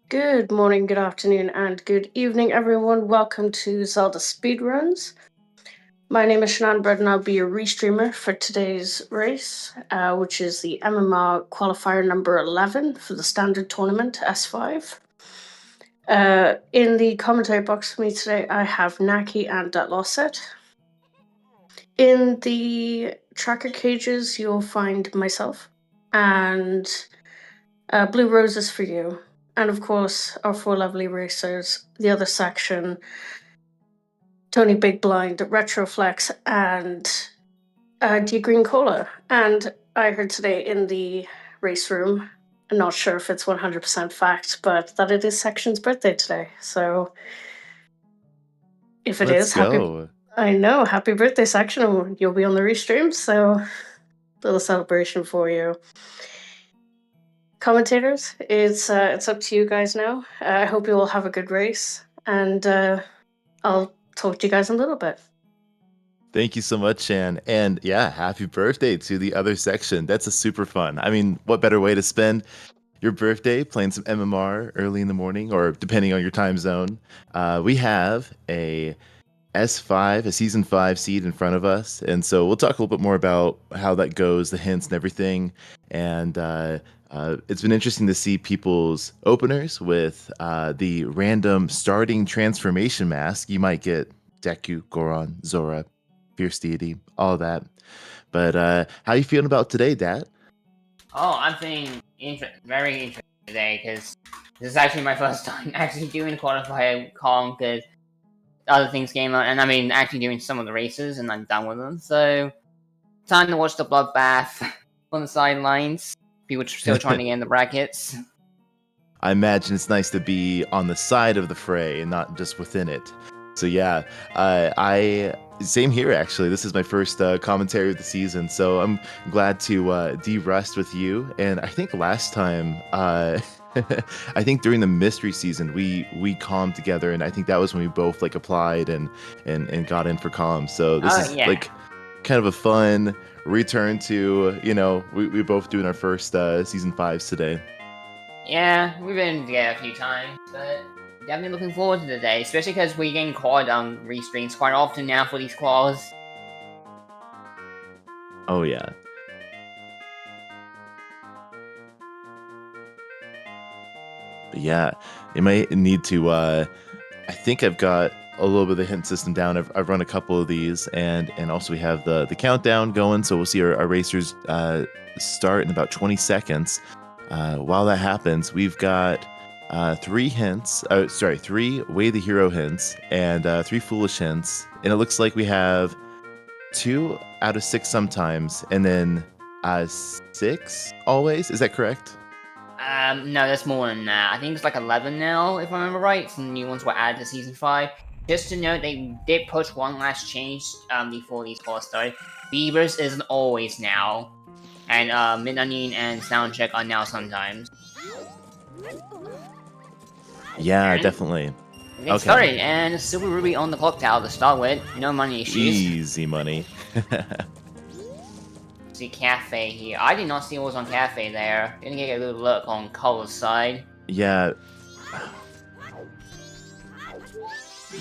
Good morning, good afternoon, and good evening, everyone. Welcome to Zelda Speedruns. My name is Shannon Bread, and I'll be your restreamer for today's race, which is the MMR Qualifier number 11 for the Standard Tournament S5. In the commentary box for me today, I have Naki and Losset. In the tracker cages, you'll find myself and Blue Roses for you. And of course, our four lovely racers, the other section, Tony Big Blind, Retroflex, and D Green Cola. And I heard today in the race room, I'm not sure if it's 100% fact, but that it is Section's birthday today. So if it Let's is, go. happy birthday, Section. You'll be on the restream, so little celebration for you. Commentators, it's up to you guys now. I hope you all have a good race, and I'll talk to you guys in a little bit. Thank you so much, Shan. And yeah, happy birthday to the other section. That's a super fun. I mean, what better way to spend your birthday playing some MMR early in the morning, or depending on your time zone. We have a S5, a season 5 seed in front of us. And so we'll talk a little bit more about how that goes, the hints and everything. And it's been interesting to see people's openers with the random starting transformation mask. You might get Deku, Goron, Zora, Fierce Deity, all of that. But how you feeling about today, Dat? Oh, I'm feeling very interested today because this is actually my first time actually doing Qualifier Kong because other things came out, and I mean actually doing some of the races, and I'm done with them. So time to watch the bloodbath on the sidelines. People still trying to get in the brackets. I imagine it's nice to be on the side of the fray and not just within it. So yeah, I same here actually. This is my first commentary of the season, so I'm glad to de-rust with you. And I think last time, I think during the mystery season, we calmed together, and I think that was when we both like applied and got in for calm. So this is like kind of a fun return to we both doing our first season 5s today. Yeah, we've been together a few times, but definitely looking forward to the day, especially because we're getting quad on restreams quite often now for these quals. Oh yeah. But yeah, you might need to I think I've got a little bit of the hint system down. I've run a couple of these, and also we have the countdown going, so we'll see our racers start in about 20 seconds. While that happens, we've got 3 hints. Sorry, 3 Way the Hero hints and 3 Foolish hints. And it looks like we have 2 out of 6 sometimes, and then 6 always. Is that correct? No, that's more than that. I think it's like 11 now, if I remember right. Some new ones were added to Season 5. Just to note, they did push one last change before these calls started. Beavers isn't always now. And Mid-Onion and Soundcheck are now sometimes. Yeah, definitely. Get started, and Silver Ruby on the clock tower to start with. No money issues. Easy money. See Cafe here. I did not see what was on Cafe there. Didn't get a good look on Color's side. Yeah.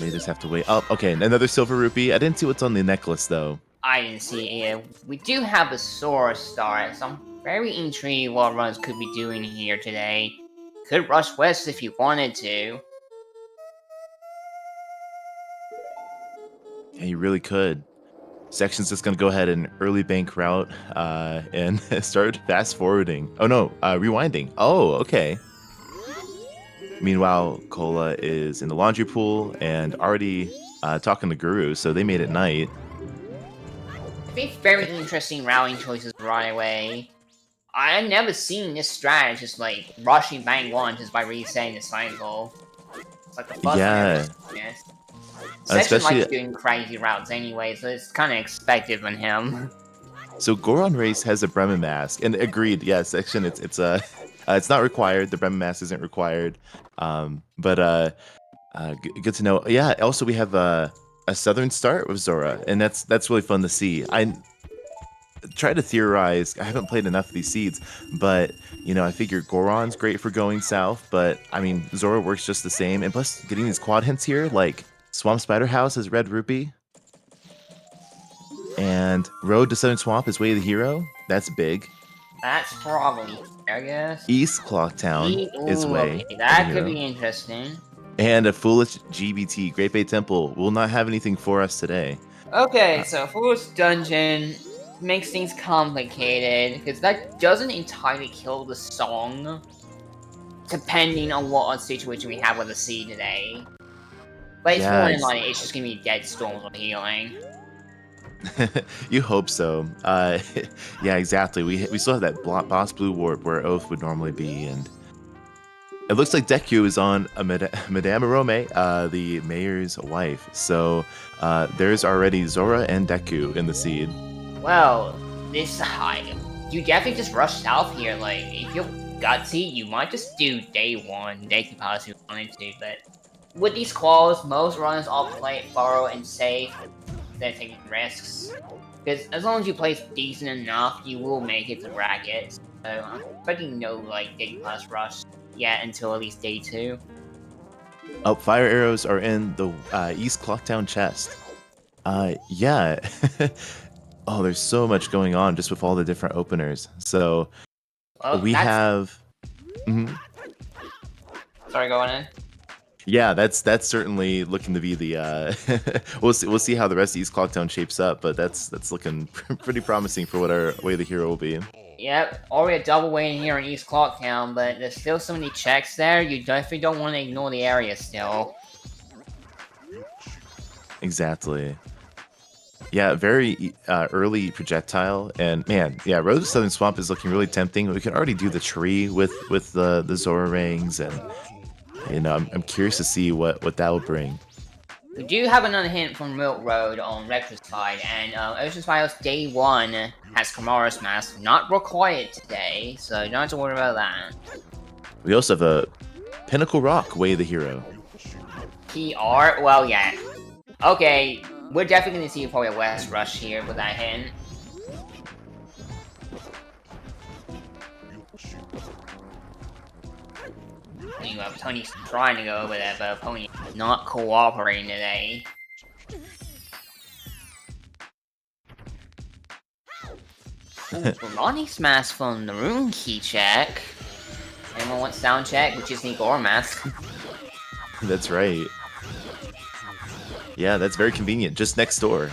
May just have to wait. Oh, okay. Another Silver Rupee. I didn't see what's on the necklace, though. I didn't see it. We do have a Sora Star, so I'm very intrigued what runs could be doing here today. Could rush west if you wanted to. Yeah, you really could. Section's just going to go ahead and early bank route and start fast forwarding. Oh no, rewinding. Oh, okay. Meanwhile, Cola is in the laundry pool and already talking to Guru, so they made it night. Very interesting routing choices right away. I've never seen this strategy just like rushing bank 1 just by resetting the cycle. It's like the first time. Section likes doing crazy routes anyway, so it's kind of expected on him. So Goron Race has a Bremen mask, and agreed. Yeah, Section. It's not required. The Bremen mask isn't required. But good to know. Yeah. Also, we have a Southern start with Zora, and that's really fun to see. try to theorize. I haven't played enough of these seeds, but I figure Goron's great for going south, but I mean Zora works just the same. And plus, getting these quad hints here, like Swamp Spider House is Red Rupee, and Road to Southern Swamp is Way of the Hero. That's big. That's probably, I guess. East Clocktown is Way. Okay, that could be interesting. And a Foolish GBT, Great Bay Temple, will not have anything for us today. Okay, so Foolish Dungeon makes things complicated, because that doesn't entirely kill the song, depending on what situation we have with the sea today. But it's more than likely it's just gonna be dead storms or healing. You hope so. Yeah, exactly. We still have that boss blue warp where Oath would normally be, and it looks like Deku is on a Madame Rome, the mayor's wife. So there's already Zora and Deku in the seed. Well, this you definitely just rush south here. Like, if you're gutsy, you might just do day one. They could possibly wanted to, but with these quals, most runners all play it thorough and safe. They're taking risks. Because as long as you play decent enough, you will make it to brackets. So I'm expecting no day plus rush yet until at least day 2. Oh, fire arrows are in the East Clocktown chest. Yeah. Oh, there's so much going on just with all the different openers. So we have. Mm-hmm. Sorry, going in. Yeah, that's certainly looking to be the. We'll see how the rest of East Clocktown shapes up, but that's looking pretty promising for what our Way of the Hero will be. Yep, already a double way in here in East Clocktown, but there's still so many checks there. You definitely don't want to ignore the area still. Exactly. Yeah, very early projectile, and man, yeah, Road to Southern Swamp is looking really tempting. We can already do the tree with the Zora rings, and I'm curious to see what that will bring. We do have another hint from Milk Road on Retro's side, and Ocean Spiral's Day 1 has Kamara's Mask, not required today, so you don't have to worry about that. We also have a Pinnacle Rock Way of the Hero. PR? Well, yeah. Okay, we're definitely going to see probably a West Rush here with that hint. Tony's trying to go over there, but Pony's not cooperating today. Ronnie's mask from the Rune Key check. Anyone want sound check? We just need Gore mask. That's right. Yeah, that's very convenient. Just next door.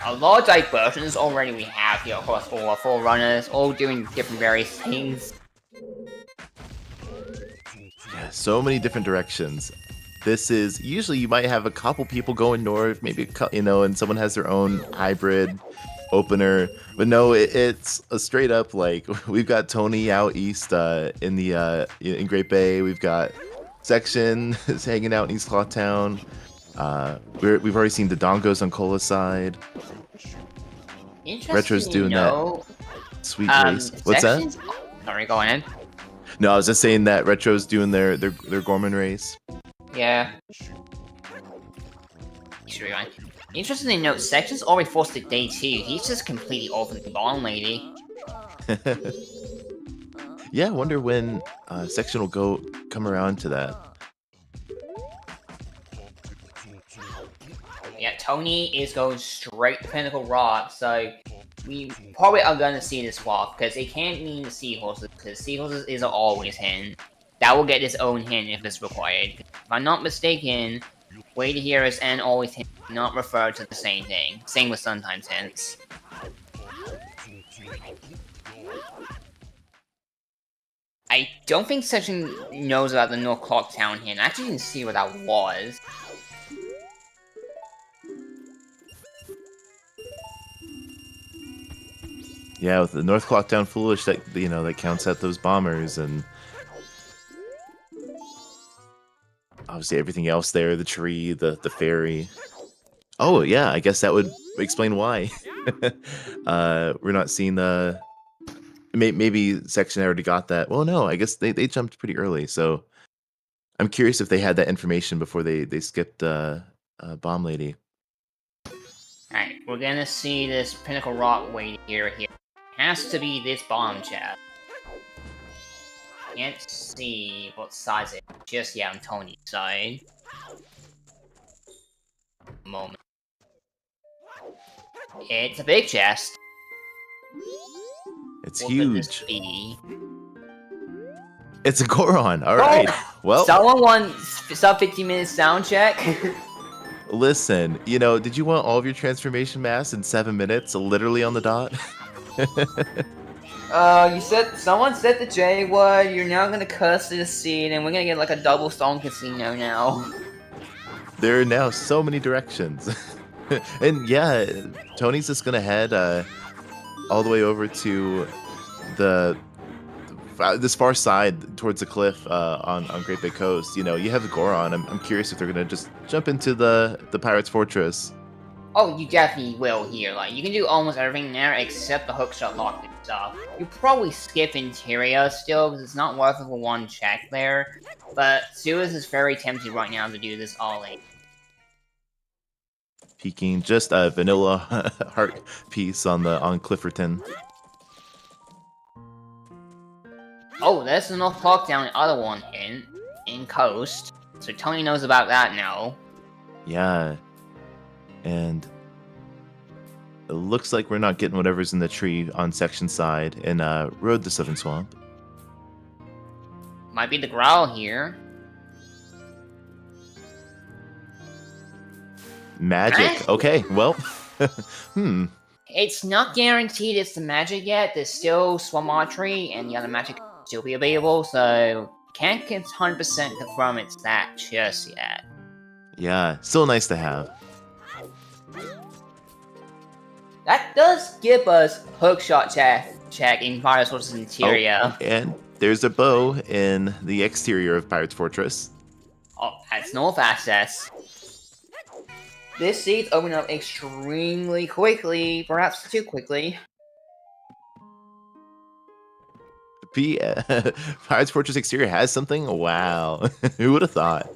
A lot of diversions already we have here across all our 4 runners, all doing different various things. Yeah, so many different directions. This is usually you might have a couple people going north, maybe and someone has their own hybrid opener, but no, it's a straight up we've got Tony out east in the in Great Bay. We've got Section is hanging out in East Clocktown. We've already seen the Dongos on Cola's side. Retro's doing that sweet race. What's that? Sorry, go on. No, I was just saying that Retro's doing their Gorman race. Yeah. Interestingly note, Section's already forced to day 2. He's just completely off the bomb lady. Yeah, I wonder when Section will come around to that. Yeah, Tony is going straight to Pinnacle Rock, so we probably are going to see this swap, because it can't mean the Seahorses, because Seahorses is always hint. That will get its own hint if it's required. If I'm not mistaken, Way to Heroes and Always Hint do not refer to the same thing. Same with sometimes hints. I don't think Section knows about the North Clocktown hint. I actually didn't see what that was. Yeah, with the North Clocktown Foolish, that counts out those bombers, and obviously everything else there, the tree, the ferry. Oh yeah, I guess that would explain why. We're not seeing the. Maybe Section already got that. Well, no, I guess they jumped pretty early, so I'm curious if they had that information before they skipped Bomb Lady. Alright, we're gonna see this pinnacle rock waiting here. Has to be this bottom chest. Can't see what size it is just yet on Tony's side. Moment. It's a big chest. It's What could this huge. be? It's a Goron. All right. Well, someone wants sub 15-minute sound check. listen, you know, did you want all of your transformation mass in 7 minutes, literally on the dot? Someone said the J word. You're now gonna curse this scene, and we're gonna get like a double song casino now. There are now so many directions. And yeah, Tony's just gonna head all the way over to this far side towards the cliff on Great Bay Coast. You know, you have the Goron. I'm curious if they're gonna just jump into the Pirate's Fortress. Oh, you definitely will here. Like, you can do almost everything there except the hookshot lock stuff. You probably skip interior still because it's not worth it for one check there. But Suez is very tempted right now to do this all in. Peeking just a vanilla heart piece on Clifferton. Oh, there's an off clock down the other one in Coast. So Tony knows about that now. Yeah. And it looks like we're not getting whatever's in the tree on section side in Road to Southern Swamp. Might be the growl here. Magic. Okay, well. It's not guaranteed it's the magic yet. There's still Swamp Archery and the other magic still be available, so can't 100% confirm it's that just yet. Yeah, still nice to have. That does give us hookshot check in Pirate's Fortress interior. Oh, and there's a bow in the exterior of Pirate's Fortress. Oh, that's north access. This seat's opening up extremely quickly, perhaps too quickly. Pirate's Fortress exterior has something? Wow. Who would have thought?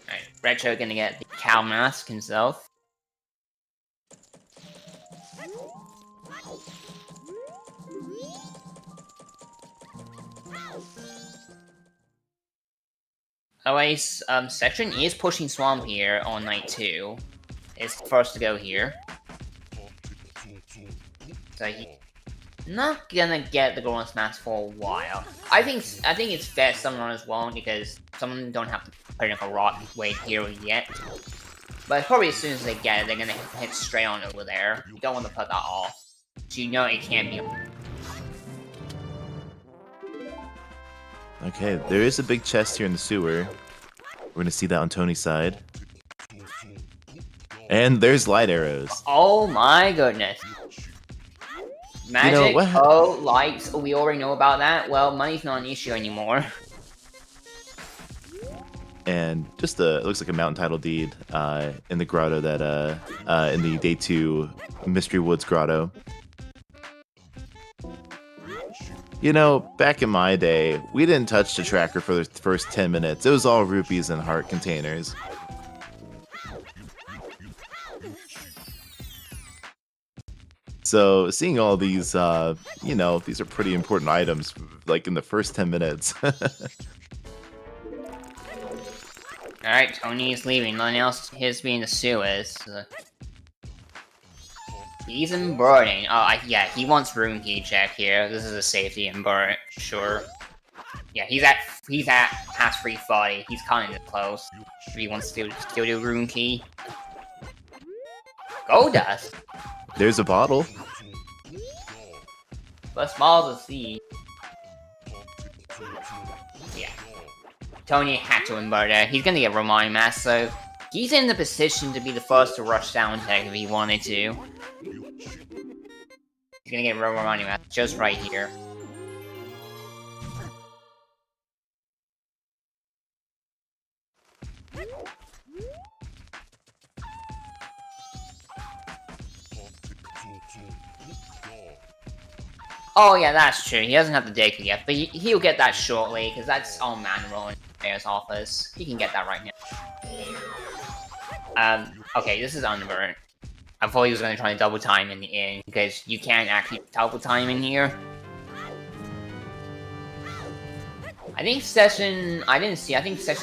Alright, Retro gonna get the cow mask himself. Otherwise, Section is pushing Swamp here on night 2. It's the first to go here. So he's not gonna get the Golden Smash for a while. I think it's fair some runners won't because some of them don't have to put in a rock wait here yet. But probably as soon as they get it, they're gonna hit straight on over there. You don't want to put that off. So you know it can't be. Okay, there is a big chest here in the sewer. We're gonna see that on Tony's side. And there's light arrows. Oh my goodness. Magic, lights, we already know about that. Well, money's not an issue anymore. And just it looks like a mountain title deed in the grotto that in the Day 2 Mystery Woods grotto. You know, back in my day, we didn't touch the tracker for the first 10 minutes. It was all rupees and heart containers. So, seeing all these, you know, these are pretty important items, like in the first 10 minutes. Alright, Tony is leaving. Nothing else his being the Suez. He's in burning. Oh, yeah, he wants room key check here. This is a safety in burn, sure. Yeah, he's at past 340. He's kind of close. If he wants to still do room key. Gold dust. There's a bottle. But small to see. Yeah. Tony had to invert it. He's gonna get Romani Mask, so he's in the position to be the first to rush down tech if he wanted to. He's gonna get Romani Mask just right here. Oh yeah, that's true. He doesn't have the Deku yet, but he'll get that shortly, because that's on Manuel in Bear's office. He can get that right now. Okay, this is Underburn. I thought he was going to try to double time in the end, because you can't actually double time in here. I think Session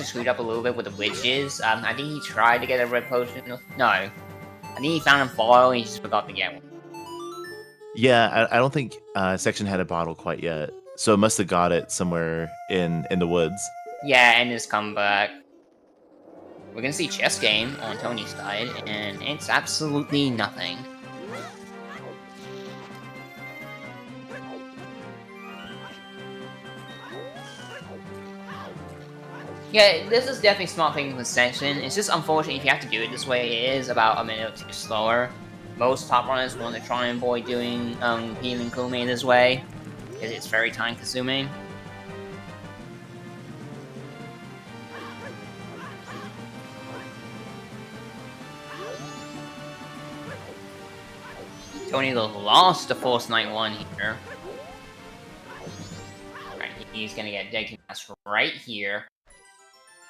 screwed up a little bit with the witches. I think he tried to get a red potion. No. I think he found a bottle and he just forgot to get one. Yeah, I don't think Section had a bottle quite yet, so it must have got it somewhere in the woods. Yeah, and his comeback. We're gonna see chess game on Tony's side, and it's absolutely nothing. Yeah, this is definitely smart thing with Section. It's just unfortunate if you have to do it this way. It is about a minute or two slower. Most top runners want to try and avoid doing healing Kume this way, because it's very time consuming. Tony lost the Force Knight 1 here. Right, he's gonna get Dead Mass right here.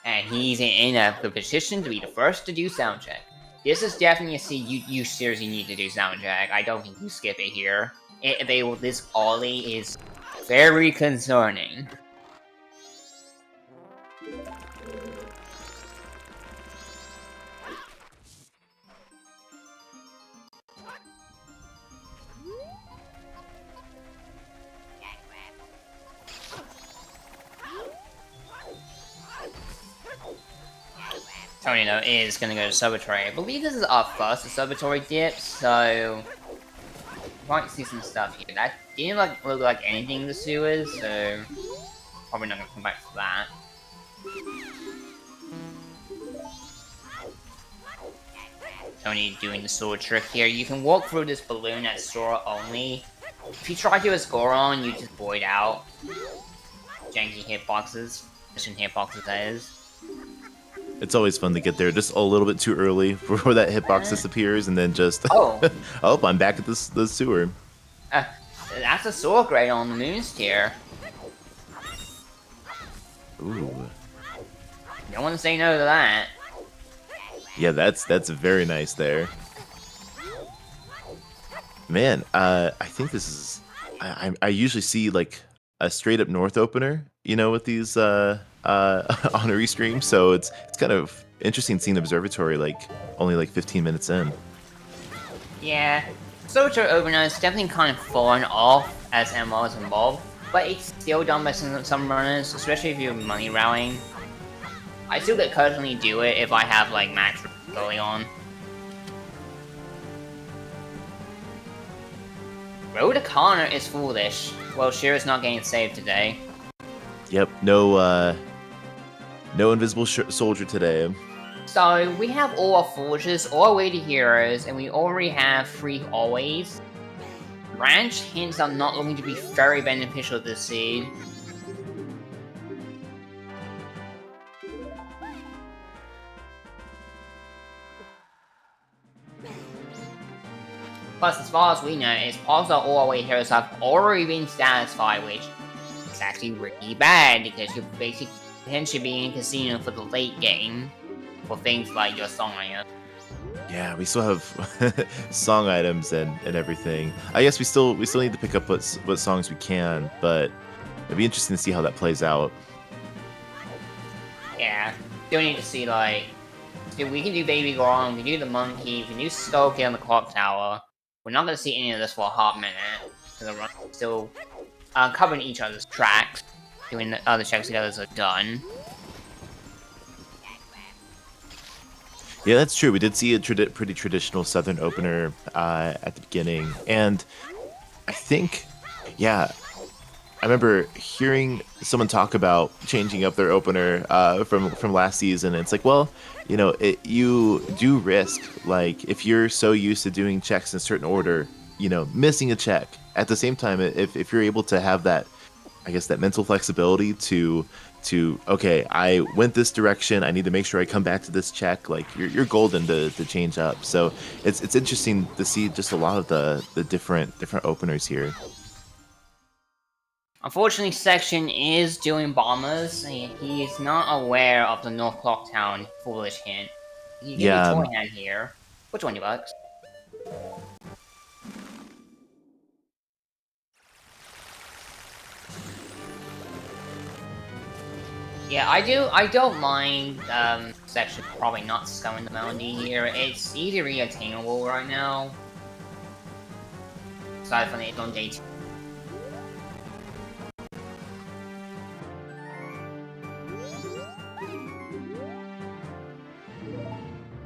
And he's in a position to be the first to do sound check. This is definitely a scene you seriously need to do sound check. I don't think you skip it here. This ollie is very concerning. Tony, though, is going to go to Subatory. I believe this is our first Subatory dip, so we might see some stuff here. That didn't look like anything in the sewers, so probably not going to come back for that. Tony doing the sword trick here. You can walk through this balloon at Sora only. If you try to as Goron, you just void out. Janky hitboxes. Hitboxes, that is. It's always fun to get there just a little bit too early before that hitbox disappears, and then just oh, I'm back at the sewer. That's a sword grade on the Moon's tier. Ooh. Don't want to say no to that. Yeah, that's very nice there. Man, I think this is. I usually see like a straight up North opener, with these honorary streams. So it's kind of interesting seeing Observatory only 15 minutes in. Yeah, Observatory opener is definitely kind of fallen off as MMR is involved, but it's still done by some runners, especially if you're money rallying. I still occasionally do it if I have max going on. Road to Connor is foolish. Well, Shira's not getting saved today. Yep, no invisible soldier today. So, we have all our forges, all our weighted heroes, and we already have 3 always. Branch hints are not looking to be very beneficial this seed. Plus, as far as we know, it's possible all our weighted heroes have already been satisfied, which is actually really bad, because you're basically potentially being in casino for the late game for things like your song item. Yeah, we still have song items and everything. I guess we still need to pick up what songs we can, but it'd be interesting to see how that plays out. Yeah, still need to see we can do Baby Goron, we can do the Monkey, we can do Skull Kid on the Clock Tower. We're not gonna see any of this for a hot minute, because we're still covering each other's tracks, doing the other checks together are done. Yeah, that's true. We did see a pretty traditional Southern opener at the beginning, and I think, I remember hearing someone talk about changing up their opener from last season. It's like, well, you do risk, if you're so used to doing checks in a certain order, missing a check. At the same time, if you're able to have that, I guess, that mental flexibility to okay, I went this direction, I need to make sure I come back to this check, you're golden to change up. So it's interesting to see just a lot of the different openers here. Unfortunately, Section is doing bombers. He is not aware of the North Clock Town foolish hint. You give Yeah, you toy hand here. For $20. Yeah, I don't mind section probably not scumming the Mountain here. It's easily attainable right now. Aside from it's on day 2.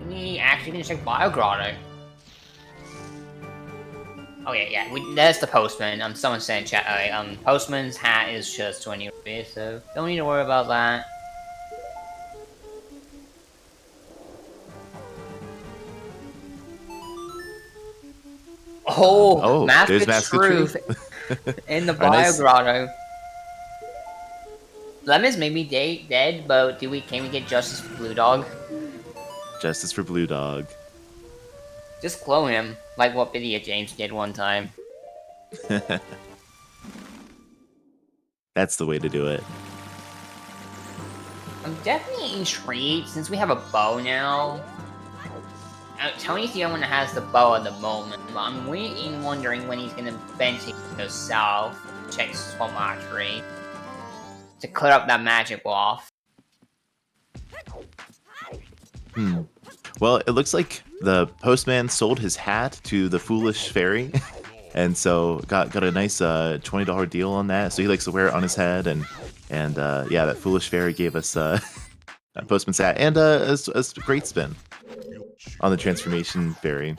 We actually gonna check Bio Grotto. Oh yeah, there's the postman. Someone said in chat, postman's hat is just 20 rupees, so don't need to worry about that. Oh, Mask there's of Mask of Truth in the Bio nice. Grotto. Lemons may be dead, but can we get justice for Blue Dog? Justice for Blue Dog. Just clone him, like what Biddy James did one time. That's the way to do it. I'm definitely intrigued since we have a bow now. Tony's the only one that has the bow at the moment, but I'm wondering when he's gonna eventually go south, check Swamp Archery, to clear up that magic off. Well, it looks like the postman sold his hat to the Foolish Fairy, and so got a nice $20 deal on that. So he likes to wear it on his head, and yeah, that Foolish Fairy gave us a postman's hat and a great spin on the Transformation Fairy.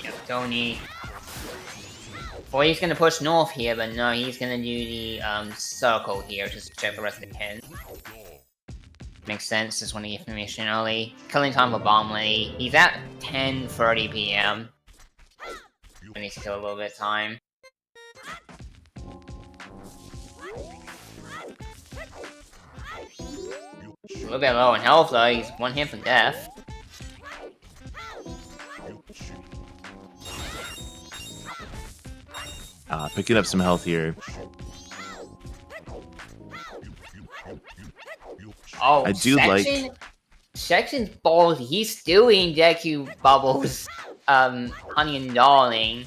Yeah, Tony. Well, he's gonna push north here, but no, he's gonna do the circle here just to check the rest of the pin. Makes sense, just want to get information early. Killing time for Bomb Lady. He's at 10:30 PM. I need to kill a little bit of time. A little bit low in health though, he's one hit for death. Picking up some health here. Oh, I do like Section's balls. He's doing Deku Bubbles, Honey and Darling.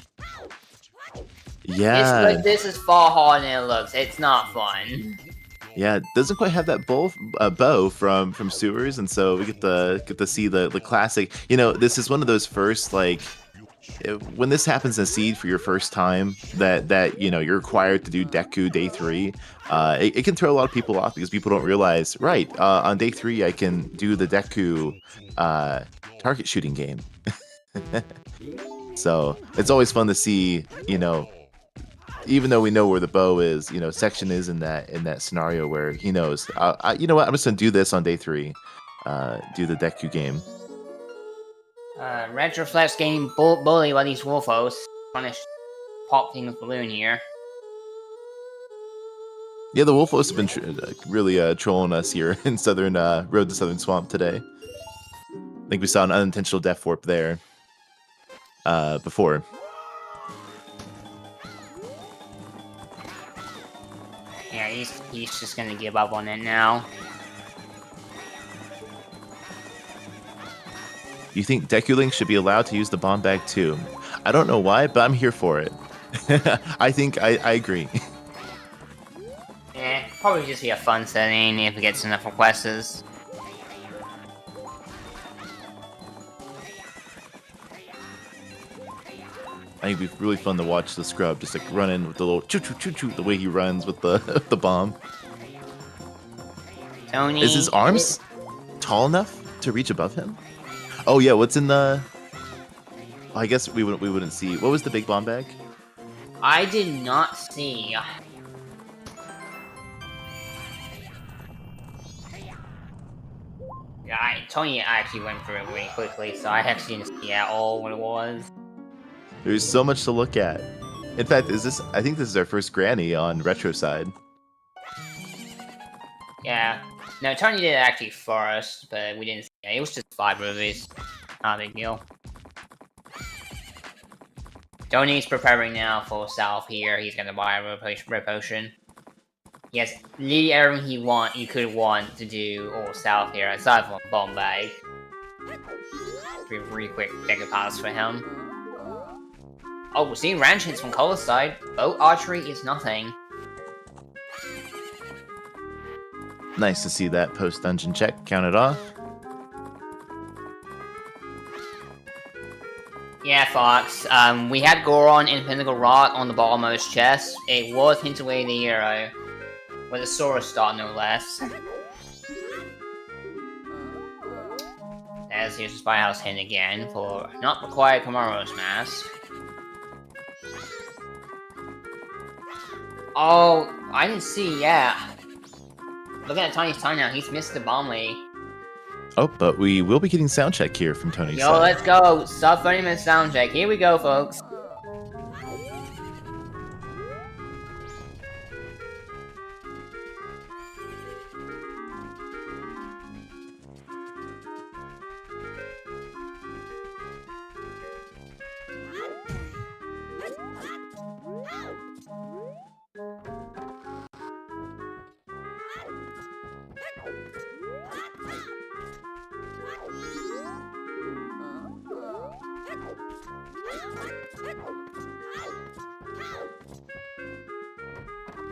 Yeah. This is far harder than it looks. It's not fun. Yeah, it doesn't quite have that bow from Sewers, and so we get to see the classic. You know, this is one of those first when this happens in Seed for your first time, that you know you're required to do Deku Day 3. It can throw a lot of people off because people don't realize, right? On Day 3, I can do the Deku target shooting game. So it's always fun to see, you know, even though we know where the bow is, you know, Section is in that scenario where he knows, you know what, I'm just gonna do this on Day 3, do the Deku game. Retroflex getting bullied by these Wolfos. Trying to pop things with balloon here. Yeah, the Wolfos have been really trolling us here in Southern Road to Southern Swamp today. I think we saw an unintentional Death Warp there before. Yeah, he's just gonna give up on it now. You think Deku Link should be allowed to use the bomb bag too? I don't know why, but I'm here for it. I think I agree. Probably just be a fun setting if it gets enough requests. I think it'd be really fun to watch the scrub just like run in with the little choo choo choo choo, the way he runs with the the bomb. Tony, is his arms tall enough to reach above him? Oh yeah, what's in the? I guess we wouldn't see. What was the big bomb bag? I did not see. Yeah, Tony actually went through it really quickly, so I actually didn't see at all what it was. There's so much to look at. In fact, I think this is our first granny on Retro side. Yeah. No, Tony did it actually first, but we didn't see it. It was just 5 movies. Not a big deal. Tony's preparing now for South here. He's gonna buy a red potion. Yes, literally everything you could want to do all south here, aside from Bombay. Really quick deck of pass for him. Oh, we're seeing ranch hits from Cole's side. Boat archery is nothing. Nice to see that post-dungeon check counted off. Yeah, Fox. We had Goron and Pinnacle Rock on the bottommost chest. It was hinted away the hero. With a Saurus Star, no less. As here's the Spy House hint again for not required Tomorrow's Mask. Oh, I didn't see, yeah. Look at Tony's time now, he's missed the bomb lead. Oh, but we will be getting sound check here from Tony's Yo, side. let's go. Sub 30-minute sound check. Here we go, folks.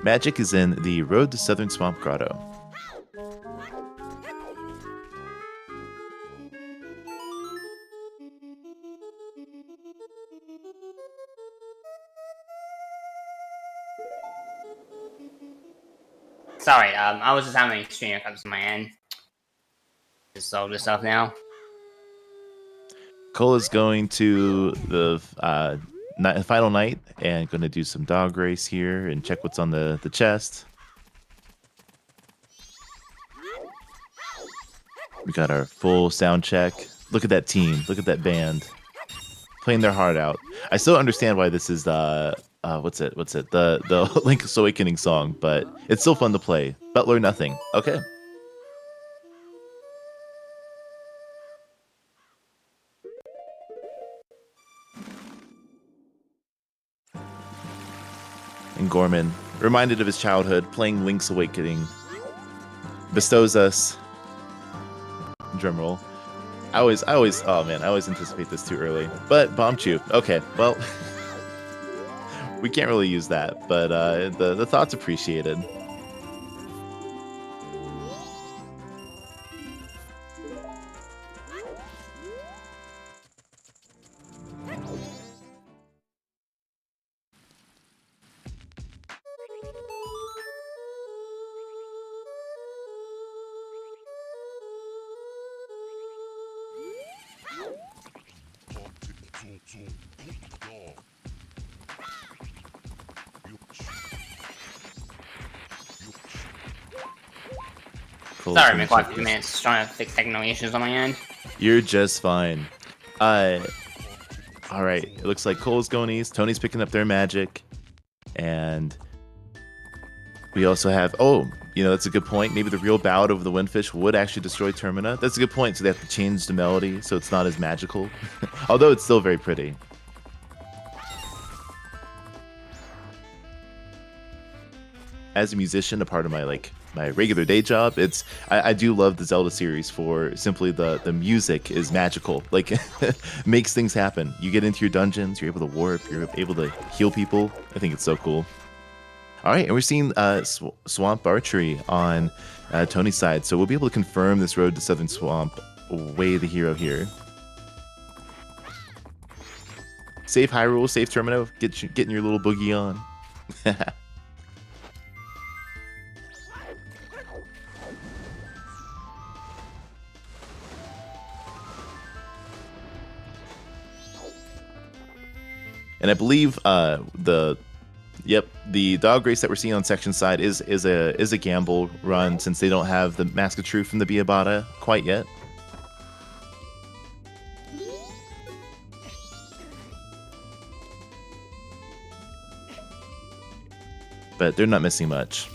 Magic is in the Road to Southern Swamp Grotto. Sorry, I was just having extreme hiccups in my end. Just solve this stuff now. Cole is going to the final night and going to do some dog race here and check what's on the chest. We got our full sound check. Look at that team. Look at that band. Playing their heart out. I still understand why this is what's it? The Link's Awakening song, but it's still fun to play. But learn nothing. Okay. And Gorman, reminded of his childhood, playing Link's Awakening, bestows us. Drumroll. I always anticipate this too early. But Bomb Chew. Okay, well, we can't really use that, but the thought's appreciated. Sorry, man, quite a few minutes trying to fix technical issues on my end. You're just fine. All right. It looks like Cole's going east. Tony's picking up their magic, and we also have. Oh, that's a good point. Maybe the real bout over the Windfish would actually destroy Termina. That's a good point. So they have to change the melody so it's not as magical, although it's still very pretty. As a musician, a part of my regular day job, I do love the Zelda series for simply the music is magical, makes things happen. You get into your dungeons, you're able to warp, you're able to heal people. I think it's so cool. All right, and we're seeing Swamp Archery on Tony's side, so we'll be able to confirm this Road to Southern Swamp way the hero here. Safe Hyrule, safe Termino, getting your little boogie on. And I believe the dog race that we're seeing on section side is a gamble run, since they don't have the Mask of Truth from the Biabata quite yet. But they're not missing much.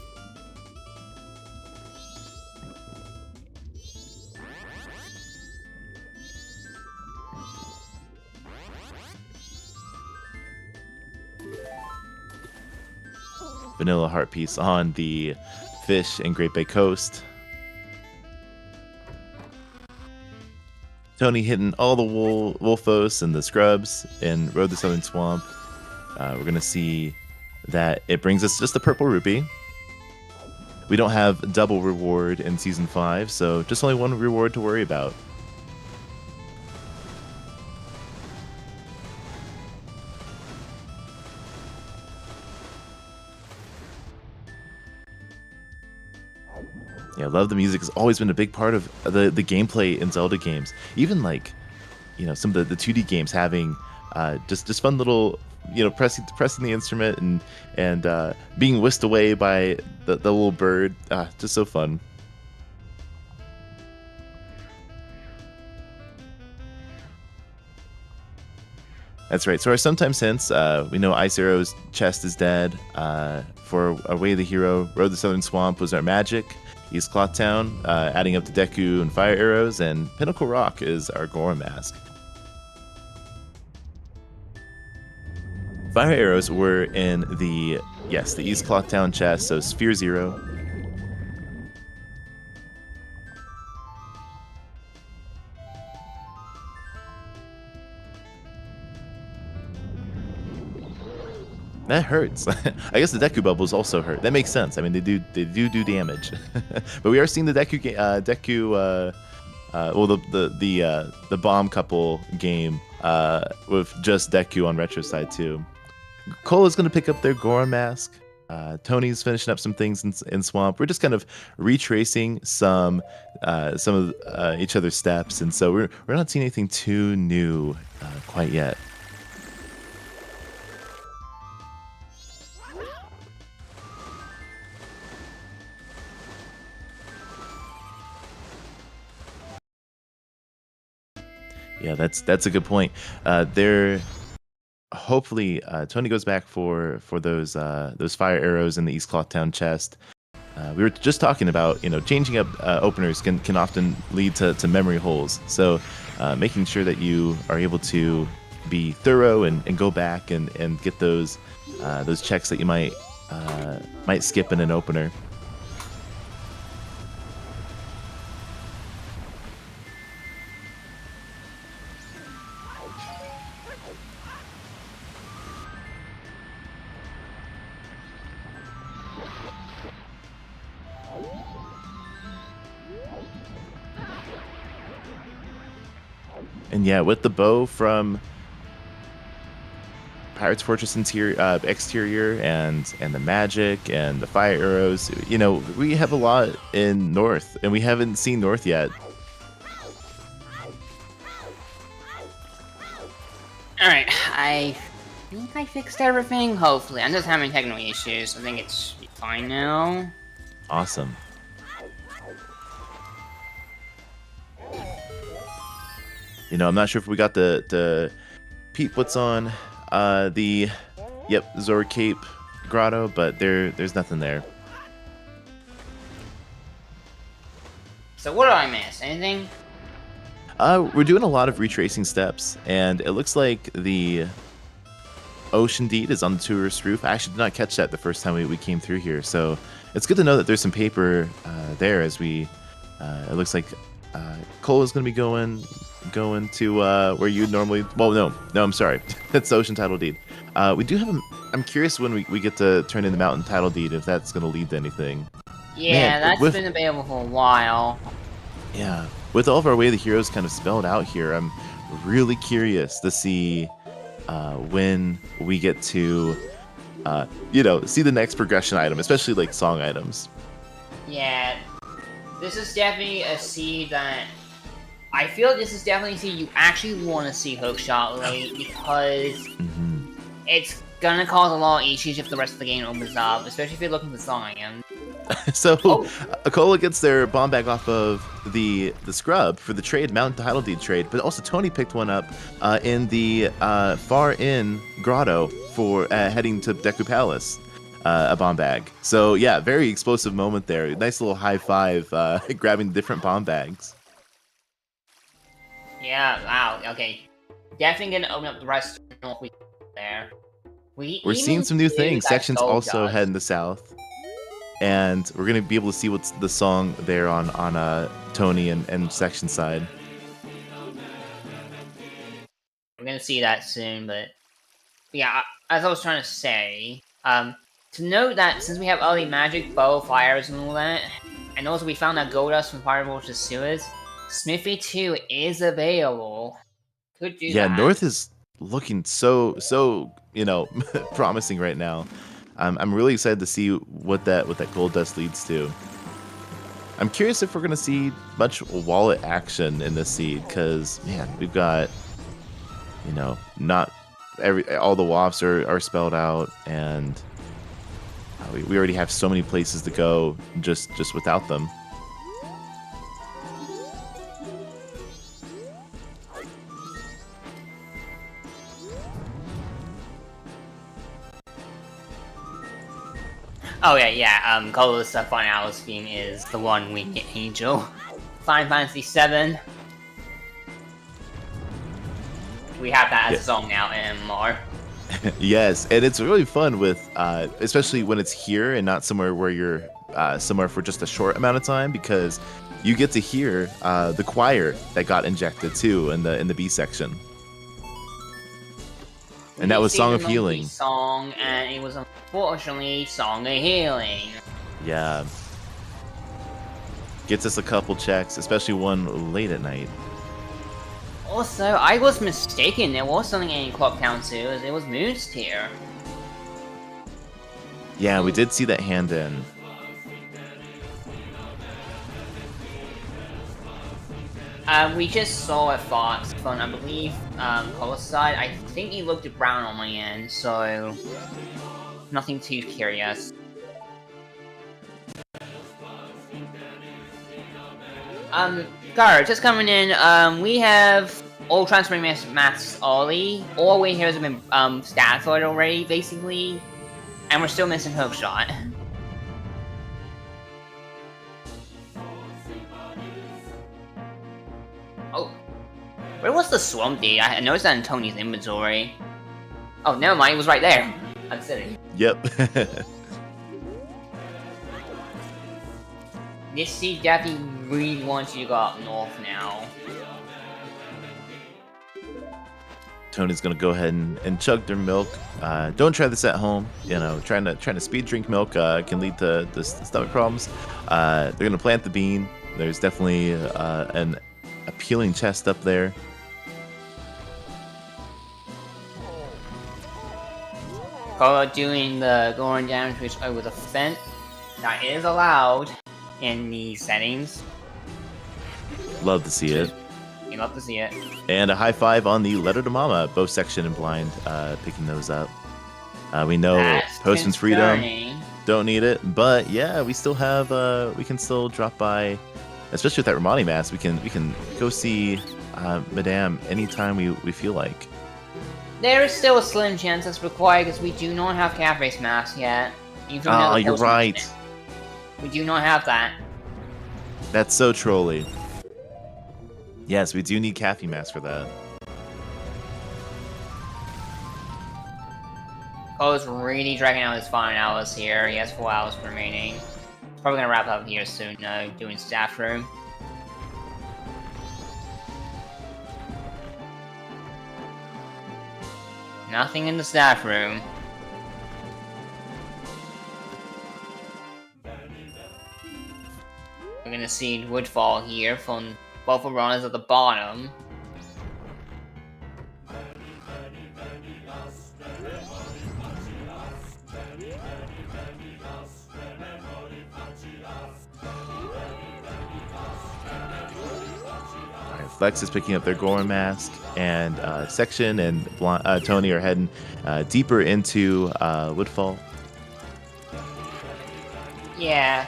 vanilla heart piece on the fish in Great Bay Coast. Tony hitting all the Wolfos and the Scrubs in Road to Southern Swamp. We're going to see that it brings us just the purple rupee. We don't have double reward in Season 5, so just only one reward to worry about. Yeah, I love the music. Has always been a big part of the gameplay in Zelda games. Even like, some of the 2D games having just fun little, pressing the instrument and being whisked away by the little bird. Just so fun. That's right. So our sometimes hints, we know Ice Arrow's chest is dead. For our Way of the Hero, Road to Southern Swamp was our magic. East Cloth Town, adding up to Deku and Fire Arrows, and Pinnacle Rock is our Gora Mask. Fire Arrows were in the East Cloth Town chest, so Sphere 0. That hurts. I guess the Deku bubbles also hurt. That makes sense. I mean, they do damage. But we are seeing the the bomb couple game with just Deku on retro side too. Cole is going to pick up their Gora Mask. Tony's finishing up some things in Swamp. We're just kind of retracing some of each other's steps, and so we're not seeing anything too new quite yet. Yeah, that's a good point. Hopefully Tony goes back for those fire arrows in the East Cloth Town chest. We were just talking about changing up openers can often lead to memory holes. So making sure that you are able to be thorough and go back and get those checks that you might skip in an opener. And yeah, with the bow from Pirate's Fortress exterior and the magic and the fire arrows, we have a lot in North, and we haven't seen North yet. Alright, I think I fixed everything, hopefully. I'm just having technical issues. I think it's fine now. Awesome. I'm not sure if we got the peep what's on the Zora Cape Grotto, but there's nothing there. So what did I miss? Anything? We're doing a lot of retracing steps, and it looks like the Ocean Deed is on the tourist roof. I actually did not catch that the first time we came through here, so it's good to know that there's some paper there as we. It looks like Cole is going to be going to where you normally. Well, no, I'm sorry. That's the Ocean Title Deed. We do have. I'm curious when we get to turn in the Mountain Title Deed if that's going to lead to anything. Yeah, that's been available for a while. Yeah, with all of our Way of the Heroes kind of spelled out here, I'm really curious to see when we get to see the next progression item, especially like song items. Yeah, this is definitely a seed that I feel this is definitely a seed you actually want to see Hookshot late, because it's gonna cause a lot of issues if the rest of the game opens up, especially if you're looking for song items. So Akola gets their bomb bag off of the scrub for the trade, Mountain Title Deed trade, but also Tony picked one up in the far in grotto for heading to Deku Palace, a bomb bag. So yeah, very explosive moment there. Nice little high five grabbing different bomb bags. Yeah, wow, okay. Definitely gonna open up the rest of the North Week there. We're seeing some new things. Sections Gold also does. head in the south. And we're going to be able to see what's the song there on Tony and Section side. We're going to see that soon, but yeah, as I was trying to say, to note that since we have early magic, bow, fires, and all that, and also we found that gold dust from Fireballs to Sewers, Smithy 2 is available. Could do Yeah, that. North is looking so promising right now. I'm really excited to see what that gold dust leads to. I'm curious if we're gonna see much wallet action in this seed, because man, we've got not all the wafts are spelled out, and we already have so many places to go just without them. Oh yeah. Colorless Fun Hours theme is the one we get Angel. Final Fantasy 7. We have that as a song now in MMR. Yes, and it's really fun with, especially when it's here and not somewhere where you're somewhere for just a short amount of time, because you get to hear the choir that got injected too in the B section. And that was Song of Healing. Song, and it was unfortunately Song of Healing. Yeah. Gets us a couple checks, especially one late at night. Also, I was mistaken. There was something in Clock Town too. It was Moon's Tear. Yeah, we did see that hand in. We just saw a Fox from, I believe, color side. I think he looked at brown on my end, so nothing too curious. Gar, just coming in, we have all transferring maths early. All we here has been statified already, basically, and we're still missing Hookshot. Oh, where was the Swamp Deed? I noticed that in Tony's inventory. Oh, never mind, it was right there. I'm sitting. Yep. This seed definitely really wants you to go up north now. Tony's gonna go ahead and chug their milk. Don't try this at home. Trying to speed drink milk can lead to stomach problems. They're gonna plant the bean. There's definitely an appealing chest up there. Carlo doing the going damage which over the fence. That is allowed in these settings. Love to see it. You love to see it. And a high five on the Letter to Mama, both section and blind, picking those up. We know That's Postman's Freedom, concerning. don't need it, but yeah, we still have, we can still drop by, especially with that Romani mask, we can go see Madame anytime we feel like. There is still a slim chance that's required because we do not have Cafe's mask yet. Oh, you're right. We do not have that. That's so trolly. Yes, we do need Caffey mask for that. Cole's really dragging out his final hours here. He has 4 hours remaining. He's probably gonna wrap up here soon, though, doing staff room. Nothing in the staff room. We're gonna see Woodfall here from both runners at the bottom. Flex is picking up their Goron mask, and Section and Tony are heading deeper into Woodfall. Yeah,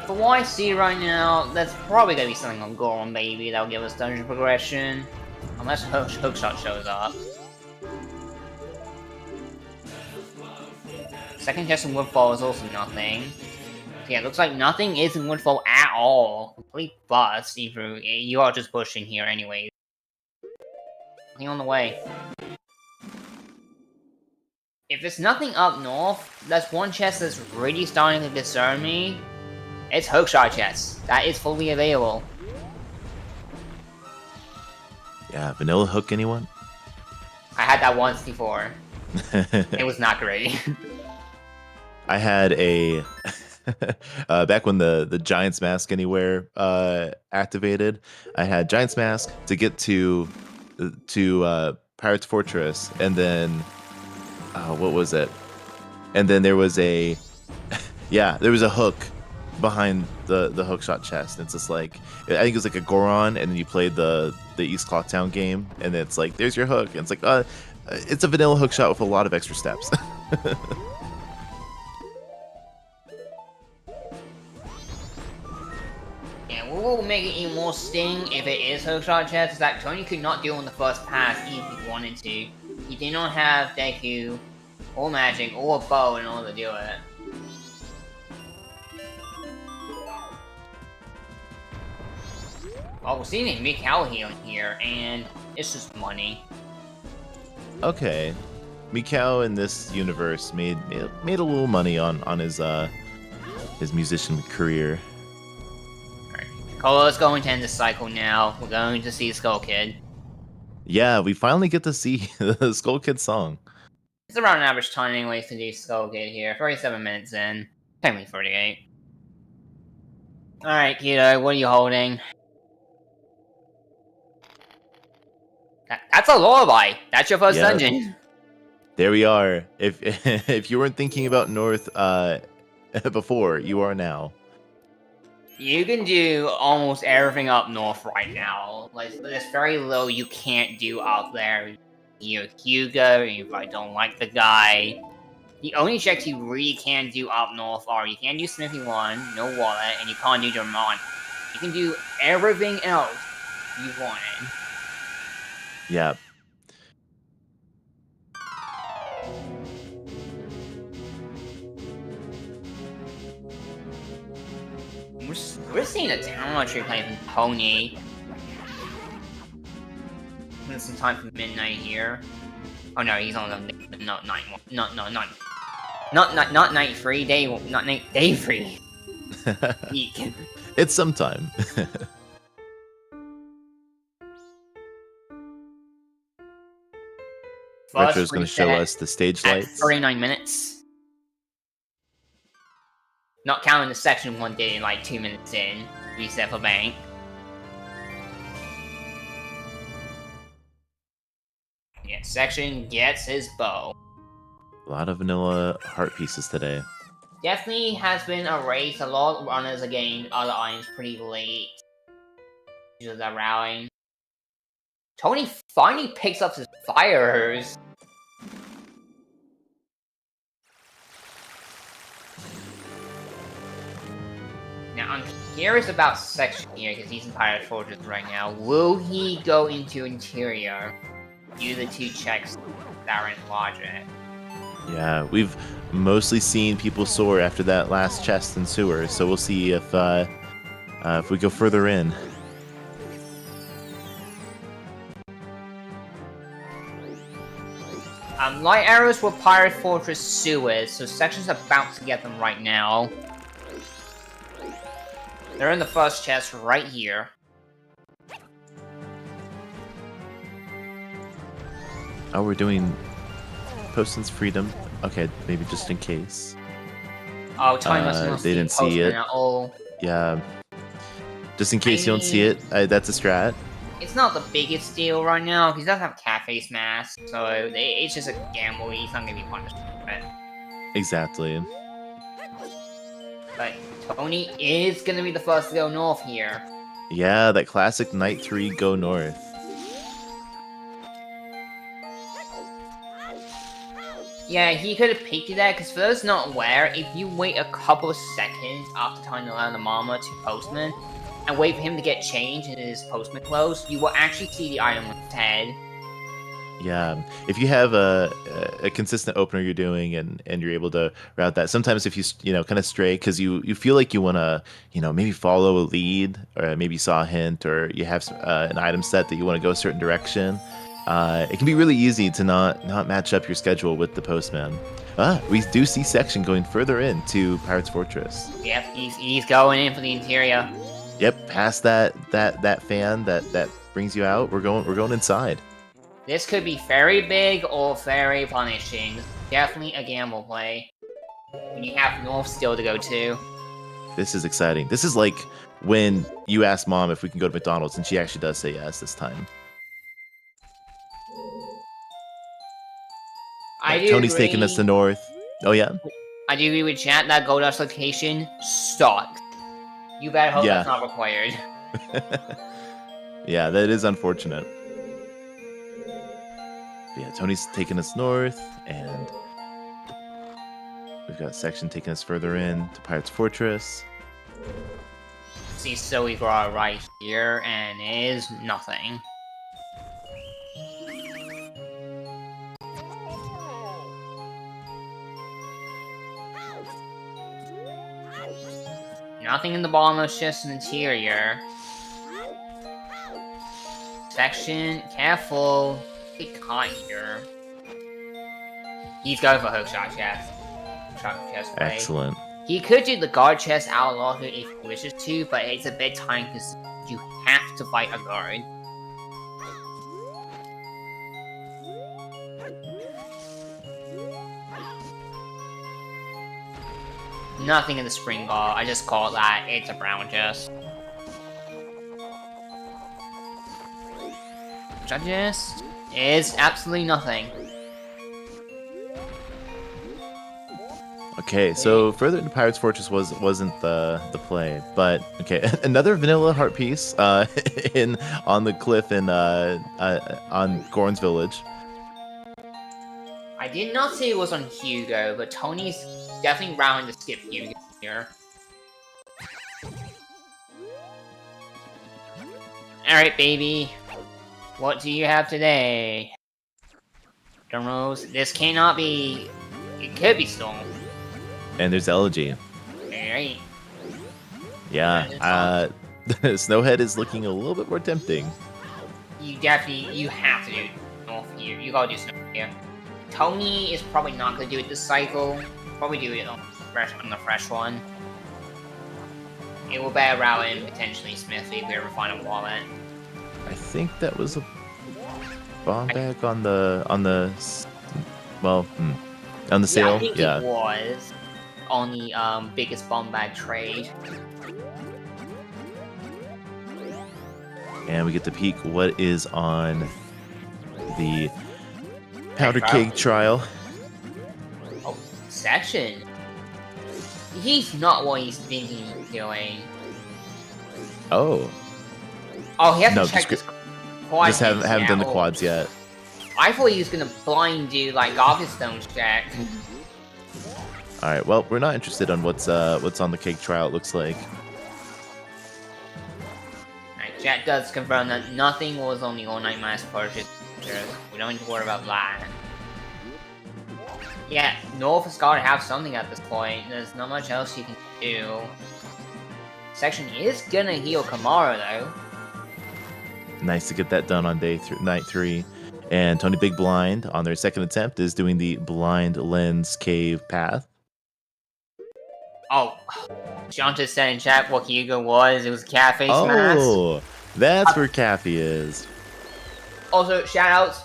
for what I see right now, that's probably gonna be something on Goron Baby that'll give us dungeon progression. Unless Hookshot shows up. Second chest in Woodfall is also nothing. So yeah, it looks like nothing is in Woodfall at all. Complete bust, you are just pushing here anyway. Nothing on the way. If there's nothing up north, there's one chest that's really starting to concern me. It's hookshot chest. That is fully available. Yeah, vanilla hook, anyone? I had that once before. It was not great. I had a back when the Giant's Mask Anywhere activated. I had Giant's Mask to get to Pirate's Fortress, and then what was it? And then there was a there was a hook behind the hookshot chest. And it's just like, I think it was like a Goron, and then you played the East Clocktown game, and it's like, there's your hook, and it's like it's a vanilla hookshot with a lot of extra steps. Yeah, what will make it even more sting if it is hookshot chest is that Tony could not do it on the first pass even if he wanted to. He did not have Deku, or magic, or a bow in order to do it. Oh, we're seeing a Mikau healing here, and it's just money. Okay, Mikau in this universe made a little money on his musician career. Alright, Colo's going to end the cycle now. We're going to see Skull Kid. Yeah, we finally get to see the Skull Kid song. It's around an average time anyways to do Skull Kid here. 37 minutes in. Technically 48. Alright, Kido, what are you holding? That's a lullaby. That's your first dungeon. There we are. If you weren't thinking about North before, you are now. You can do almost everything up north right now. Like, there's very little you can't do up there. You're Hugo, if I don't like the guy. The only checks you really can do up north are you can't do Smithy 1, no wallet, and you can't do Dermont. You can do everything else you wanted. Yeah. We're seeing a talent tree playing from Pony. It's some time for midnight here. Oh no, he's on the not night one. Not night free day. Not night day free. It's sometime. Retro's going to show us the stage lights. 39 minutes. Not counting the section one did like 2 minutes in. Reset for bank. Yeah, section gets his bow. A lot of vanilla heart pieces today. Definitely has been a race. A lot of runners are getting other items pretty late. Due to the rallying. Tony finally picks up his fires. Now, I'm curious about Section here, because he's in Pirate Fortress right now. Will he go into Interior? Do the 2 checks that are in logic. Yeah, we've mostly seen people soar after that last chest in Sewer, so we'll see if we go further in. Light arrows were Pirate Fortress sewers, so Section's about to get them right now. They're in the first chest right here. Oh, we're doing Poston's Freedom. Okay, maybe just in case. Oh, Tony must not they didn't see it. At all. Yeah. Just in case you don't see it, that's a strat. It's not the biggest deal right now, because he doesn't have cat face mask, so it's just a gamble. He's not going to be punished for it. Exactly. But Tony is going to be the first to go north here. Yeah, that classic Night 3 go north. Yeah, he could have peeked that, because for those not aware, if you wait a couple of seconds after tying around the mama to Postman, and wait for him to get changed in his Postman clothes, you will actually see the item on his head. Yeah, if you have a consistent opener you're doing and you're able to route that, sometimes if you kind of stray because you feel like you want to maybe follow a lead, or maybe you saw a hint, or you have an item set that you want to go a certain direction, it can be really easy to not match up your schedule with the postman. We do see section going further into Pirate's Fortress. Yep, he's going in for the interior. Yep, past that fan that brings you out. We're going inside. This could be very big or very punishing. Definitely a gamble play. When you have North still to go to. This is exciting. This is like when you ask Mom if we can go to McDonald's, and she actually does say yes this time. Tony's taking us to North. Oh yeah? I do agree with chat, that Gold Dust location sucks. You better hope that's not required. Yeah, that is unfortunate. But yeah, Tony's taking us north, and we've got a section taking us further in to Pirate's Fortress. See, so we got right here, and it is nothing. Nothing in the bottom, it's just an interior. Section, careful. Get caught here. He's going for hook shot chest. Chest play. Excellent. He could do the guard chest out of it if he wishes to, but it's a bit time because you have to fight a guard. Nothing in the spring ball. I just call it that. It's a brown chest. Judges is absolutely nothing. Okay, so further into Pirate's Fortress wasn't the play, but okay, another vanilla heart piece on the cliff in on Goron's Village. I did not say it was on Hugo, but Tony's definitely round to skip Hugo here. Alright, baby. What do you have today? Drumrolls. This cannot be... It could be stolen. And there's Elegy. Alright. Yeah, Snowhead is looking a little bit more tempting. You have to do North here. You gotta do Snow here. Tony is probably not gonna do it this cycle. Probably do it on the fresh one. It will bear route and potentially Smithy if we ever find a wallet. I think that was a bomb bag on the sale. I think it was on the biggest bomb bag trade. And we get to peek what is on the powder keg trial. Oh, section. He's not what he's thinking he's doing. Oh, he has to check this quad. Just haven't done the quads yet. I thought he was gonna blind do like Stone's check. All right, well, we're not interested on what's on the cake trial. It looks like. Alright, chat does confirm that nothing was on the all-night mass purchase. We don't need to worry about that. Yeah, North has got to have something at this point. There's not much else you can do. Section is gonna heal Kamara though. Nice to get that done on night 3. And Tony Big Blind on their second attempt is doing the blind lens cave path. Oh, Sean just said in chat what Hugo was. It was cat face mask. Oh, that's where Kathy is. Also, shoutouts,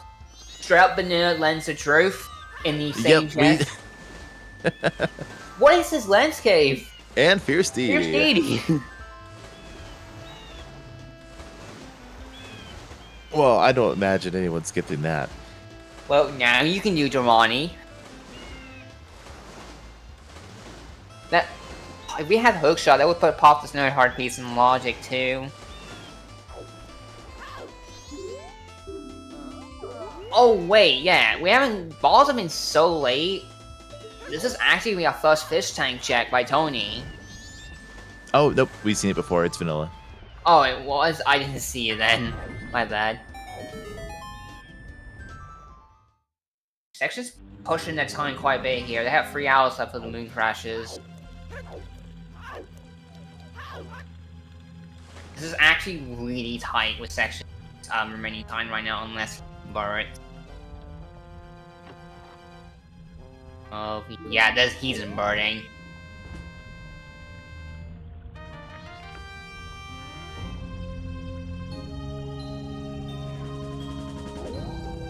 straight up banana lens of truth in the same chest. What is this lens cave? And Fierce D. Fierce D. Well, I don't imagine anyone skipping that. Well, now you can do Dramani. That, if we had Hookshot, that would pop this another hard piece in Logic too. Oh wait, yeah, balls have been so late. This is actually our first fish tank check by Tony. Oh, nope, we've seen it before, it's vanilla. Oh, it was? I didn't see it then. My bad. Section's pushing their time quite a bit here. They have 3 hours left for the moon crashes. This is actually really tight with Section's remaining time right now, unless bird. Oh, yeah, he's in birding.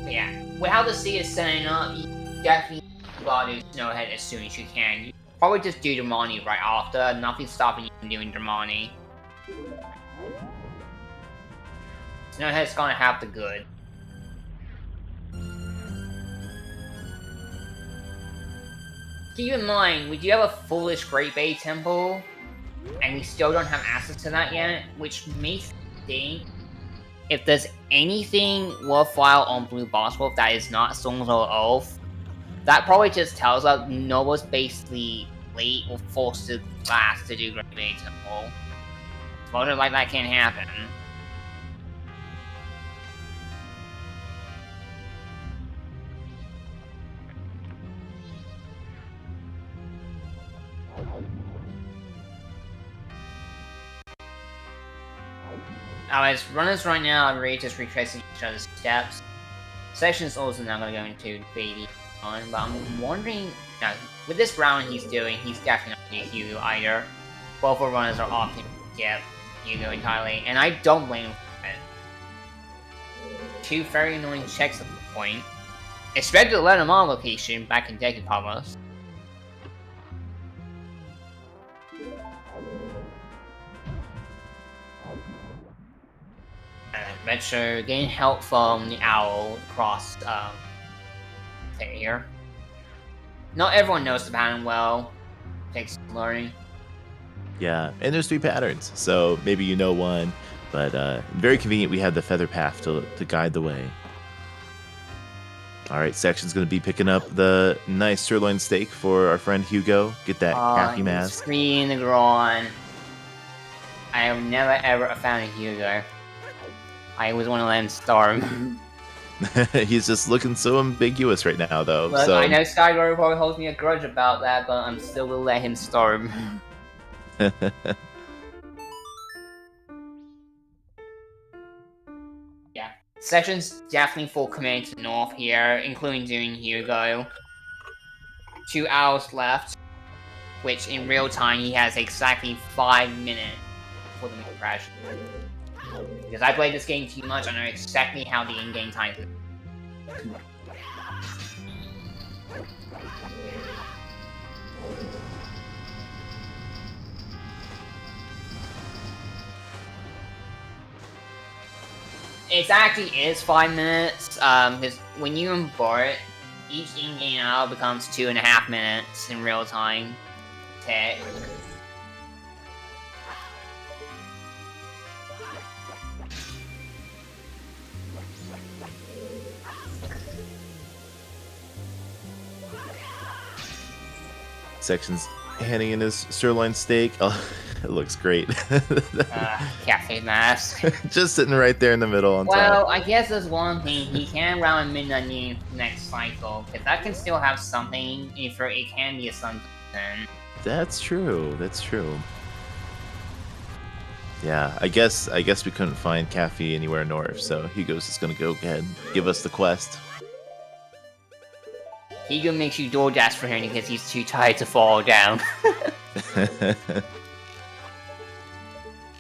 Yeah, with how the sea is setting up, you definitely gotta do Snowhead as soon as you can. You probably just do Dramani right after, nothing's stopping you from doing Dramani. Snowhead's gonna have the good. Keep in mind, we do have a Foolish Great Bay Temple, and we still don't have access to that yet, which makes me think if there's anything worthwhile on Blue Boss Wolf that is not Songs of Oath, that probably just tells us Nova's basically late or forced to last to do Great Bay Temple. Something like that can't happen. As runners right now are really just retracing each other's steps. Section's also not going to go into Baby on, but I'm wondering, with this round he's doing, he's definitely not going to Hugo either. Both our runners are opting to skip Hugo entirely, and I don't blame him for it. Two very annoying checks at the point. Expected to let him on location back in Deku Pavos. Retro getting help from the owl across here. Not everyone knows the pattern well. Takes some learning. Yeah, and there's 3 patterns, so maybe you know one, but very convenient we have the feather path to guide the way. All right, Section's going to be picking up the nice sirloin steak for our friend Hugo. Get that Kathy mask. Screen the groin. I have never ever a fan of Hugo. I always want to let him starve. He's just looking so ambiguous right now, though. Look, so I know Skygirl probably holds me a grudge about that, but I'm still gonna let him starve. Yeah. Section's definitely full command to North here, including doing Hugo. 2 hours left, which in real time he has exactly 5 minutes for the crash. Because I played this game too much, I know exactly how the in-game time is. It actually is 5 minutes, because when you import, each in-game hour becomes 2.5 minutes in real time. Tech. Section's handing in his sirloin steak. Oh, it looks great. Cafe mask. Just sitting right there in the middle on Well, top. I guess there's one thing. He can round Midnight Noon next cycle, because that can still have something, if it can be a something. That's true. That's true. Yeah, I guess we couldn't find Kathy anywhere north, so Hugo's just gonna go ahead and give us the quest. Hugo makes you DoorDash for him because he's too tired to fall down.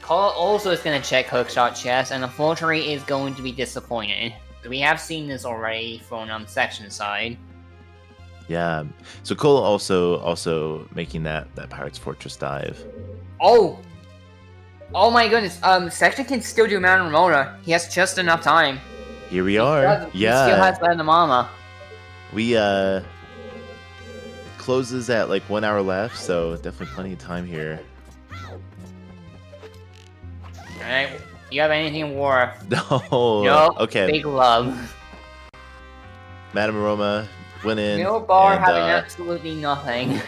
Cole also is going to check Hookshot chest, and unfortunately is going to be disappointed. We have seen this already from Section side. Yeah, so Cole also making that Pirate's Fortress dive. Oh! Oh my goodness, Section can still do Mount Ramona. He has just enough time. Here we are. He still has the Mama. We closes at like 1 hour left, so definitely plenty of time here. Alright, you have anything in war? No. Nope. Okay. Big love. Madame Aroma went in. No bar and, having absolutely nothing.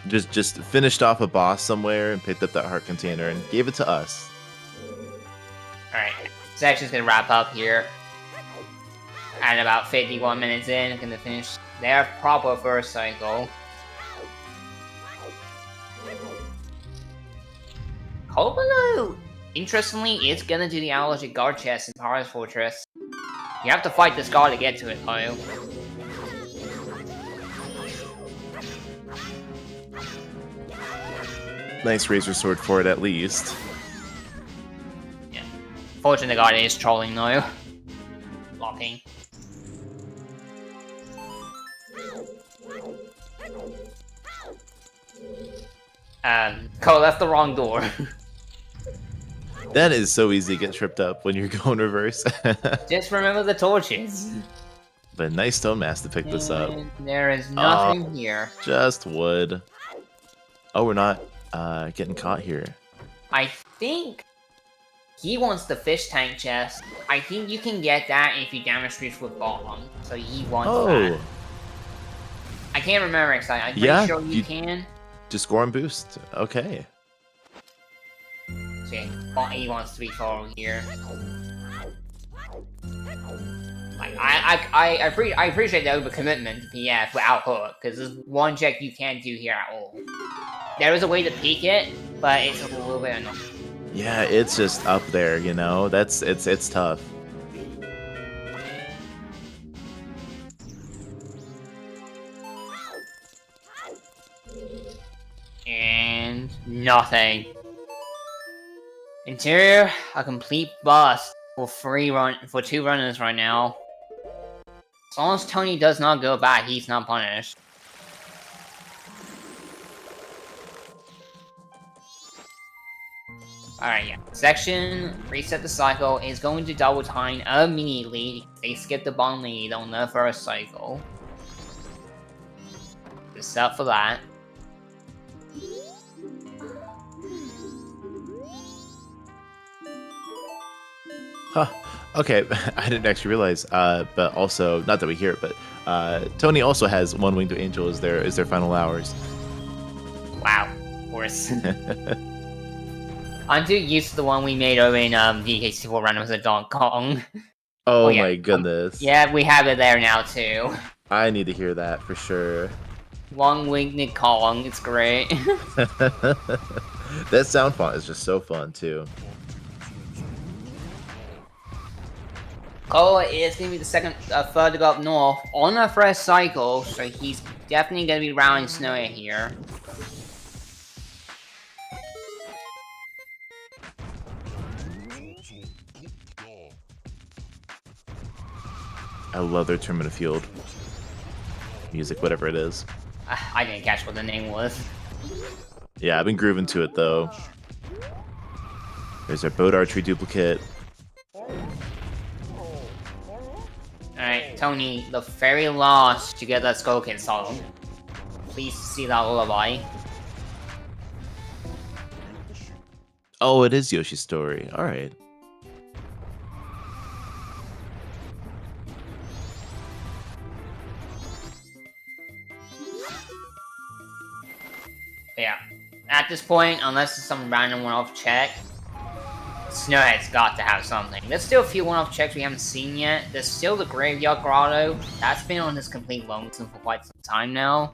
just finished off a boss somewhere and picked up that heart container and gave it to us. Alright, Section's gonna wrap up here. At about 51 minutes in, gonna finish their proper first cycle. Kobono, interestingly, is gonna do the Allergic Guard chest in Pirate's Fortress. You have to fight this guy to get to it, though. Nice razor sword for it, at least. Yeah. Fortunately, the guy is trolling, though. Blocking. Cole left the wrong door. That is so easy to get tripped up when you're going reverse. Just remember the torches. But nice stone mass to pick this up. And there is nothing here. Just wood. Oh, we're not getting caught here. I think he wants the fish tank chest. I think you can get that if you damage fish with bomb. So he wants that. I can't remember exactly. I'm pretty sure you can. Just score and boost. Okay. So yeah, he wants to be followed here. Like I appreciate the overcommitment to PF without hook, because there's one check you can't do here at all. There is a way to peek it, but it's a little bit annoying. Yeah, it's just up there, you know. It's tough. And nothing. Interior, a complete bust for two runners right now. As long as Tony does not go back, he's not punished. Alright, yeah. Section, reset the cycle, is going to double time immediately. They skip the bond lead on the first cycle. Just set up for that. Huh. Okay, I didn't actually realize, but also, not that we hear it, but Tony also has One Winged Angel as their final hours. Wow, of course. I'm too used to the one we made over in VK4 Randomizer at Donkey Kong. Oh yeah. My goodness. Yeah, we have it there now too. I need to hear that for sure. One Winged Kong, it's great. That sound font is just so fun too. Cole is going to be the third to go up north on the first cycle, so he's definitely going to be rounding snow here. I love their Terminal Field music, whatever it is. I didn't catch what the name was. Yeah, I've been grooving to it though. There's our boat archery duplicate. Alright, Tony, the very last to get that Skull Kid song. Please see that lullaby. Oh, it is Yoshi's story. Alright. Yeah. At this point, unless it's some random one-off check, Snowhead's got to have something. There's still a few one-off checks we haven't seen yet. There's still the Graveyard Grotto. That's been on this complete lonesome for quite some time now.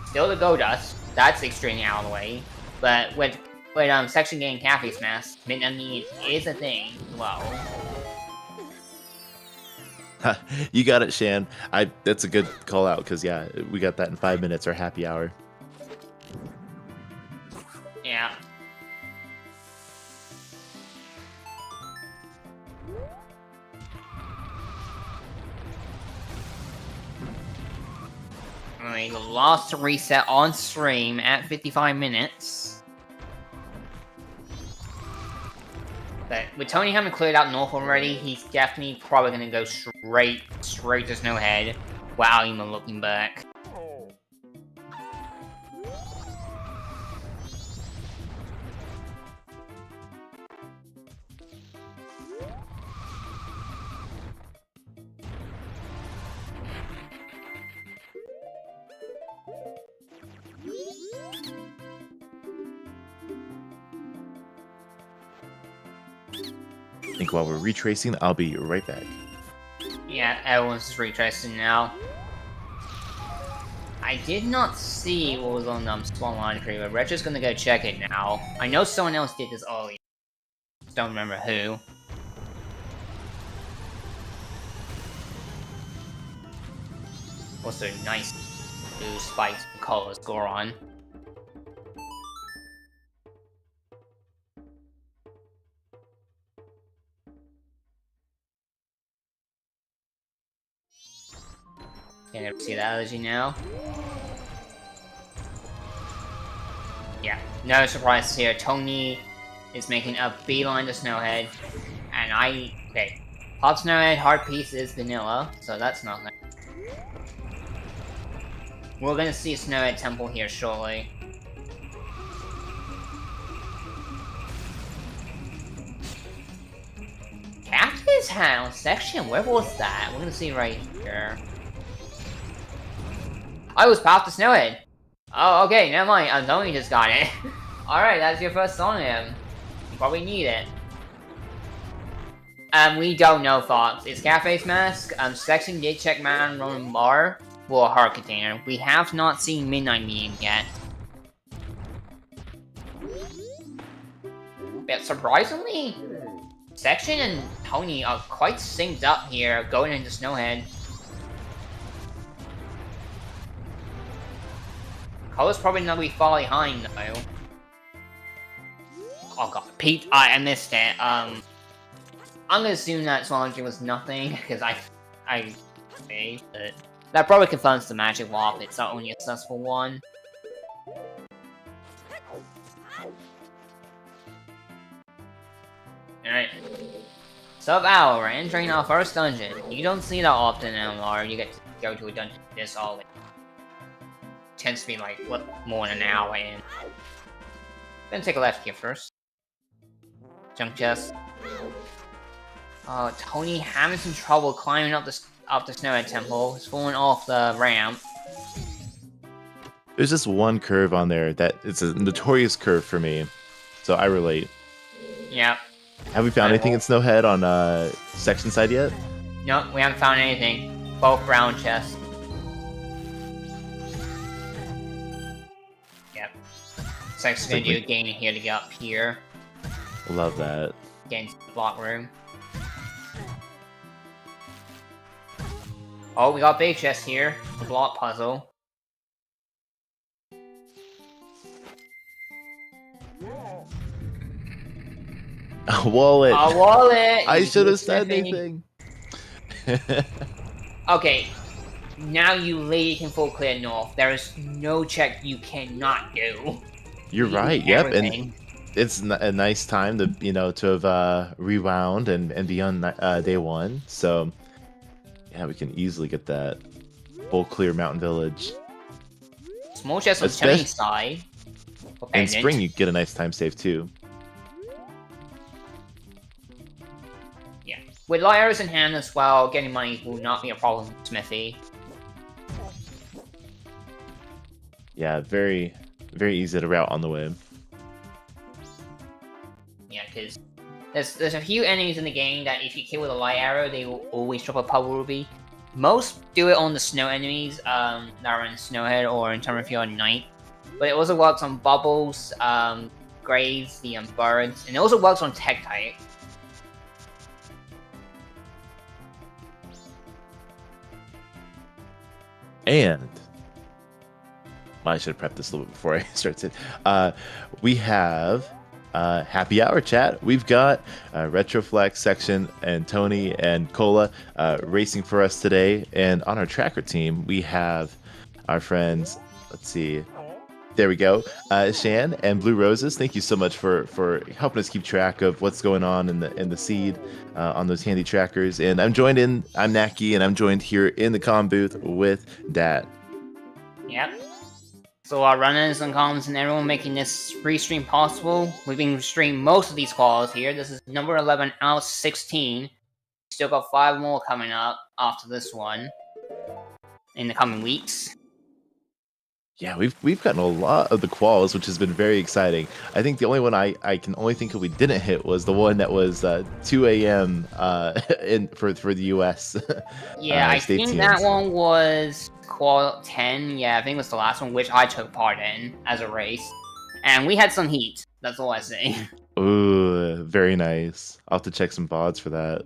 Still the Goldust. That's extremely out of the way. But with Section getting Cafe Smash, Mid-Enemy is a thing as well. You got it, Shan. That's a good call out, because yeah, we got that in 5 minutes, our happy hour. Yeah. Alright, the last reset on stream at 55 minutes. But with Tony having cleared out North already, he's definitely probably going to go straight to Snowhead without even looking back. I think while we're retracing, I'll be right back. Yeah, everyone's just retracing now. I did not see what was on Spawn Laundry, but Retro's gonna go check it now. I know someone else did this earlier. Just don't remember who. Also, nice blue spikes colors Goron. Can you see that allergy now? Yeah, no surprises here. Tony is making a beeline to Snowhead, and okay. Pop Snowhead, hard piece is vanilla, so that's nothing. We're gonna see Snowhead Temple here shortly. Cactus Hound section, where was that? We're gonna see right here. I was Pop the Snowhead. Oh, okay, never mind. Tony just got it. Alright, that's your first on him. You probably need it. We don't know, Fox. It's Cafe's Mask. Section did check Man Roman Bar for a heart container. We have not seen Midnight Meeting yet. But surprisingly, Section and Tony are quite synced up here going into Snowhead. Color's probably not gonna be far behind though. Oh god, Pete, I missed it. I'm gonna assume that Swallowgy was nothing, because okay, but that probably confirms the magic wall, it's our only successful one. Alright. Sub-hour, we're entering our first dungeon. You don't see that often in MMR, you get to go to a dungeon this always. Tends to be like, what, more than an hour in. Gonna take a left here first. Junk chest. Tony having some trouble climbing up the Snowhead Temple. He's falling off the ramp. There's just one curve on there that it's a notorious curve for me, so I relate. Yep. Have we found anything in Snowhead on section side yet? Nope, we haven't found anything. Both brown chests. Yep. Section's gonna do a gain here to get up here. Love that. Get into the block room. Oh, we got big chest here. The block puzzle. A wallet! A wallet! I should have said anything. Okay, now you lady can full clear north. There is no check you cannot do. You're right, yep, and it's a nice time to, to have rewound and be on day one, so yeah, we can easily get that full clear Mountain Village. Small chest on Tony's side. In spring, you get a nice time save too. Yeah. With light arrows in hand as well, getting money will not be a problem with Smithy. Yeah, very, very easy to route on the way. Yeah, because there's a few enemies in the game that if you kill with a light arrow, they will always drop a Purple Ruby. Most do it on the snow enemies that are in Snowhead or in terms of your Night. But it also works on Bubbles, Graves, the Birds, and it also works on Tektite. And I should have prepped this a little bit before I started. We have happy hour chat. We've got Retroflex section and Tony and Cola racing for us today. And on our tracker team, we have our friends. Let's see. There we go. Shan and Blue Roses. Thank you so much for helping us keep track of what's going on in the seed on those handy trackers. And I'm Naki, and I'm joined here in the comm booth with Dat. Yep. So our runners and comms and everyone making this restream possible. We've been streaming most of these calls here. This is number 11 out of 16. Still got 5 more coming up after this one in the coming weeks. Yeah, we've gotten a lot of the quals, which has been very exciting. I think the only one I can only think of we didn't hit was the one that was 2 a.m. For the US. Yeah, I think teams. That one was qual 10. Yeah, I think it was the last one, which I took part in as a race. And we had some heat. That's all I say. Ooh, very nice. I'll have to check some VODs for that.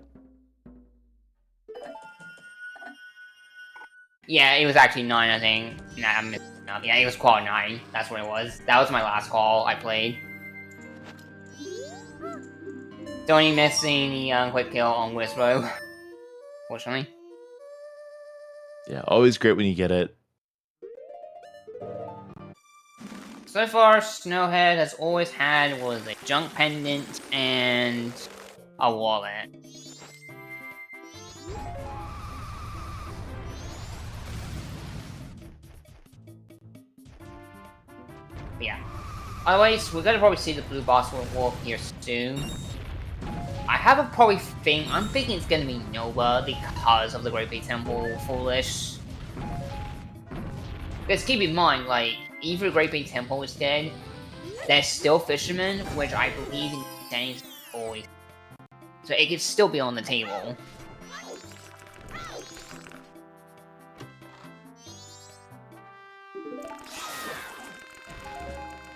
Yeah, it was actually 9, I think. Nah, I'm missing up. Yeah, it was call 9. That's what it was. That was my last call I played. Don't even missing the quick kill on Whisbro. Fortunately. Yeah, always great when you get it. So far, Snowhead has always had was a junk pendant and a wallet. But yeah. Otherwise, we're gonna probably see the blue boss will walk here soon. I have a probably think. I'm thinking it's gonna be Nova because of the Great Bay Temple Foolish. Because keep in mind, like, even the Great Bay Temple is dead, there's still Fisherman, which I believe in Danny's always. So it could still be on the table.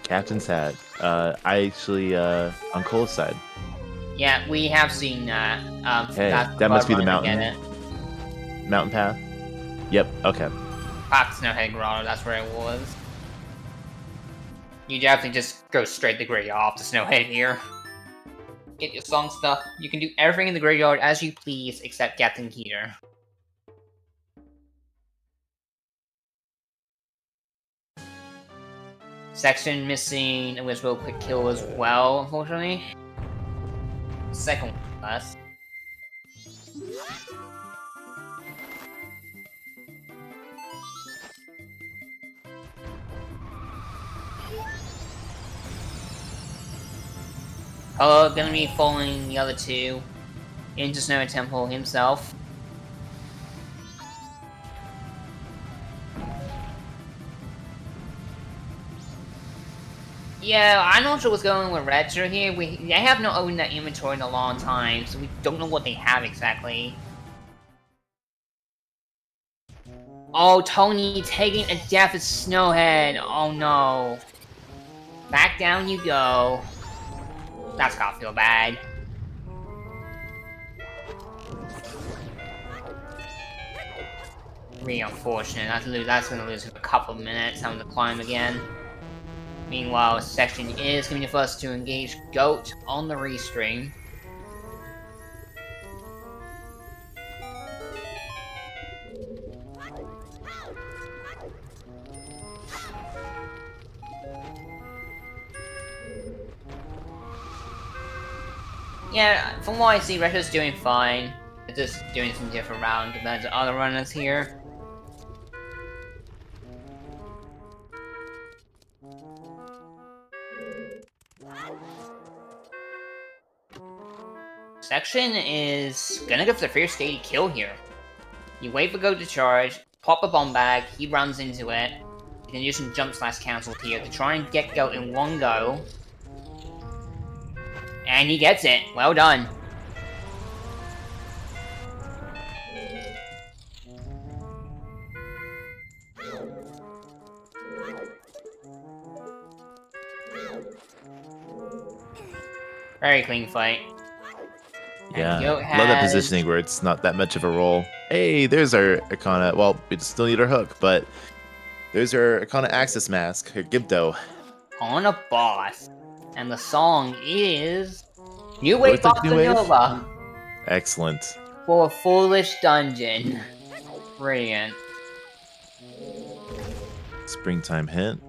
Captain's hat. I actually on Cole's side. Yeah, we have seen that. Hey, that must be the mountain. Mountain path. Yep. Okay. Path Snowhead Grotto. That's where it was. You definitely just go straight to the graveyard off the Snowhead here. Get your song stuff. You can do everything in the graveyard as you please, except Captain Keter. Section missing a Whisbro quick kill as well, unfortunately. Second one less. Gonna be following the other two into Snow Temple himself. Yeah, I'm not sure what's going on with Retro here. They have not owned that inventory in a long time, so we don't know what they have exactly. Oh, Tony taking a death of Snowhead. Oh no. Back down you go. That's gotta feel bad. Really unfortunate. That's gonna lose a couple of minutes having to climb again. Meanwhile, Section is going to be the first to engage Goat on the restream. Yeah, from what I see, Retro's doing fine. They're just doing some different rounds compared to other runners here. Section is gonna go for the first stage kill here. You wait for Goat to charge, pop a bomb bag, he runs into it. You can use some jump slash cancels here to try and get Goat in one go. And he gets it. Well done. Very clean fight. Yeah, love that positioning where it's not that much of a roll. Hey, there's our Arcana. Well, we still need our hook, but there's our Arcana Access Mask, her Gibdo. On a boss. And the song is... New Wave Bossa Nova. Excellent. For a Foolish Dungeon. Brilliant. Springtime Hint.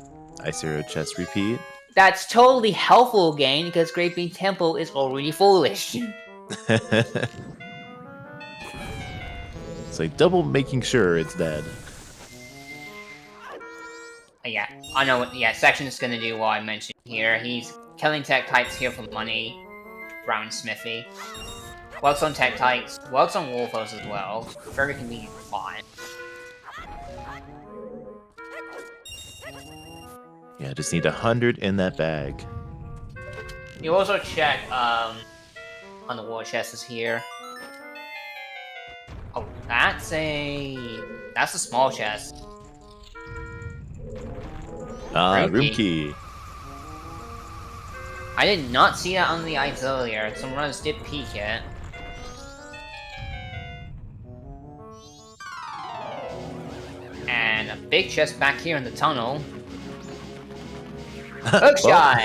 Ice Arrow Chest Repeat. That's totally helpful again, because Great Bean Temple is already foolish. It's like double making sure it's dead. Yeah, I know what Section is gonna do what I mentioned here. He's killing tech types here for money. Brown Smithy. Works on tech types, works on Wolfos as well. Very convenient spot. Yeah, just need 100 in that bag. You also check on the war chests here. Oh, that's a small chest. Room key. I did not see that on the ice earlier. Some runners did peek it. big chest back here in the tunnel. Hook shot!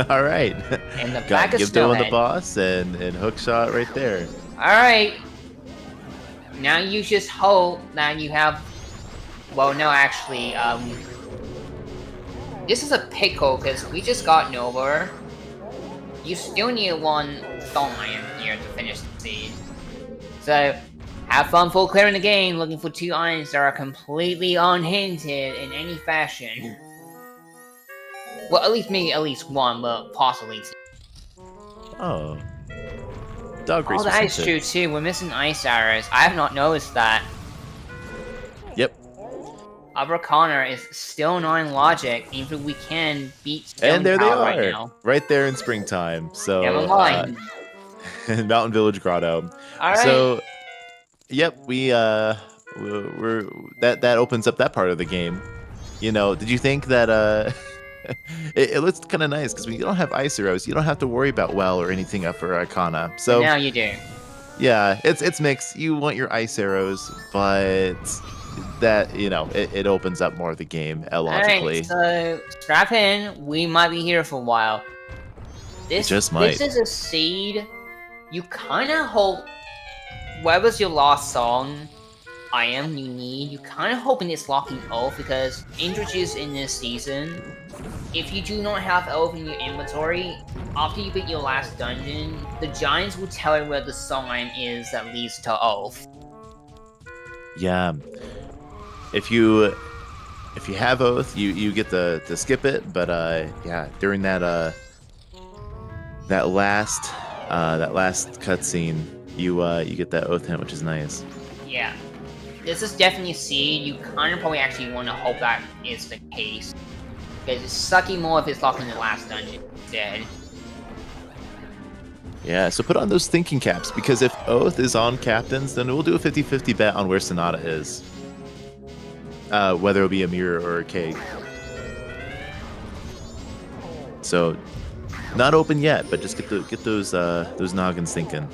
All right. In the Got back of Gibdo and the Snowhead. boss and hook shot right there. Alright. Now you just hope that you have... Well, no, actually, this is a pickle, because we just got Nova. You still need one Stone Iron here to finish the seed. So, have fun full clearing the game, looking for 2 irons that are completely unhinted in any fashion. Well, at least maybe at least 1, but possibly 2. Oh. Dog race. Oh, that is true too. We're missing ice arrows. I have not noticed that. Yep. Upper Connor is still not in logic, even if we can beat Stone And there they Tower are. right now. Right there in springtime. So Never mind. Mountain Village Grotto. Alright. So yep, we're that opens up that part of the game. You know, did you think that it looks kind of nice because when you don't have ice arrows, you don't have to worry about well or anything up for Arcana. So but now you do. Yeah, it's mixed. You want your ice arrows, but that, you know, it opens up more of the game logically. Alright, so strap in. We might be here for a while. This just might. This is a seed. You kind of hope whatever's your last song item you need, you kind of hoping it's locking off because introduced in this season, if you do not have elf in your inventory, after you beat your last dungeon, the giants will tell you where the song item is that leads to elf. Yeah. If you have oath, you get to skip it, but yeah, during that last cutscene, you get that oath hint, which is nice. Yeah. This is definitely a seed. You kind of probably actually want to hope that is the case. Because it's sucky more if it's locked in the last dungeon instead. Yeah, so put on those thinking caps, because if Oath is on Captains, then we'll do a 50-50 bet on where Sonata is. Whether it'll be a mirror or a cake. So, not open yet, but just get those noggins thinking.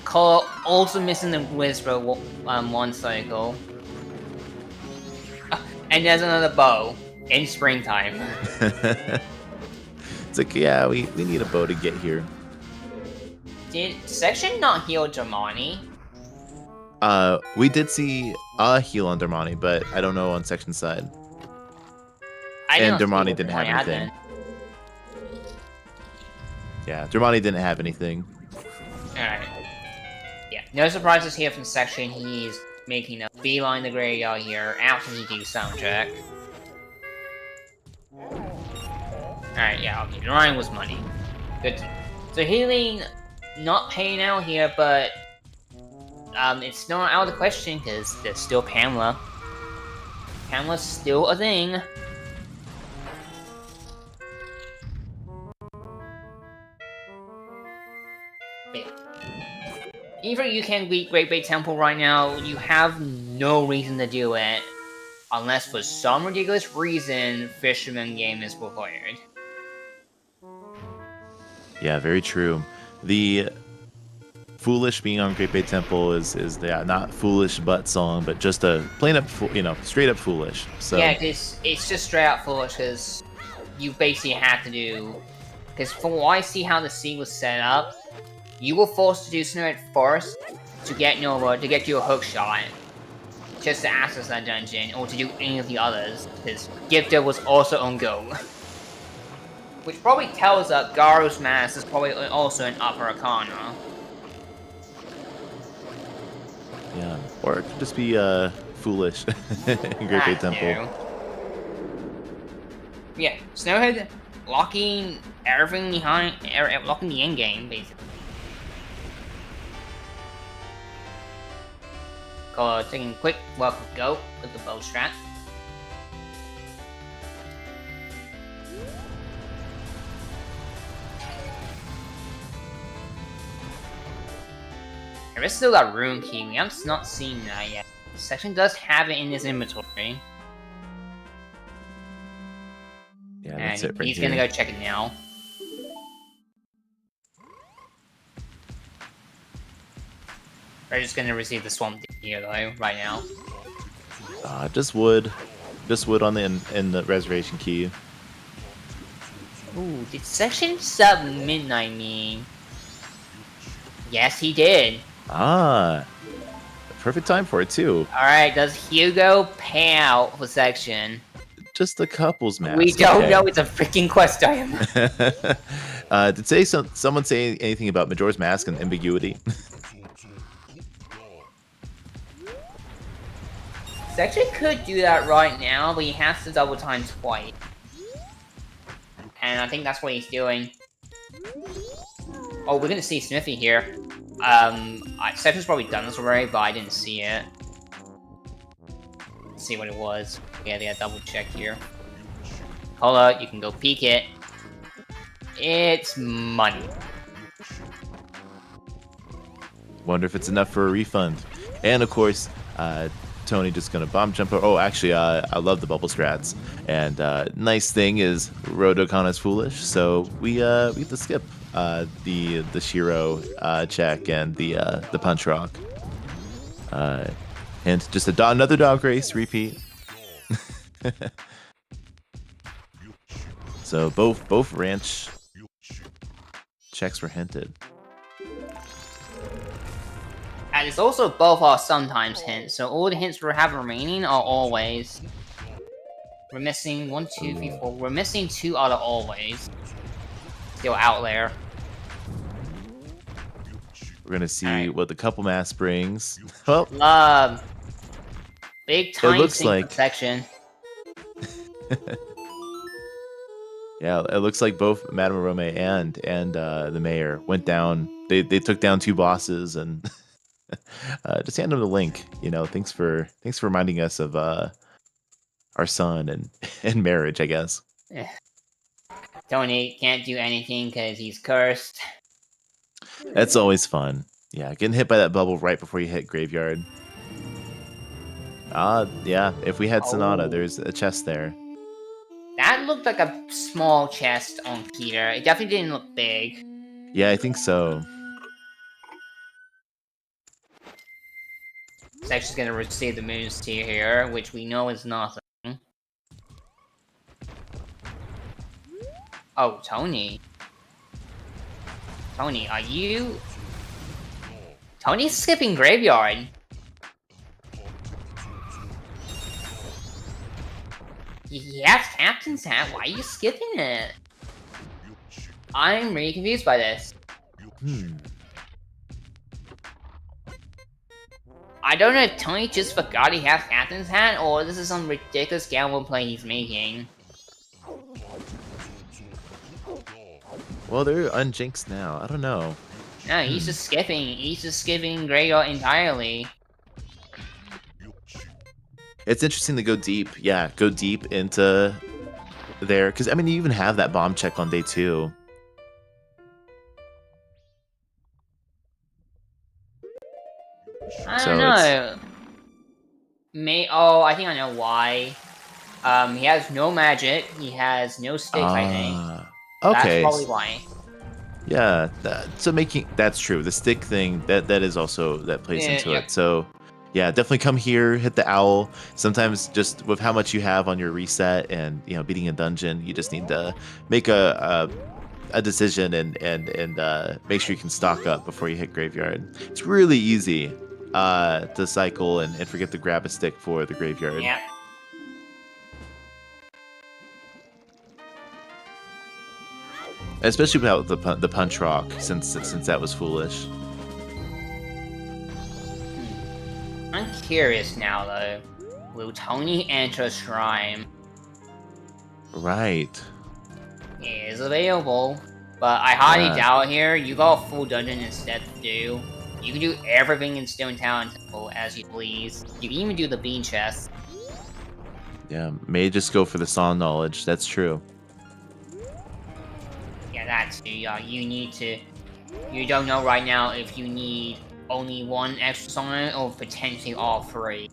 Cole also missing the Whisper one cycle. And there's another bow in springtime. It's like, yeah, we need a bow to get here. Did Section not heal Germani? We did see a heal on Dermani, but I don't know on Section side. And Dermani didn't have anything. Yeah, Dermani didn't have anything. Alright. Yeah, no surprises here from Section. He's making a beeline the graveyard here after he do soundtrack. Alright, yeah, okay, Ryan was money. Good. So healing not paying out here, but it's not out of the question because there's still Pamela. Pamela's still a thing. Even if you can beat Great Bay Temple right now, you have no reason to do it. Unless for some ridiculous reason, Fisherman game is required. Yeah, very true. The Foolish being on Great Bay Temple is not Foolish but song, but just a plain up, straight up Foolish. So yeah, because it's just straight up Foolish, because you basically have to do... Because from what I see how the scene was set up, you were forced to do Snowhead first to get Nova, to get you a hook shot, just to access that dungeon, or to do any of the others, because Gifter was also on go. Which probably tells us Garu's Mask is probably also an Upper Arcana. Yeah, or it could just be Foolish in Great Bay Temple. Yeah, Snowhead locking everything behind, locking the end game, basically. Taking a quick welcome go with the bow strap. There is still that rune key. We have not seen that yet. The section does have it in his inventory. Yeah, that's and it right he's here. gonna go check it now. We're just gonna receive the swamp here though, right now. Just wood. Just wood on the in the reservation key. Ooh, did Section sub Midnight mean? Yes, he did. Perfect time for it too. Alright, does Hugo pay out for Section? Just the couples mask. We don't know, it's a freaking quest item. Did someone say anything about Majora's Mask and ambiguity? Section could do that right now, but he has to double time twice. And I think that's what he's doing. Oh, we're gonna see Smithy here. Section's probably done this already, but I didn't see it. Let's see what it was. Yeah, they got double check here. Hold up, you can go peek it. It's money. Wonder if it's enough for a refund. And of course, Tony just gonna bomb jump. Oh, actually, I love the bubble strats. And nice thing is Rodokan is foolish, so we get to skip the Shiro check and the punch rock. And just another dog race repeat. So both ranch checks were hinted. And it's also both are sometimes hints, so all the hints we have remaining are always. We're missing 1, 2, 3, 4. We're missing 2 out of always. Still out there. We're gonna see what the couple mask brings. Well, big time looks like section. Yeah, it looks like both Madame Rome and the mayor went down. They took down 2 bosses and just hand them the link. You know, thanks for reminding us of our son and marriage, I guess. Tony can't do anything because he's cursed. That's always fun. Yeah, getting hit by that bubble right before you hit graveyard. Yeah, if we had Sonata, there's a chest there. That looked like a small chest on Peter. It definitely didn't look big. Yeah, I think so. It's actually going to receive the Moon's Tear here, which we know is nothing. Oh, Tony. Tony, are you... Tony's skipping Graveyard. He has Captain's Hat, why are you skipping it? I'm really confused by this. I don't know if Tony just forgot he has Captain's Hat, or this is some ridiculous gamble play he's making. Well, they're unjinxed now. I don't know. No, he's just skipping. He's just skipping Graveyard entirely. It's interesting to go deep. Yeah, go deep into there. Because, I mean, you even have that bomb check on day 2. I don't know. I think I know why. He has no magic. He has no sticks, I think. Okay. That's probably why. Yeah, that's true. The stick thing, that is also, that plays into it. So, yeah, definitely come here, hit the owl. Sometimes just with how much you have on your reset and, you know, beating a dungeon, you just need to make a decision and make sure you can stock up before you hit graveyard. It's really easy to cycle and forget to grab a stick for the graveyard. Yeah. Especially without the punch rock, since that was foolish. I'm curious now, though. Will Tony enter Shrine? Right. It is available, but I highly doubt here. You got a full dungeon instead to do. You can do everything in Stone Town Temple as you please. You can even do the bean chest. Yeah, may just go for the song knowledge. That's true. Yeah, that's too. You need to. You don't know right now if you need only 1 extra song or potentially all 3.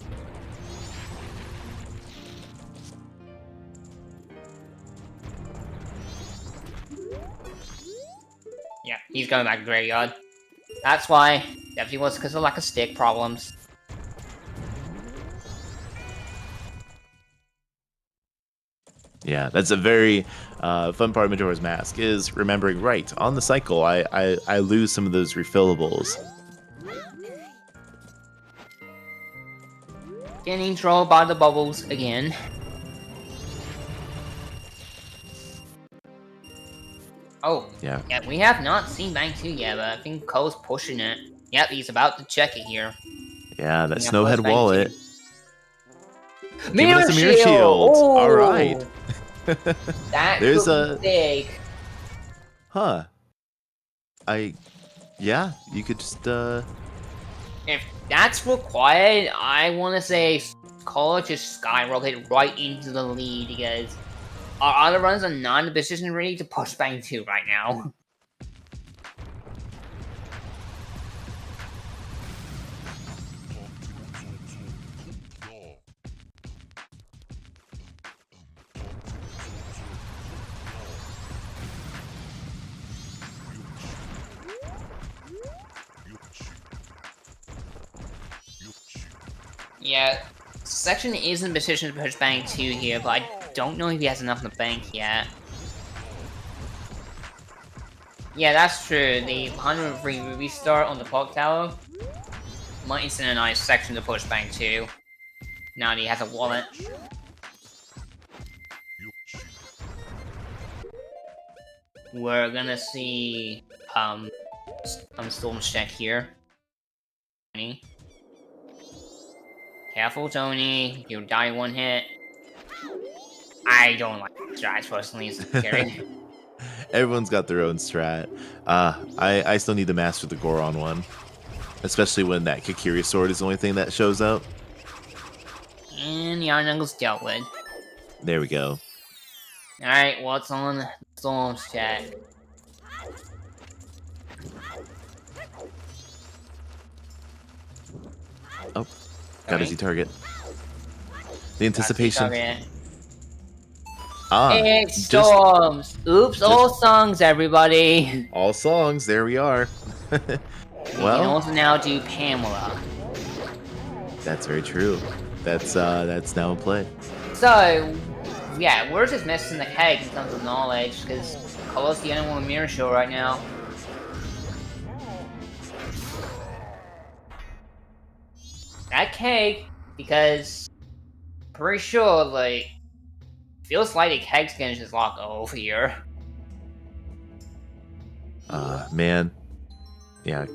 Yeah, he's going back to Graveyard. That's why. Definitely was because of lack of stick problems. Yeah, that's a very fun part of Majora's Mask is remembering, right, on the cycle, I lose some of those refillables. Getting trolled by the bubbles again. Oh, Yeah. yeah, we have not seen Bank 2 yet, but I think Cole's pushing it. Yep, he's about to check it here. Yeah, that Yeah, Snowhead first Bank wallet. 2. Giving us a mirror shield. Oh, All right. That There's could be big. Huh. Yeah, you could just, If that's required, I want to say Cole just skyrocket right into the lead because our other runs are not in the position ready to push Bank 2 right now. Yeah, Section is in a position to push Bank 2 here, but I don't know if he has enough in the bank yet. Yeah, that's true. The 103 restart on the clock tower might incentivize Section to push Bank 2. Now that he has a wallet. We're gonna see Storm's check here. Careful, Tony. You'll die one hit. I don't like strats personally. It's scary. everyone's got their own strat. I still need to master the Goron one. Especially when that Kikiri sword is the only thing that shows up. And the Iron Knuckles dealt with. There we go. Alright, what's on Storm's check? Oh, got a Z target. The anticipation. Ah, It's Storms! Oops, all songs, everybody! All songs, there we are. We can also now do Pamela. That's very true. That's now in play. So, yeah, we're just missing the keg in terms of knowledge, because Colo's the only one with Mirror Show right now. That keg, because pretty sure, like, feels like the keg's gonna just lock over here. Man. Yeah.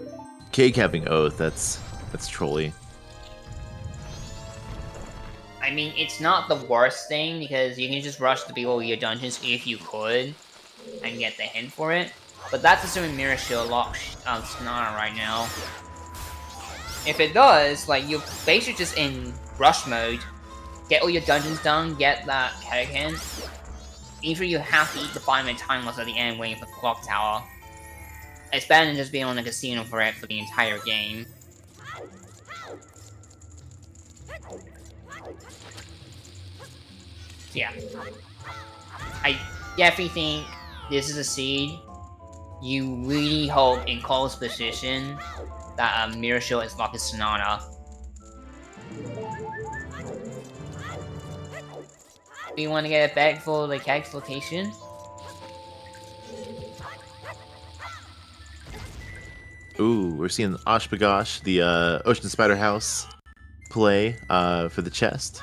Cake having Oath, that's trolly. I mean, it's not the worst thing, because you can just rush to below your dungeons if you could, and get the hint for it. But that's assuming Mirror Shield locks Sonata right now. If it does, like, you're basically just in rush mode. Get all your dungeons done, get that keg hint. Either you have to eat the 5-minute time loss at the end waiting for the clock tower. It's better than just being on the casino for it for the entire game. Yeah. I definitely think this is a seed. You really hope in Cole's position that Mirror Shield is locked in Sonata. Do you want to get it back for the keg's location? Ooh, we're seeing Oshbagosh, the Ocean Spider House, play for the chest.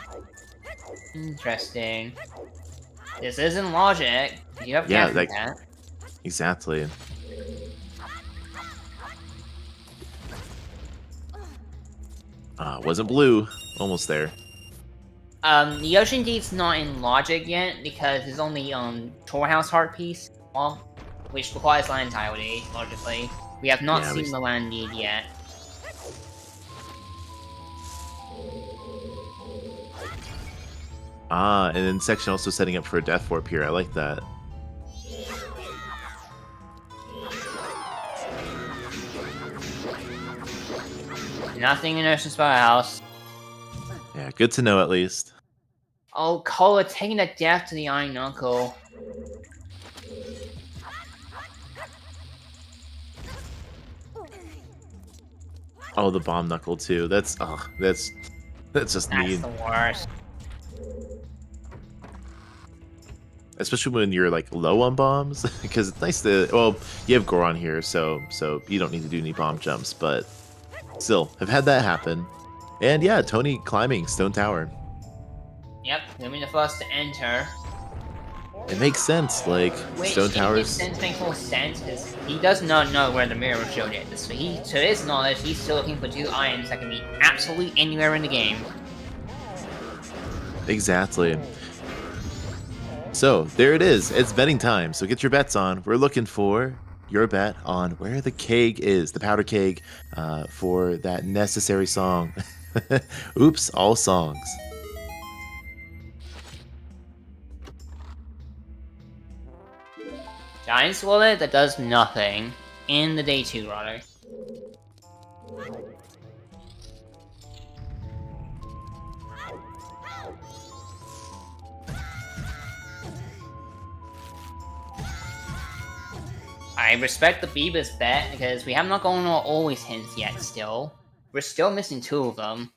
Interesting. This isn't logic. You have Yeah, that. Exactly. Wasn't blue. Almost there. The Ocean Deep's not in logic yet because it's only Torhouse Heart piece, which requires land entirety, logically. We have not seen the land deed yet. And then section also setting up for a Death Warp here. I like that. Nothing in Ocean Spider House. Yeah, good to know at least. Oh, Cola taking that death to the Iron Knuckle. Oh, the Bomb Knuckle too. That's just That's mean. the worst. especially when you're like low on bombs, because it's nice to. Well, you have Goron here, so you don't need to do any bomb jumps, but still, have had that happen. And yeah, Tony climbing Stone Tower. Yep, gonna be the first to enter. It makes sense, like Which, Stone in his Towers. sense, makes more sense because he does not know where the mirror showed is. So to his knowledge, he's still looking for 2 items that can be absolutely anywhere in the game. Exactly. So there it is. It's betting time. So get your bets on. We're looking for your bet on where the keg is, the powder keg, for that necessary song. Oops, all songs. Giant swallow that does nothing in the day 2 rather. I respect the Beaver's bet because we have not gone on always hints yet still. We're still missing 2 of them.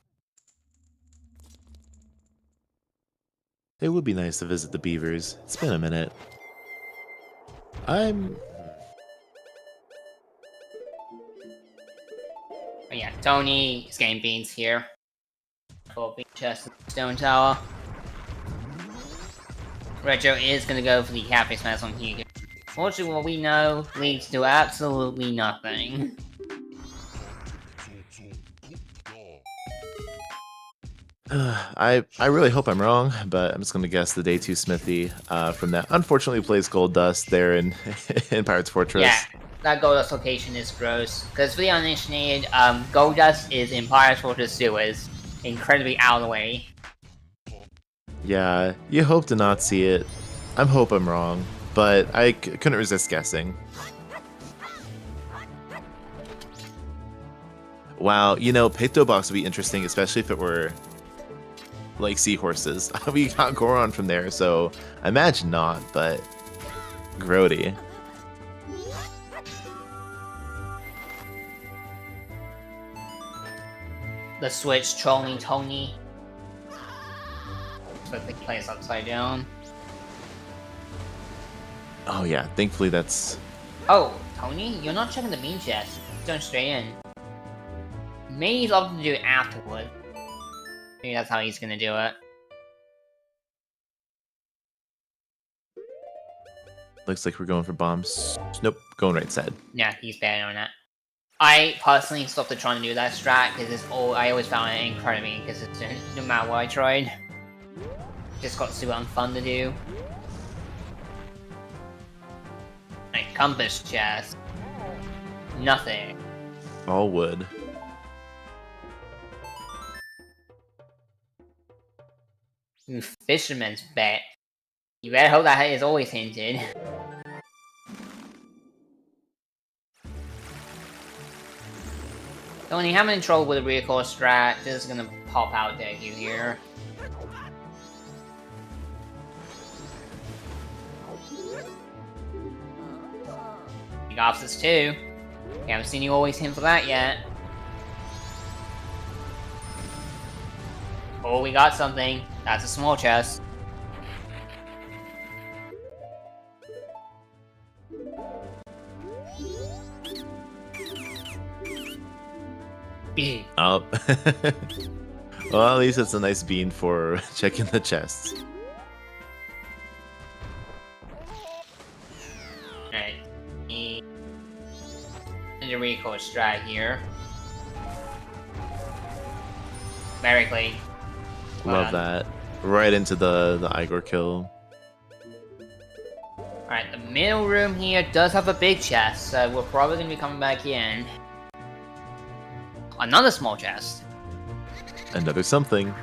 It would be nice to visit the beavers. It's been a minute. But yeah, Tony is getting beans here. For bean chest in the Stone Tower. Retro is gonna go for the Cafe Smash on Hugo. Fortunately, what we know leads to absolutely nothing. I really hope I'm wrong, but I'm just gonna guess the day 2 Smithy from that. Unfortunately, plays Gold Dust there in in Pirate's Fortress. Yeah, that Goldust location is gross. Because for the uninitiated, Goldust is in Pirate's Fortress sewers, incredibly out of the way. Yeah, you hope to not see it. I hope I'm wrong, but I couldn't resist guessing. Wow, you know, Picto Box would be interesting, especially if it were like seahorses. We got Goron from there, so I imagine not, but grody. The Switch trolling Tony. But the place upside down. Oh yeah, thankfully that's... Oh, Tony, you're not checking the bean chest. It's going straight in. Maybe he's opting to do it afterward. Maybe that's how he's gonna do it. Looks like we're going for bombs. Nope, going right side. Yeah, he's betting on that. I personally stopped trying to do that strat because I always found it incredibly inconsistent, no matter what I tried. Just got super unfun to do. Like compass chest. Nothing. All wood. Ooh, Fisherman's bet. You better hope that is always hinted. Tony, having trouble with a recoil strat, this is gonna pop out at you here. You got this too. We haven't seen you always hint for that yet. Oh, we got something. That's a small chest. Oh. Well, at least it's a nice bean for checking the chests. Alright. The recoil strat here. Very clean. Love that. Right into the Igor kill. Alright, the middle room here does have a big chest, so we're probably gonna be coming back in. Another small chest. Another something.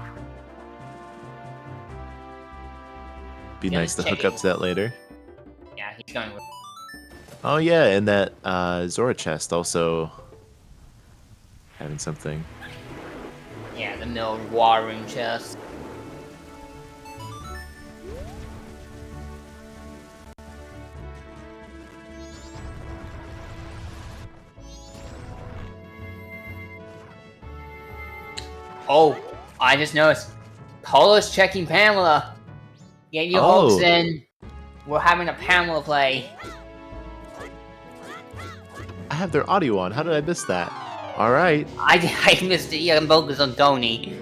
Be Yeah, nice to check hook up it. to that later. Yeah, he's going with. Oh yeah, and that Zora chest also having something. Yeah, the middle war room chest. Oh, I just noticed. Polo's checking Pamela. Get your hopes in. We're having a Pamela play. I have their audio on. How did I miss that? All right. I missed it. Yeah, focus on Tony.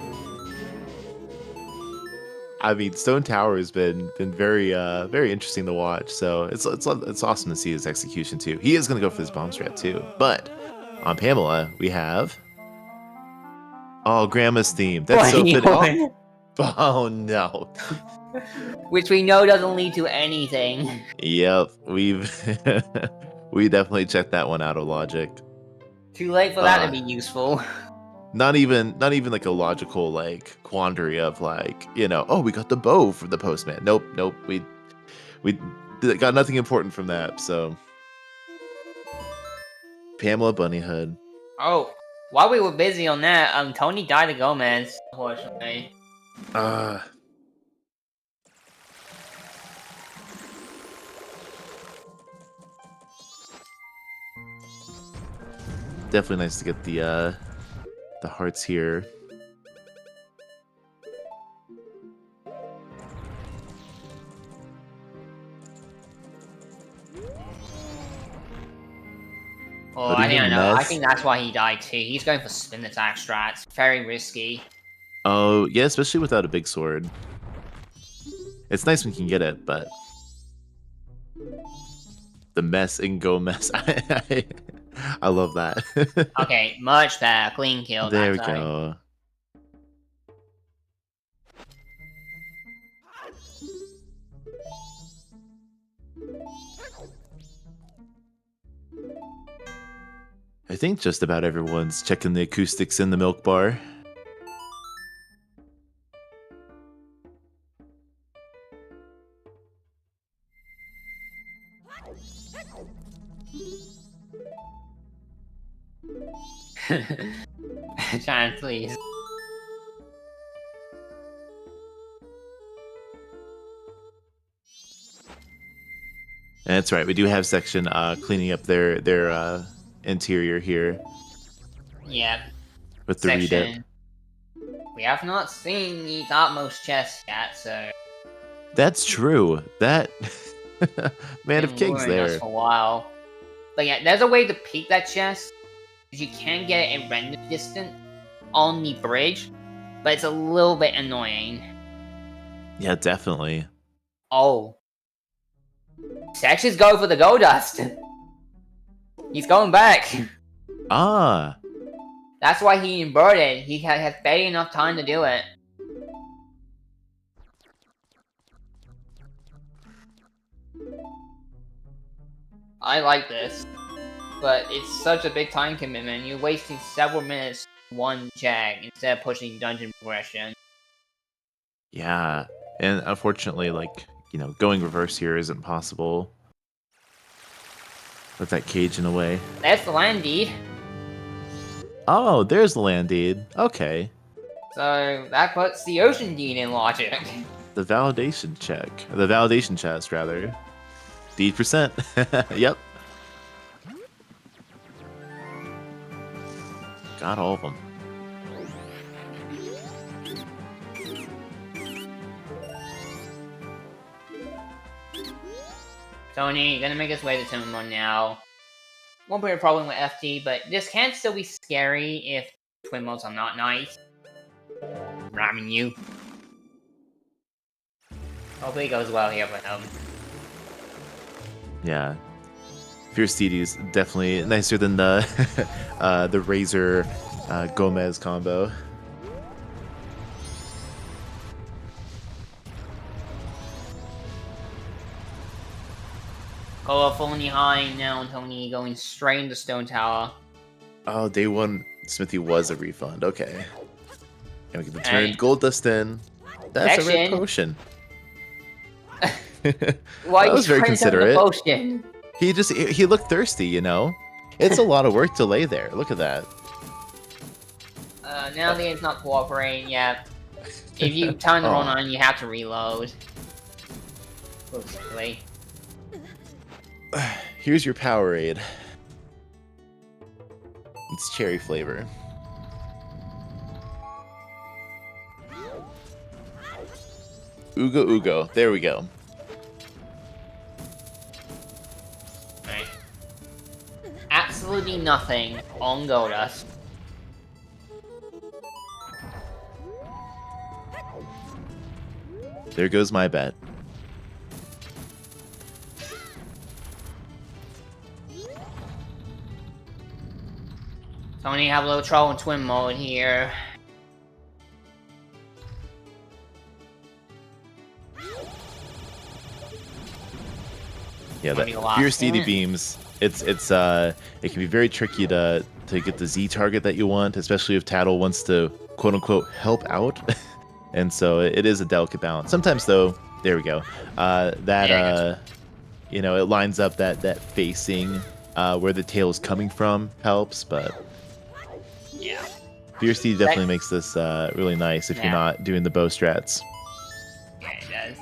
I mean, Stone Tower has been very very interesting to watch. So it's awesome to see his execution too. He is gonna go for this bomb strat too. But on Pamela, we have Grandma's theme. That's so fitting. Oh no. Which we know doesn't lead to anything. Yep, we definitely checked that one out of logic. Too late for that to be useful. Not even like a logical like quandary of like, we got the bow for the postman. Nope. We got nothing important from that. So Pamela Bunnyhood. Oh, while we were busy on that, Tony died to Gomez, unfortunately. Definitely nice to get the hearts here. Oh, I don't know. I think that's why he died too. He's going for spin attack strats. Very risky. Oh, yeah, especially without a big sword. It's nice when you can get it, but the mess and go mess. I love that. Okay, much better. Clean kill. There we go. I think just about everyone's checking the acoustics in the milk bar. Giant, please. That's right. We do have section cleaning up their interior here. Yep. With the redip. We have not seen the topmost chest yet, so. That's true. That Man of Kings there. For a while. But yeah, there's a way to peek that chest. You can get it at random distance on the bridge, but it's a little bit annoying. Yeah, definitely. Oh. Section's going for the gold dust. He's going back. Ah. That's why he inverted. He has barely enough time to do it. I like this. But it's such a big time commitment. You're wasting several minutes one jag instead of pushing dungeon progression. Yeah. And unfortunately, like, going reverse here isn't possible. With that cage in a way. That's the land deed. Oh, there's the land deed. Okay. So that puts the ocean deed in logic. The validation check. The validation chest, rather. Deed percent. Yep. Got all of them. Tony, gonna make his way to Timon now. Won't be a problem with FT, but this can still be scary if twin modes are not nice. Ramming you. Hopefully it goes well here for him. Yeah. Fierce DD is definitely nicer than the Razor Gomez combo. Go up only high now, Tony going straight into Stone Tower. Oh, day one Smithy was a refund. Okay. And we get the turn gold dust in. That's a red potion. Why that was very considerate. Potion? He looked thirsty, It's a lot of work to lay there. Look at that. Now the game's not cooperating yet. If you turn the wrong on, you have to reload. Basically. Here's your Powerade. It's cherry flavor. Ugo Ugo. There we go. absolutely nothing on Goldust. There goes my bet. Tony have a little trouble in twin mode here. Yeah, the fierce DD beams. It can be very tricky to get the Z target that you want, especially if Tattle wants to quote unquote help out. And so it is a delicate balance. Sometimes though, there we go. You know, it lines up that facing where the tail is coming from helps, but yeah, fierce DD definitely makes this really nice if you're not doing the bow strats. Yeah, it does.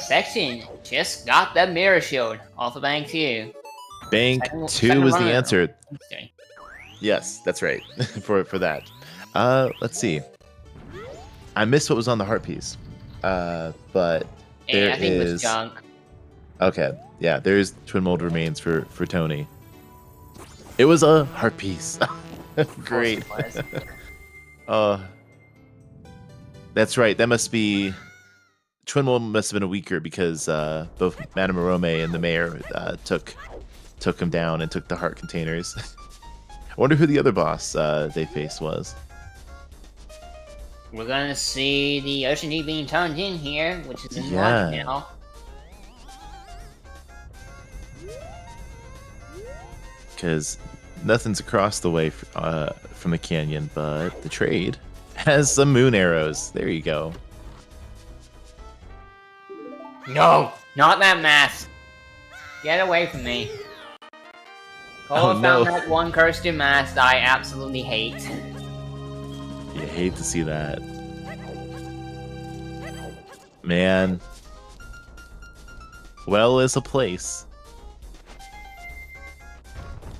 Section just got that mirror shield off of Bank 2. Bank 2 is the answer. Yes, that's right. for that. Let's see. I missed what was on the heart piece. But there I think is... it was junk. Okay, yeah, there's twin mold remains for Tony. It was a heart piece. Great. That's right. That must be... Twin mold must have been a weaker because both Madame Arome and the mayor took him down and took the heart containers. I wonder who the other boss they faced was. We're gonna see the Ocean Deep being turned in here, which is in one now. Because nothing's across the way from the canyon, but the trade has some moon arrows. There you go. No, not that mask. Get away from me. Cole found that one cursed mask I absolutely hate. You hate to see that. Man. Well is a place.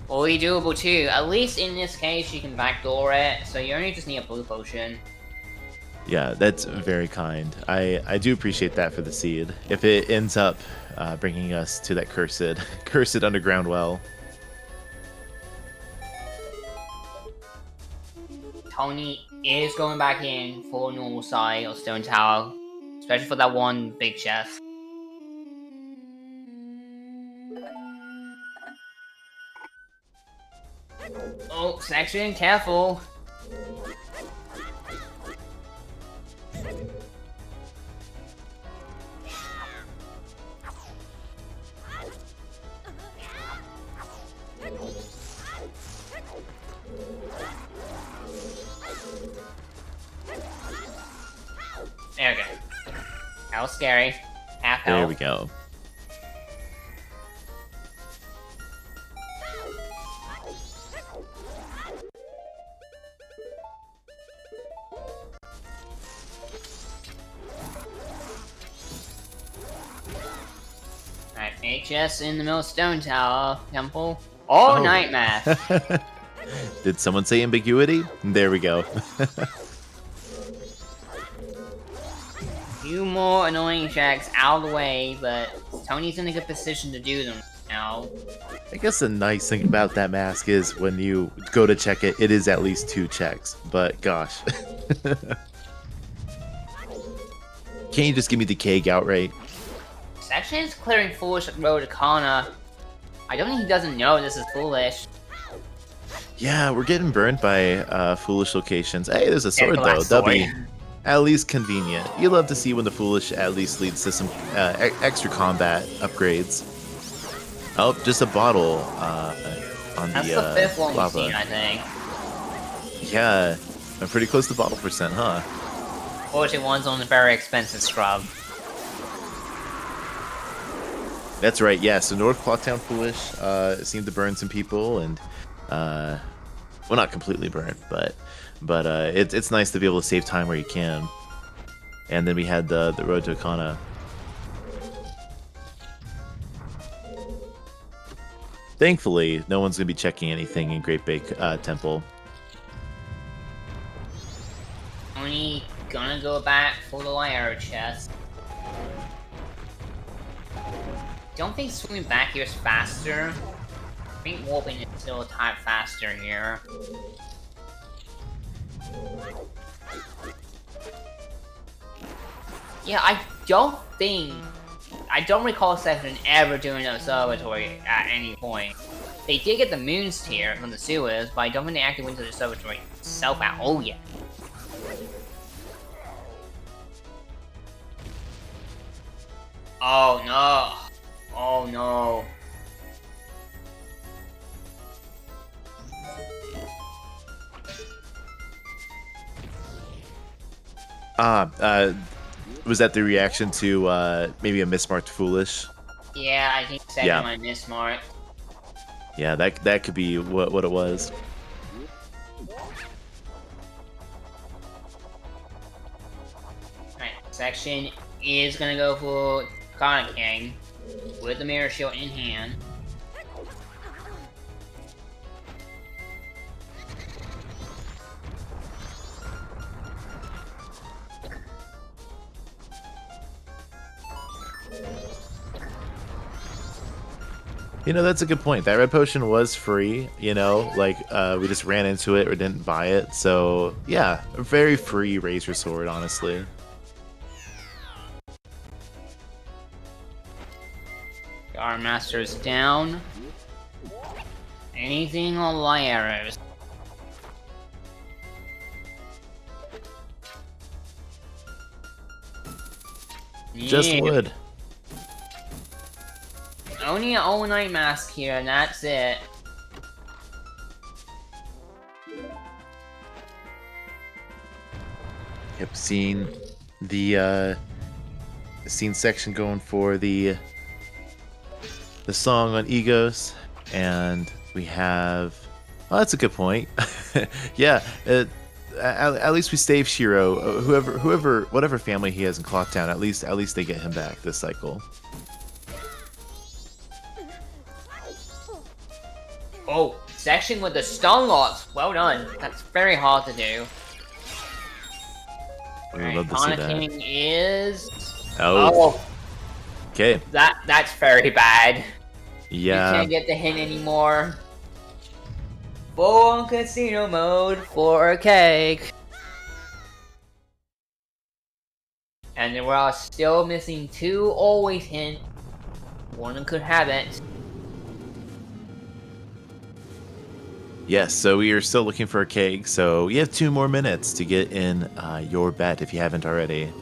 Fully doable too. At least in this case you can backdoor it, so you only just need a blue potion. Yeah, that's very kind. I do appreciate that for the seed. If it ends up bringing us to that cursed underground well. Tony is going back in for normal side of Stone Tower, especially for that one big chest. Oh, section, careful. There we go. That was scary. Half health. There we go. Alright, HS in the middle of Stone Tower Temple. Oh, Night Math. Did someone say ambiguity? There we go. Few more annoying checks out of the way, but Tony's in a good position to do them now. I guess the nice thing about that mask is when you go to check it, it is at least 2 checks. But gosh. Can't you just give me the keg outright? Section is clearing Foolish Road to Kana. I don't think he doesn't know this is Foolish. Yeah, we're getting burned by Foolish locations. Hey, there's a sword though. That'll be at least convenient. You love to see when the Foolish at least leads to some extra combat upgrades. Oh, just a bottle on That's the the fifth one lava. we've seen, I think. Yeah, I'm pretty close to bottle percent, huh? Fortunately, one's on the very expensive scrub. That's right, yeah. So North Clocktown Foolish seemed to burn some people, and well, not completely burnt, but it's nice to be able to save time where you can. And then we had the road to Akana. Thankfully, no one's gonna be checking anything in Great Big Temple. Only gonna go back for the light arrow chest. Don't think swimming back here is faster. I think warping is still a tad faster here. Yeah, I don't recall Section ever doing an observatory at any point. They did get the moons tier from the sewers, but I don't think they actually went to the observatory itself at all yet. Oh no! Oh no! Was that the reaction to maybe a mismarked foolish? Yeah, I think second Yeah. I mismarked. Yeah, that could be what it was. Alright, Section is gonna go for Kana King with the Mirror Shield in hand. You know, that's a good point. That red potion was free, you know, like we just ran into it or didn't buy it. So yeah, a very free Razor Sword, honestly. Our Master's down. Anything on light arrows? Just Yeah. wood. Only an all-night mask here, and that's it. Yep, seeing the scene section going for the song on Egos, and we have. Oh, that's a good point. Yeah, at least we save Shiro. Whatever family he has in Clocktown, at least they get him back this cycle. Oh, section with the stun locks. Well done. That's very hard to do. We would love to see Kana that. King is. Oh, okay. That's very bad. You Yeah. can't get the hint anymore. Full casino mode for a cake. And we're still missing 2 always hint. One could have it. Yes, so we are still looking for a keg, so you have 2 more minutes to get in your bet if you haven't already.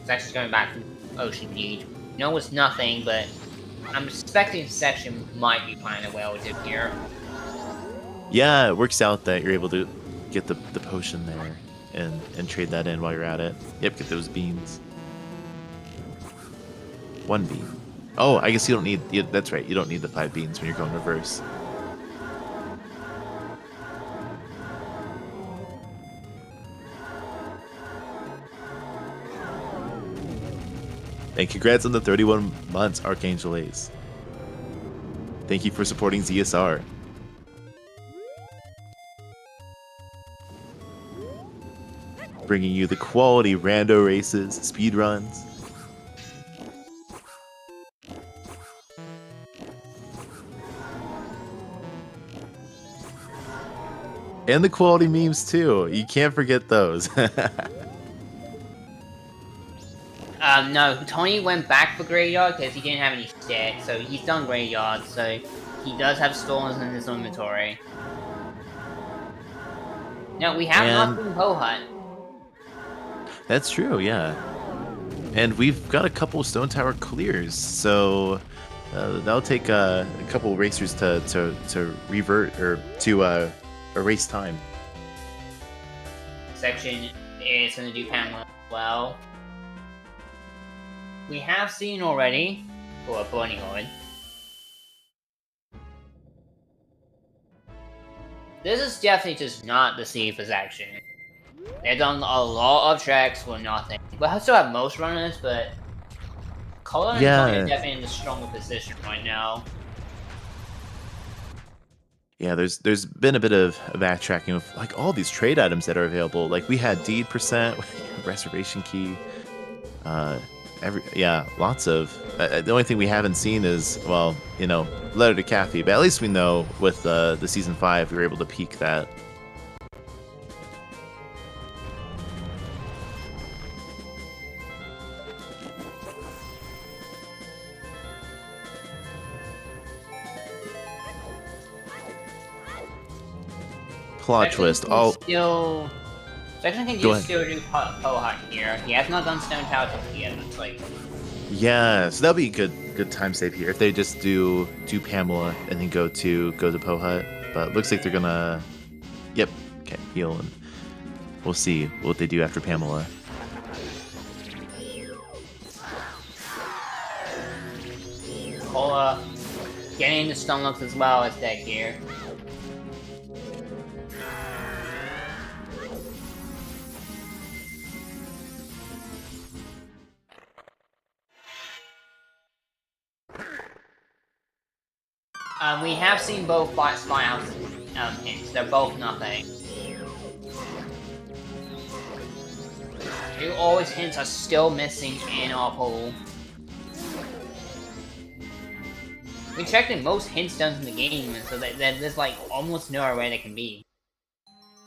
It's actually going back from Ocean Beach. No, it's nothing, but I'm expecting section might be kind of well did here. Yeah, it works out that you're able to get the potion there and trade that in while you're at it. Yep, get those beans. 1 bean. Oh, I guess you don't need. That's right. You don't need the 5 beans when you're going reverse. And congrats on the 31 months, Archangel Ace. Thank you for supporting ZSR. Bringing you the quality rando races, speed runs. And the quality memes too. You can't forget those. No, Tony went back for Graveyard because he didn't have any stats, so he's done Graveyard, so he does have storms in his inventory. No, we have not seen Ho-Hut. That's true, yeah. And we've got a couple Stone Tower clears, so that'll take a couple racers to revert or to erase time. Section is going to do Pamela as well. We have seen already for a Bunny Hood. This is definitely just not the safest action. They've done a lot of tracks for nothing. But I still have most runners, but Colin and Tony are definitely in the stronger position right now. Yeah, there's been a bit of backtracking with like all these trade items that are available. Like we had deed percent, reservation key, Lots of. The only thing we haven't seen is, well, Letter to Kathy, but at least we know with the season 5 we were able to peek that. Plot twist. Section can just still do Pohut here. He has not done Stone Tower yet. It's like. Yeah, so that'll be a good time save here if they just do Pamela and then go to Pohut. But looks like they're gonna. Yep. Okay, heal, and we'll see what they do after Pamela. Cola getting into stun looks as well as dead gear. We have seen both Spy House hints. They're both nothing. Two always hints are still missing in our pool. We checked in most hints done in the game, so that there's like almost nowhere where they can be.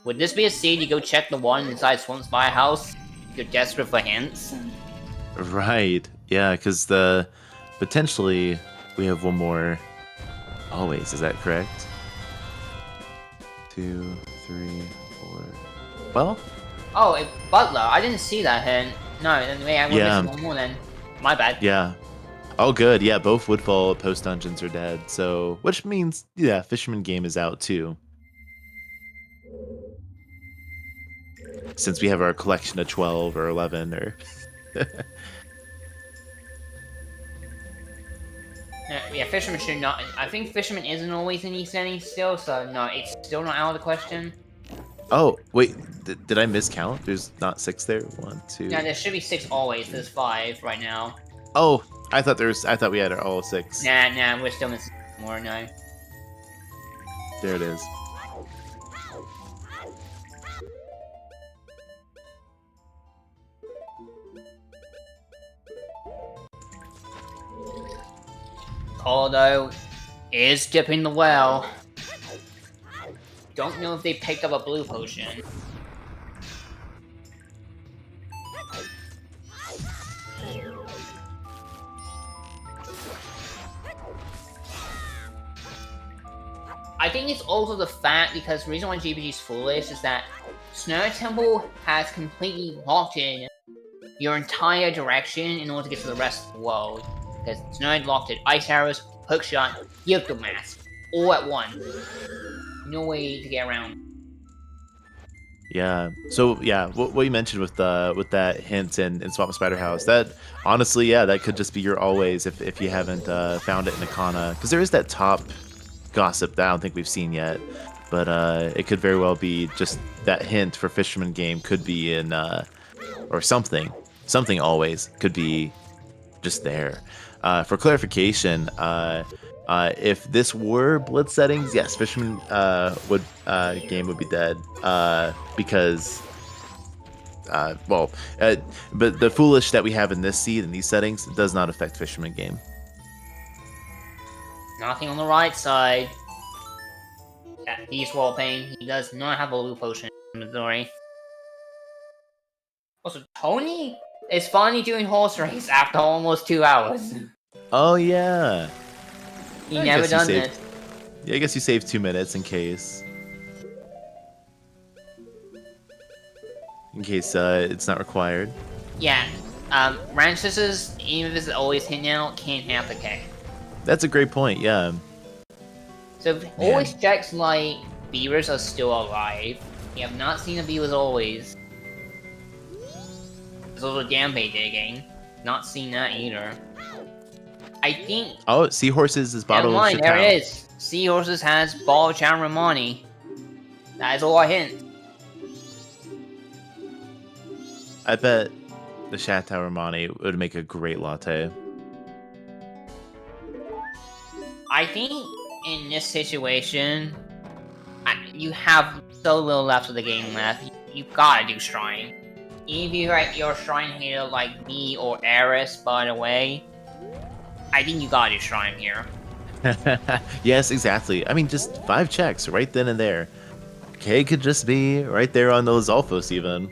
Would this be a seed you go check the one inside Swamp Spy House? You're desperate for hints? Right. Yeah, because potentially we have one more. Always, is that correct? 2, 3, 4. Well. Oh, Butler. I didn't see that hint. No, then I would miss one more then. My bad. Yeah. Oh, good. Yeah, both Woodfall post dungeons are dead. So, which means, Fisherman game is out too. Since we have our collection of 12 or 11 or. Yeah, Fisherman should not. I think Fisherman isn't always in these settings still, so no, it's still not out of the question. Oh, wait, did I miscount? There's not 6 there? 1, 2. Yeah, there should be 6 always. There's 5 right now. Oh, I thought we had all 6. Nah, we're still missing more now. There it is. Although, is dipping the well. Don't know if they picked up a blue potion. I think it's also the fact, because the reason why GPG is foolish is that Snow Temple has completely locked in your entire direction in order to get to the rest of the world. Because Snow locked it. Ice arrows, hookshot, Yoko mask, all at once. No way to get around. Yeah. So yeah, what you mentioned with that hint in Swamp Spider House, that honestly, that could just be your always if you haven't found it in Akana, because there is that top gossip that I don't think we've seen yet, but it could very well be just that hint for Fisherman game could be in or something always could be just there. For clarification, if this were Blitz settings, yes, Fisherman game would be dead because but the foolish that we have in this seed in these settings does not affect Fisherman game. Nothing on the right side. He's wallping. He does not have a blue potion in Missouri. Also, Tony is finally doing horse race after almost 2 hours. Oh yeah. He never done this. Yeah, I guess you saved 2 minutes in case. In case it's not required. Yeah. Ranch Sisters, even if it's always hit now, can't have the K. That's a great point, yeah. So always checks like beavers are still alive. You have not seen the beavers always. There's also Gambay digging. Not seen that either. I think. Oh, Seahorses is bottle of there it is. Seahorses has ball of Ramani. That is all I hint. I bet the Chateau Ramani would make a great latte. I think in this situation, you have so little left of the game left. You've got to do Shrine. if you like your shrine here like me or Eris, by the way, I think you got your shrine here. Yes, exactly. I mean, just 5 checks right then and there. K could just be right there on those Alphos even.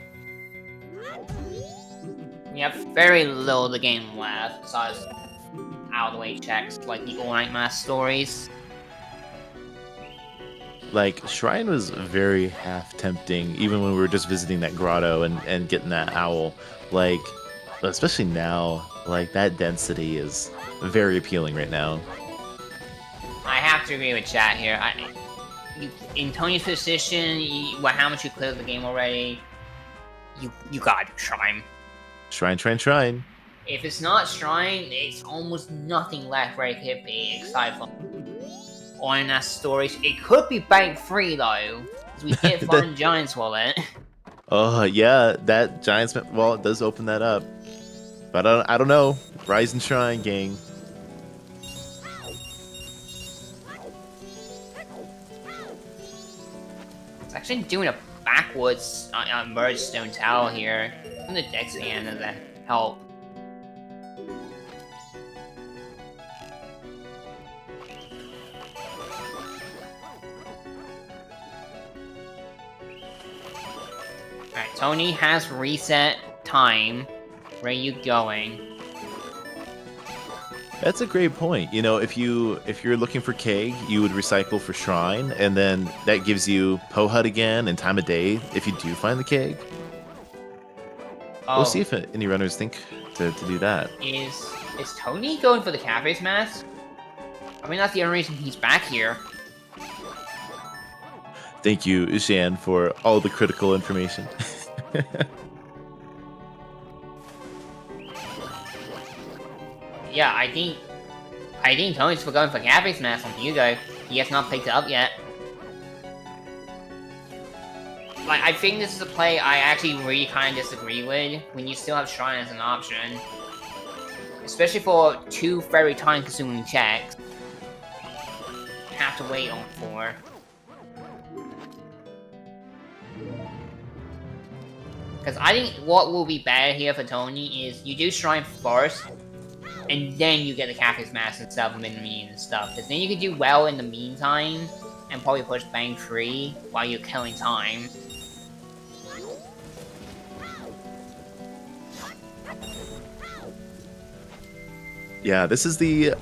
You have very little of the game left, besides out of the way checks like the All Night Mass stories. Like, Shrine was very half tempting, even when we were just visiting that grotto and getting that owl. Like, especially now, like, that density is very appealing right now. I have to agree with chat here. In Tony's position, how much you cleared the game already, you got your shrine. Shrine, shrine, shrine. If it's not shrine, it's almost nothing left where it could be, aside from on that stories. It could be bank free though, because we did find Giant's Wallet. Oh yeah, that Giant's Wallet does open that up. But I don't know. Rise and Shrine, gang. It's actually doing a backwards merge stone tower here. On the dex end of that help. Alright, Tony has reset time. Where are you going? That's a great point. You know, if you're looking for Keg, you would recycle for Shrine, and then that gives you Pohut again and time of day if you do find the Keg. Oh, We'll see if any runners think to do that. Is Tony going for the Cafe's mask? I mean, that's the only reason he's back here. Thank you, Shan, for all the critical information. Yeah, I think Tony's going for Cafe's mask on Hugo. He has not picked it up yet. Like, I think this is a play I actually really kind of disagree with, when you still have Shrine as an option. Especially for 2 very time-consuming checks. You have to wait on for. Because I think what will be better here for Tony is you do Shrine first, and then you get the Cactus Mask and stuff and minion and stuff. Because then you can do well in the meantime, and probably push Bang free while you're killing time. Yeah, this is the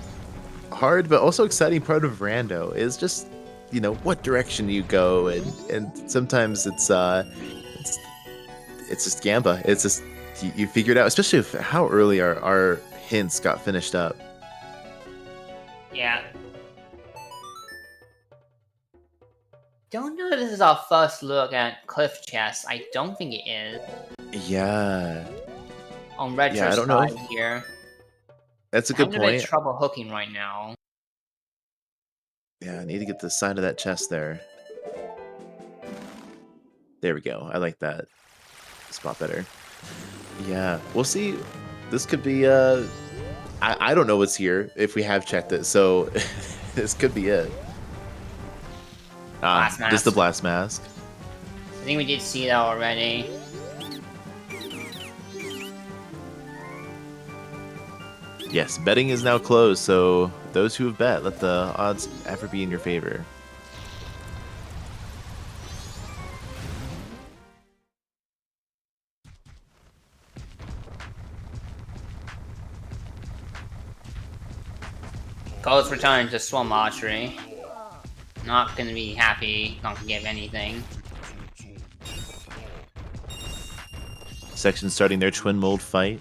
hard but also exciting part of Rando, is just, you know, what direction you go, and sometimes it's just Gamba. It's just you figure it out, especially if how early our hints got finished up. Yeah. Don't know if this is our first look at Cliff Chess. I don't think it is. Yeah. On retro Yeah, I don't know. here. That's a good I'm having point. trouble hooking right now. Yeah, I need to get the side of that chest there. There we go. I like that spot better. Yeah, we'll see. This could be I don't know what's here if we have checked it, so this could be it. Blast mask. Just the blast mask. I think we did see that already. Yes, betting is now closed, so those who have bet, let the odds ever be in your favor. Cole's return to Swim Archery. Not gonna be happy, not gonna give anything. Section starting their twin mold fight.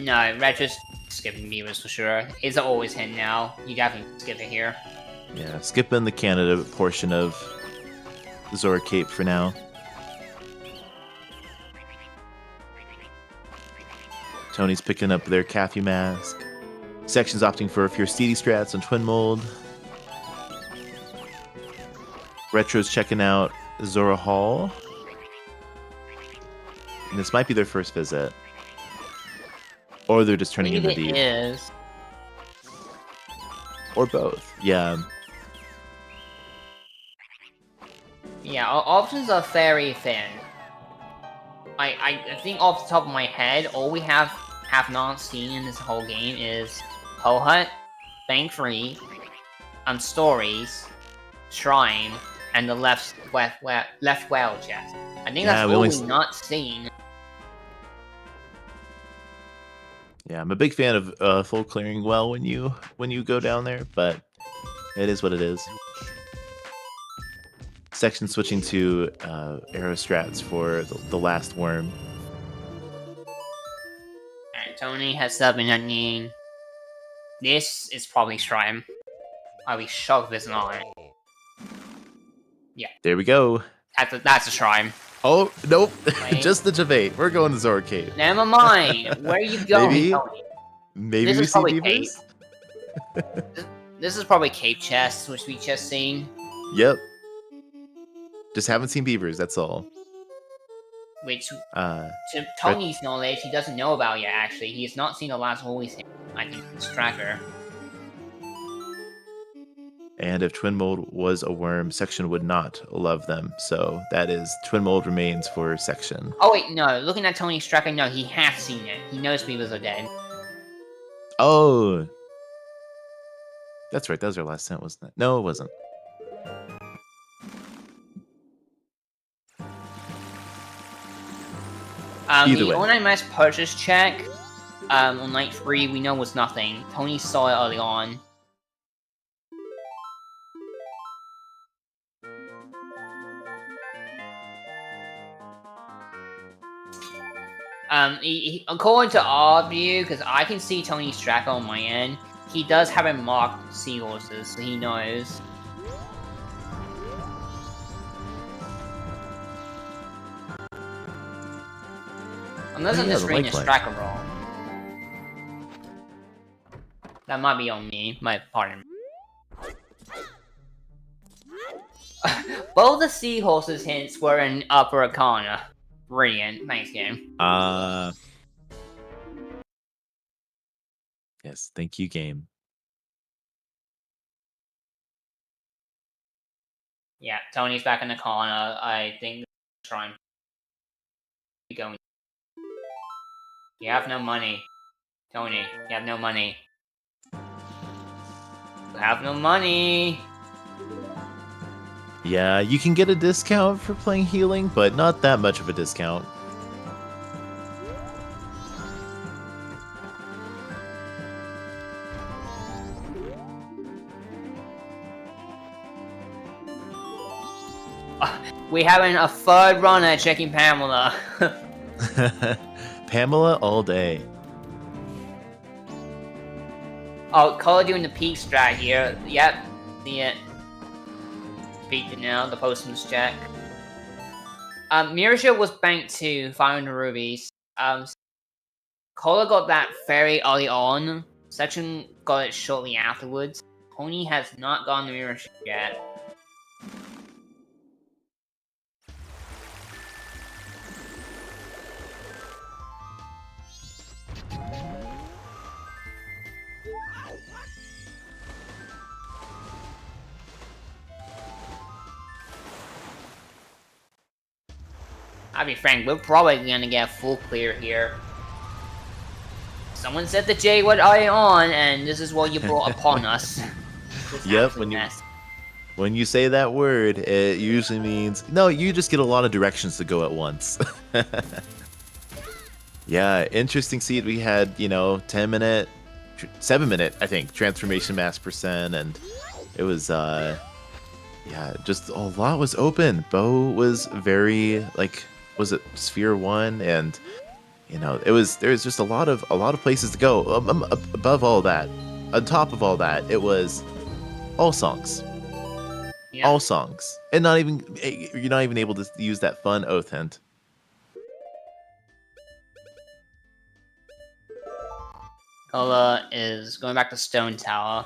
No, Retro's skipping Beavers for sure. It's always hit now. You definitely skip it here. Yeah, skipping the Canada portion of Zora Cape for now. Tony's picking up their Cathy mask. Section's opting for Fierce Steedy strats on Twin Mold. Retro's checking out Zora Hall. And this might be their first visit. Or they're just turning in the deep. It is. Or both. Yeah. Yeah, options are very thin. I think off the top of my head, all we have not seen in this whole game is Ho Hut, Bank Free, Stories, Shrine, and the left whale chest. I think that's all we've not seen. Yeah, I'm a big fan of full clearing well when you go down there, but it is what it is. Section switching to arrow strats for the last worm. Alright, Tony has 719. This is probably Shrine. I'll be shocked if it's not. Yeah. There we go. That's a Shrine. Oh, nope. Just the debate. We're going to Zora Cave. Never mind. Where are you going, Tony? Maybe we see beavers? This is probably cave chests, which we just seen. Yep. Just haven't seen beavers, that's all. Which, to Tony's knowledge, he doesn't know about yet, actually. He has not seen the last holy thing, I think, this tracker. And if Twin Mold was a worm, Section would not love them. So that is Twin Mold remains for Section. Oh wait, no. Looking at Tony's tracker, no, he has seen it. He knows beavers are dead. Oh. That's right, that was our last sent, wasn't it? No, it wasn't. The online mass purchase check on night 3, we know was nothing. Tony saw it early on. According to our view, because I can see Tony's tracker on my end, he does have it marked seahorses, so he knows. Unless I'm just reading his tracker wrong. That might be on me, my pardon. Both the seahorses hints were in Upper Arcana. Brilliant. Thanks, game. Yes, thank you, game. Yeah, Tony's back in the corner. I think trying to going. You have no money. Tony, you have no money. You have no money. Yeah, you can get a discount for playing healing, but not that much of a discount. We having a third runner checking Pamela. Pamela all day. Oh, Color doing the peak strat here. Yep, see it. Beat it now, the postman's check. Mirashield was banked to 500 rubies. Color got that very early on. Section got it shortly afterwards. Tony has not gotten the Mirashield yet. I'll be frank, we're probably gonna get a full clear here. Someone set the J what I on, and this is what you brought upon us. Yep, when you say that word, it usually means no. You just get a lot of directions to go at once. Yeah, interesting seed. We had 10-minute, 7-minute, I think, transformation mass percent, and it was yeah, just a lot was open. Bo was very was it Sphere 1, and there's just a lot of places to go. Above all that, on top of all that, it was all songs. Yeah. All songs, and you're not even able to use that fun oath hint. Kola is going back to Stone Tower.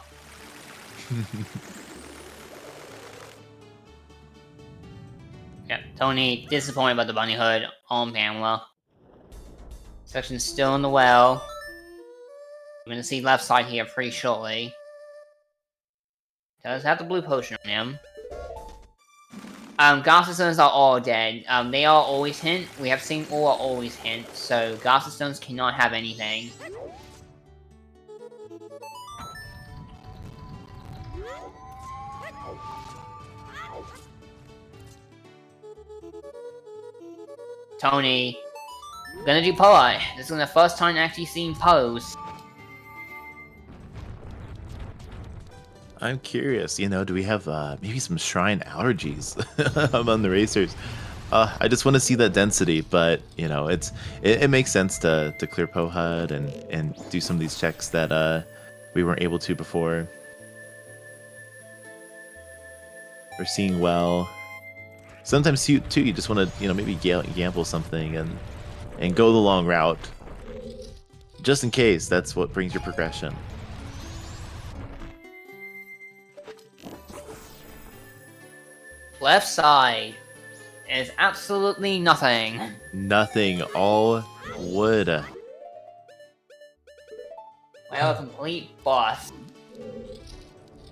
Yeah, Tony disappointed about the bunny hood on Pamela. Section's still in the well. We're gonna see left side here pretty shortly. Does have the blue potion on him. Ghost Stones are all dead. They are always hint. We have seen all are always hint, so Ghost Stones cannot have anything. Tony, gonna do Poa. This is the first time actually seeing pose. I'm curious, do we have maybe some shrine allergies among the racers? I just want to see that density, but it makes sense to clear Pohud and do some of these checks that we weren't able to before. We're seeing well. Sometimes too, you just want to maybe gamble something and go the long route, just in case. That's what brings your progression. Left side is absolutely nothing. Nothing. All wood. Well, a complete boss.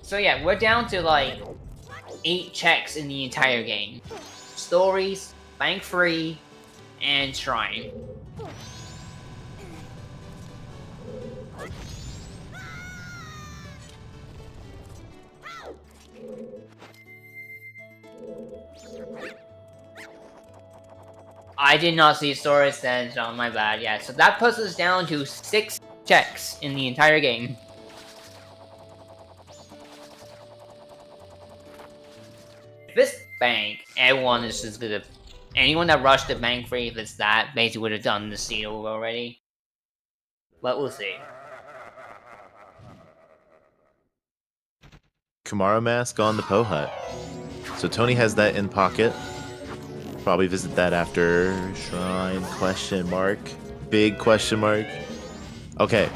So yeah, we're down to like 8 checks in the entire game. Stories, bank free, and shrine. I did not see stories then, so my bad. Yeah, so that puts us down to 6 checks in the entire game. This bank, everyone is just gonna... Anyone that rushed the bank free, if it's that, basically would have done the seed over already. But we'll see. Kumara mask on the Pohut. So Tony has that in pocket. Probably visit that after shrine, question mark. Big question mark. Okay.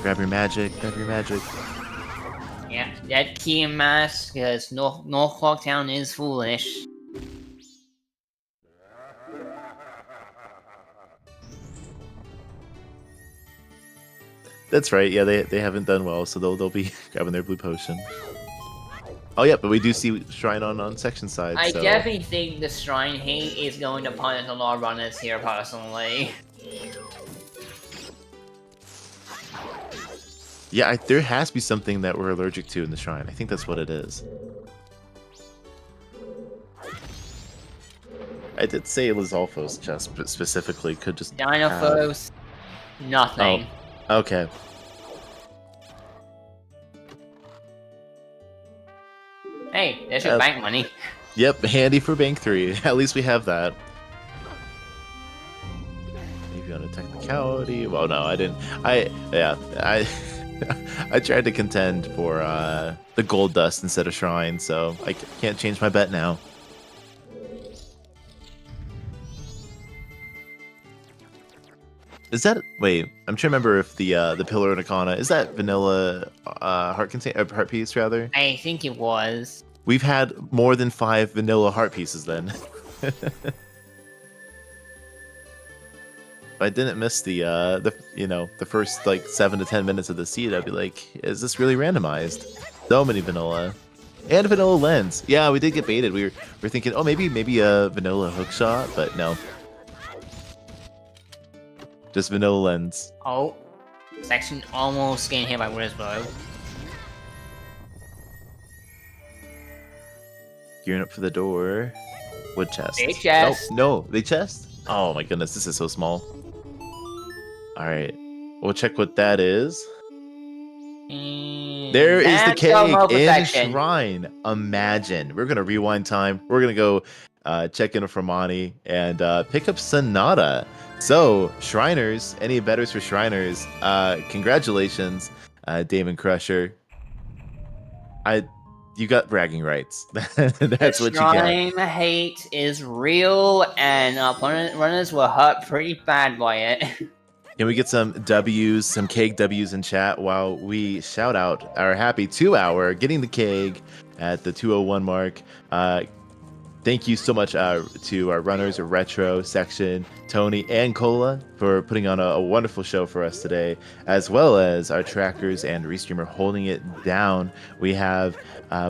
Grab your magic, grab your magic. Yeah, that key and mask, because North Clocktown is foolish. That's right, yeah, they haven't done well, so they'll be grabbing their blue potion. Oh yeah, but we do see Shrine on section side. I so. definitely think the Shrine hate is going to punish a lot of runners here, personally. Yeah, there has to be something that we're allergic to in the Shrine. I think that's what it is. I did say Lizalfo's chest specifically could just Dinophos, nothing. Oh, okay. Hey, there's your bank money. Yep, handy for bank 3. At least we have that. Maybe on a technicality. Well, no, I didn't. I tried to contend for the gold dust instead of shrine, so I can't change my bet now. Is that... Wait, I'm trying to remember if the Pillar and Arcana, is that vanilla heart piece, rather? I think it was. We've had more than 5 vanilla heart pieces then. If I didn't miss the first like 7 to 10 minutes of the seed, I'd be like, is this really randomized? So many vanilla. And vanilla lens. Yeah, we did get baited. We were thinking, oh, maybe a vanilla hookshot, but no. Just vanilla lens. Oh, section almost getting hit by Wrisbro. Gearing up for the door. Wood chest. Big chest. No, big chest? Oh my goodness, this is so small. Alright. We'll check what that is. There is the cake in Shrine. Imagine. We're gonna rewind time. We're gonna go check in with Ramani and pick up Sonata. So, Shriners, any betters for Shriners, congratulations, Damon Crusher. You got bragging rights. That's what you got. Shrine hate is real, and opponent runners were hurt pretty bad by it. Can we get some W's, some keg W's in chat while we shout out our happy 2 hour getting the keg at the 201 mark? thank you so much to our runners, a retro section, Tony and Cola, for putting on a wonderful show for us today, as well as our trackers and restreamer holding it down. We have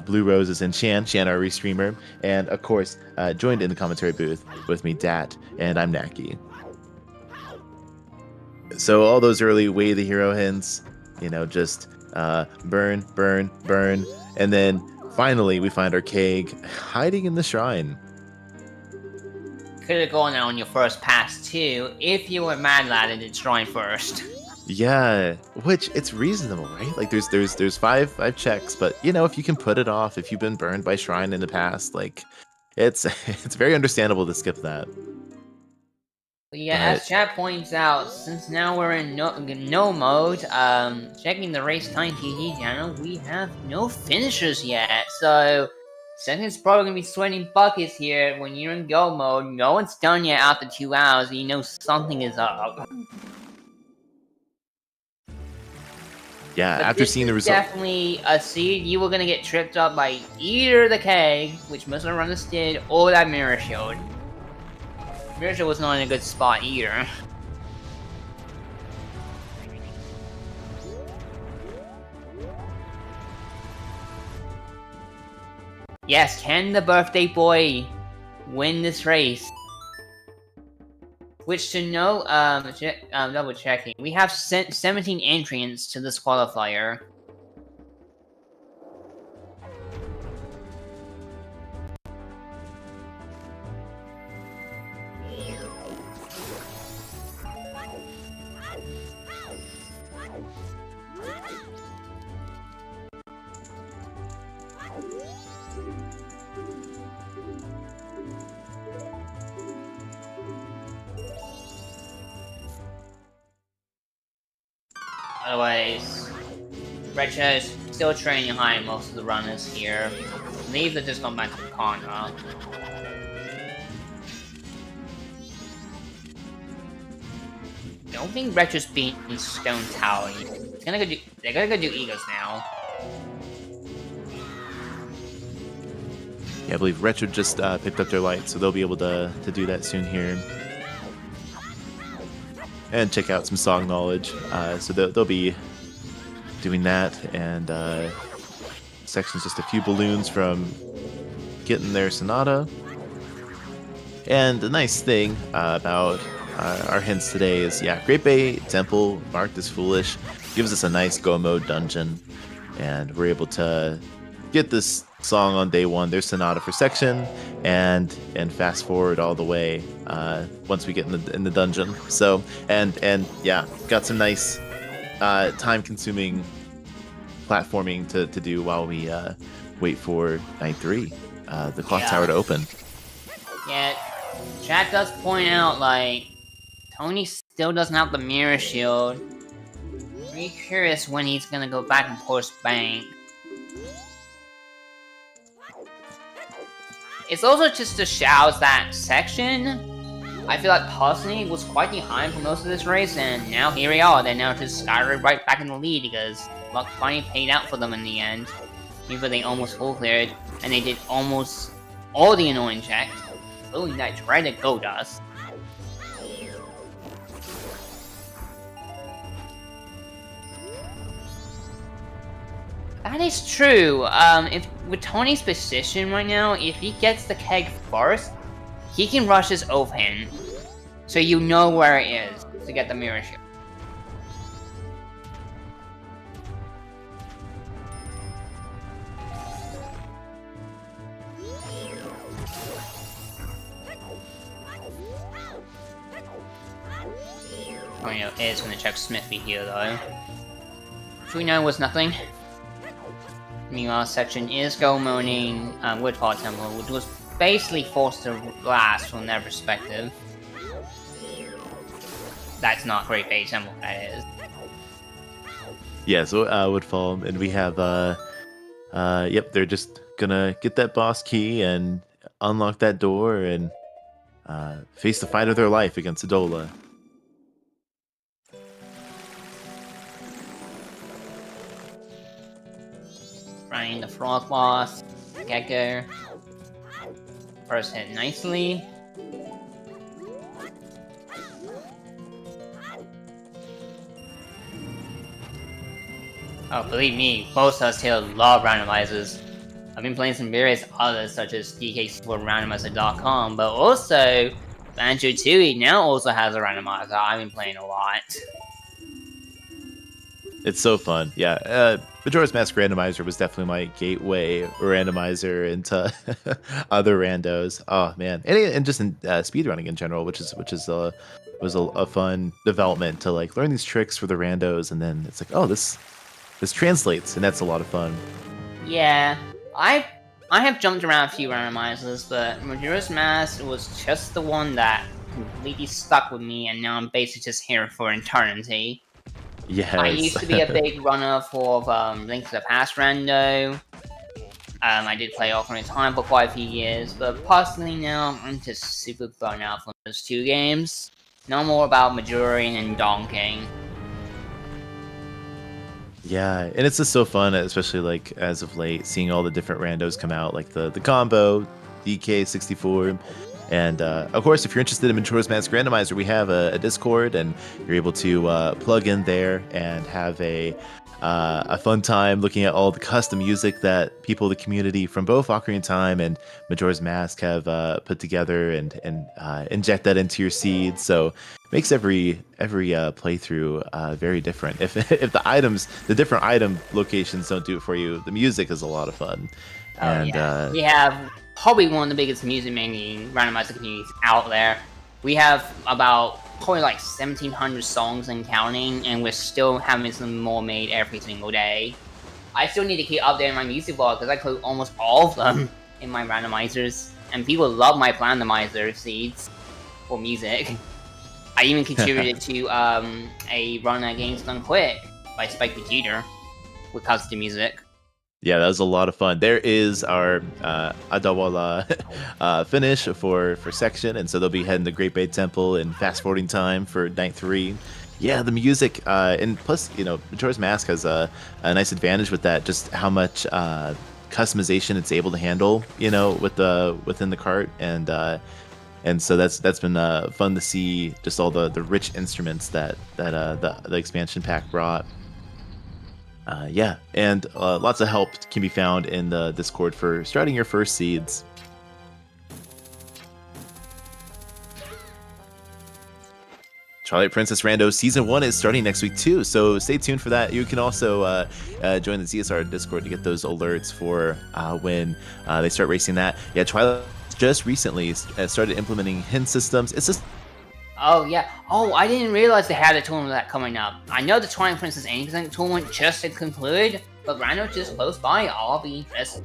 Blue Roses and Shan, our restreamer, and of course, joined in the commentary booth with me, Dat, and I'm Naki. So all those early Way the Hero hints, just burn, burn, burn, and then finally we find our keg hiding in the shrine. Could have gone on your first pass too, if you were mad lad and did shrine first. Yeah, which it's reasonable, right? Like there's five checks, but if you can put it off, if you've been burned by shrine in the past, like it's very understandable to skip that. But yeah, as chat points out, since now we're in no mode, checking the Race Time TG channel, we have no finishers yet. So Second's probably gonna be sweating buckets here when you're in go mode. No one's done yet after 2 hours, you know something is up. Yeah, But after seeing the result, definitely a seed you were gonna get tripped up by either the keg, which most of the runners did, or that mirror shield. Mirror shield was not in a good spot either. Yes, can the birthday boy win this race? Which to know, double checking, we have 17 entrants to this qualifier. Otherwise, Recha is still training behind most of the runners here. I believe they're just going back to the corner. Don't think Recha's beating Stone Tower. They're gonna go do Egos now. yeah, I believe Retro just picked up their light, so they'll be able to do that soon here. And check out some song knowledge. So they'll be doing that, and section's just a few balloons from getting their Sonata. And the nice thing about our hints today is, Great Bay Temple, marked as foolish, gives us a nice go mode dungeon, and we're able to get this song on day one. There's Sonata for section, and fast forward all the way once we get in the dungeon. So and got some nice time-consuming platforming to do while we wait for night 3, the clock tower to open. Yeah, chat does point out, like, Tony still doesn't have the mirror shield. Pretty curious when he's gonna go back and post bank. It's also just to shout that section, I feel like personally was quite behind for most of this race, and now here we are. They're now just skyrocketed right back in the lead because luck finally paid out for them in the end. Even though they almost full cleared, and they did almost all the annoying checks, including that dreaded Go Dust. That is true. If with Tony's position right now, if he gets the keg first, he can rush his overhand, so you know where it is to get the mirror shield. Tony is going to check Smithy here though, which we know was nothing. Meanwhile, section is go moaning Woodfall Temple, which was basically forced to last from their perspective. That's not Great Bay Temple, that is. Yeah, so Woodfall, and we have they're just gonna get that boss key and unlock that door and face the fight of their life against Adola. Running the Frost Boss, Gecko. first hit nicely. Oh, believe me, most of us here love randomizers. I've been playing some various others such as DK4Randomizer.com, but also Banjo-Tooie now also has a randomizer. I've been playing a lot. It's so fun. Yeah. Majora's Mask Randomizer was definitely my gateway randomizer into other randos. Oh man, and just in speedrunning in general, which was a fun development to like learn these tricks for the randos, and then it's like, oh, this translates, and that's a lot of fun. Yeah, I have jumped around a few randomizers, but Majora's Mask was just the one that completely stuck with me, and now I'm basically just here for eternity. Yes. I used to be a big runner for Link to the Past rando. I did play Ocarina of Time for quite a few years, but personally now I'm just super burnt out from those two games. No more about Majoring and donking. Yeah, and it's just so fun, especially like as of late, seeing all the different randos come out, like the combo, DK64, and of course, if you're interested in Majora's Mask Randomizer, we have a Discord, and you're able to plug in there and have a fun time looking at all the custom music that people in the community from both Ocarina of Time and Majora's Mask have put together and inject that into your seeds. So makes every playthrough very different. If the different item locations don't do it for you, the music is a lot of fun. Oh, and yeah. We have probably one of the biggest music making randomizer communities out there. We have about probably like 1,700 songs and counting, and we're still having some more made every single day. I still need to keep updating my music blog because I include almost all of them in my randomizers, and people love my randomizer seeds for music. I even contributed to a run against Done Quick by Spike the Cheater with custom music. Yeah, that was a lot of fun. There is our Adawala finish for section, and so they'll be heading to Great Bay Temple in fast forwarding time for night 3. Yeah, the music, and plus, Majora's Mask has a nice advantage with that, just how much customization it's able to handle, within the cart, and so that's been fun to see, just all the rich instruments that the expansion pack brought. Yeah, and lots of help can be found in the Discord for starting your first seeds. Twilight Princess Rando Season 1 is starting next week too, so stay tuned for that. You can also join the ZSR Discord to get those alerts for when they start racing that. Yeah, Twilight just recently started implementing hint systems. It's just... Oh, yeah. Oh, I didn't realize they had a tournament of that coming up. I know the Twilight Princess 80% tournament just had concluded, but Rando's just close by. I'll be interested.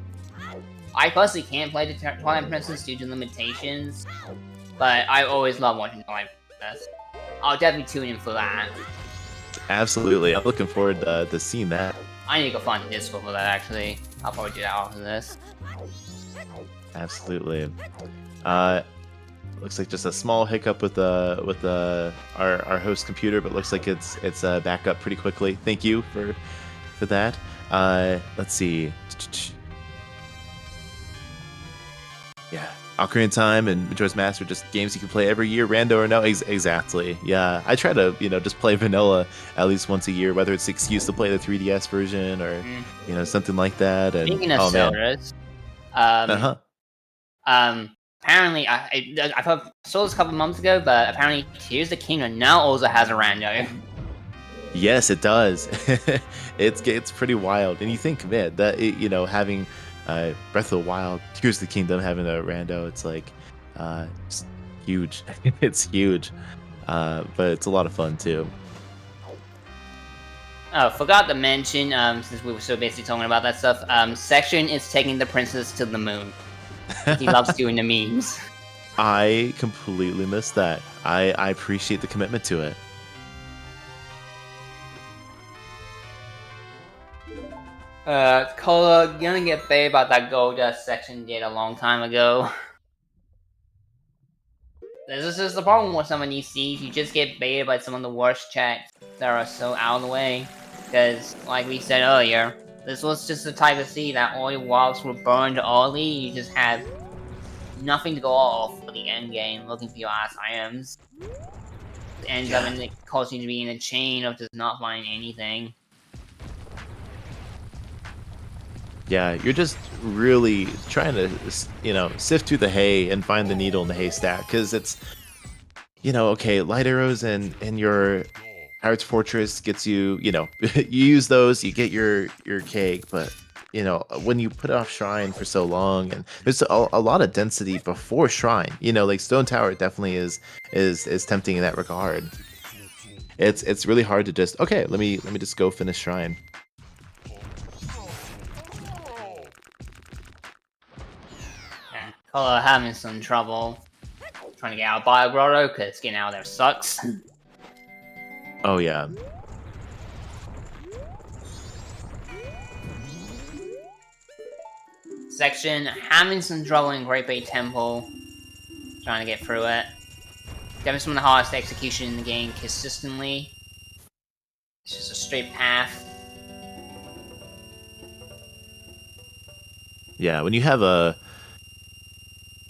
I personally can't play the Twilight Princess due to limitations, but I always love watching Twilight Princess. I'll definitely tune in for that. Absolutely. I'm looking forward to seeing that. I need to go find the Discord for that, actually. I'll probably do that after this. Absolutely. Looks like just a small hiccup with our host computer, but looks like it's back up pretty quickly. Thank you for that. Let's see. Yeah, Ocarina of Time and Majora's Mask are just games you can play every year, rando or no. Exactly. Yeah, I try to just play vanilla at least once a year, whether it's an excuse to play the 3DS version or something like that. And speaking of Zeldas, apparently, I saw this a couple months ago, but apparently Tears of the Kingdom now also has a rando. Yes, it does. It's pretty wild, and you think, man, that having Breath of the Wild, Tears of the Kingdom having a rando, it's like it's huge. It's huge, but it's a lot of fun too. Oh, forgot to mention, since we were so basically talking about that stuff, Section is taking the princess to the moon. He loves doing the memes. I completely missed that. I appreciate the commitment to it. Cola, gonna get baited about that gold dust Section did a long time ago. This is just the problem with some of these seeds. You just get baited by some of the worst checks that are so out of the way. Because, like we said earlier, this was just the type of seed that all your wasps were burned early. You just had nothing to go off for the end game, looking for your last items. It ends up causing you to be in a chain of just not find anything. Yeah, you're just really trying to, sift through the hay and find the needle in the haystack, because it's, okay, light arrows and your Pirate's Fortress gets you, you use those, you get your cake, but when you put off Shrine for so long, and there's a lot of density before Shrine, like Stone Tower definitely is tempting in that regard. It's really hard to just, okay, let me just go finish Shrine. Color having some trouble trying to get out of Bio Grotto because getting out of there sucks. Oh yeah. Section having some trouble in Great Bay Temple, trying to get through it. Definitely some of the hardest execution in the game consistently. It's just a straight path. Yeah, when you have a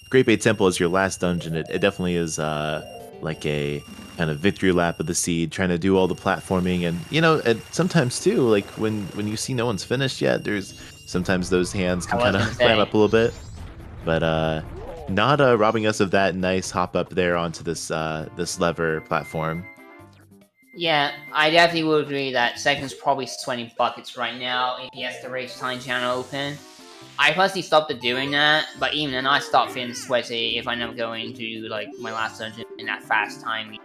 Great Bay Temple as your last dungeon, it definitely is like a kind of victory lap of the seed, trying to do all the platforming, and and sometimes too, like when you see no one's finished yet, there's sometimes those hands can kind of clam up a little bit, but not robbing us of that nice hop up there onto this this lever platform. Yeah, I definitely would agree that Second's probably sweating buckets right now if he has the race time channel open. I personally stopped doing that, but even then I stopped feeling sweaty if I never go into like my last dungeon in that fast timing.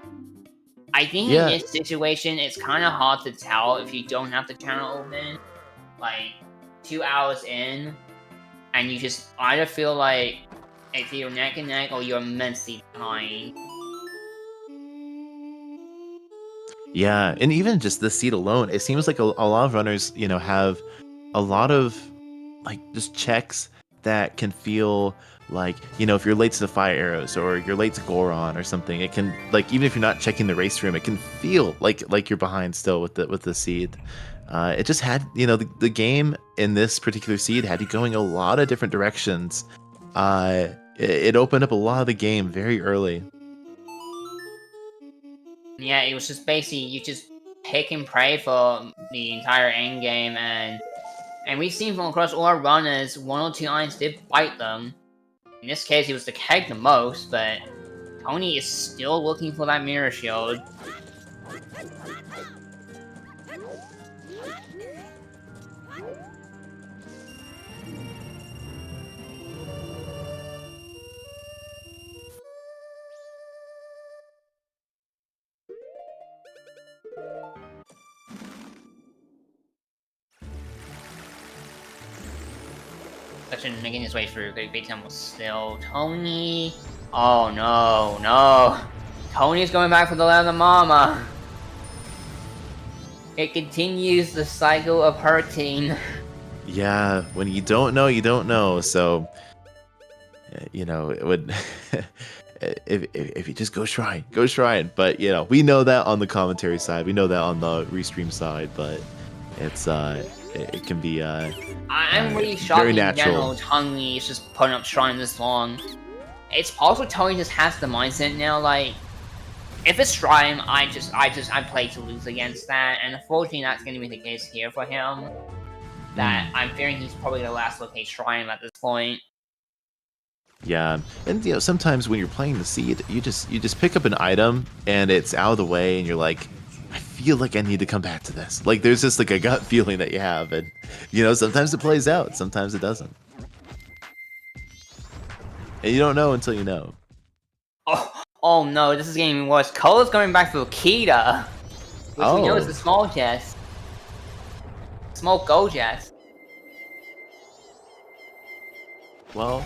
I think in this situation it's kind of hard to tell if you don't have the channel open, like 2 hours in, and you just either feel like it's either neck and neck or you're immensely behind. Yeah, and even just the seed alone, it seems like a lot of runners, have a lot of like just checks that can feel like, if you're late to the fire arrows or you're late to Goron or something, it can, like, even if you're not checking the race room, it can feel like you're behind still with the seed. It just had, the game in this particular seed had you going a lot of different directions. It opened up a lot of the game very early. Yeah, it was just basically you just pick and pray for the entire end game, and we've seen from across all our runners, 1 or 2 items did bite them. In this case, it was the keg the most, but Tony is still looking for that mirror shield. Section making his way through Great Bay Temple still. Tony. Oh no. Tony's going back for the land of Mama. It continues the cycle of hurting. Yeah, when you don't know, you don't know. So, it would. if you just go shrine. But we know that on the commentary side, we know that on the restream side, but it's it can be I'm really shocked very in natural. general Tony is just putting up shrine this long. It's possible Tony just has the mindset now, like, if it's shrine, I play to lose against that, and unfortunately that's gonna be the case here for him. That I'm fearing he's probably the last locate shrine at this point. Yeah, and sometimes when you're playing the seed, you just pick up an item and it's out of the way, and you're like, I feel like I need to come back to this. Like there's just like a gut feeling that you have, and sometimes it plays out, sometimes it doesn't, and you don't know until you know. Oh no, this is getting worse. Cola's going back for Akita, which we know is the small chest, small gold chest. Well.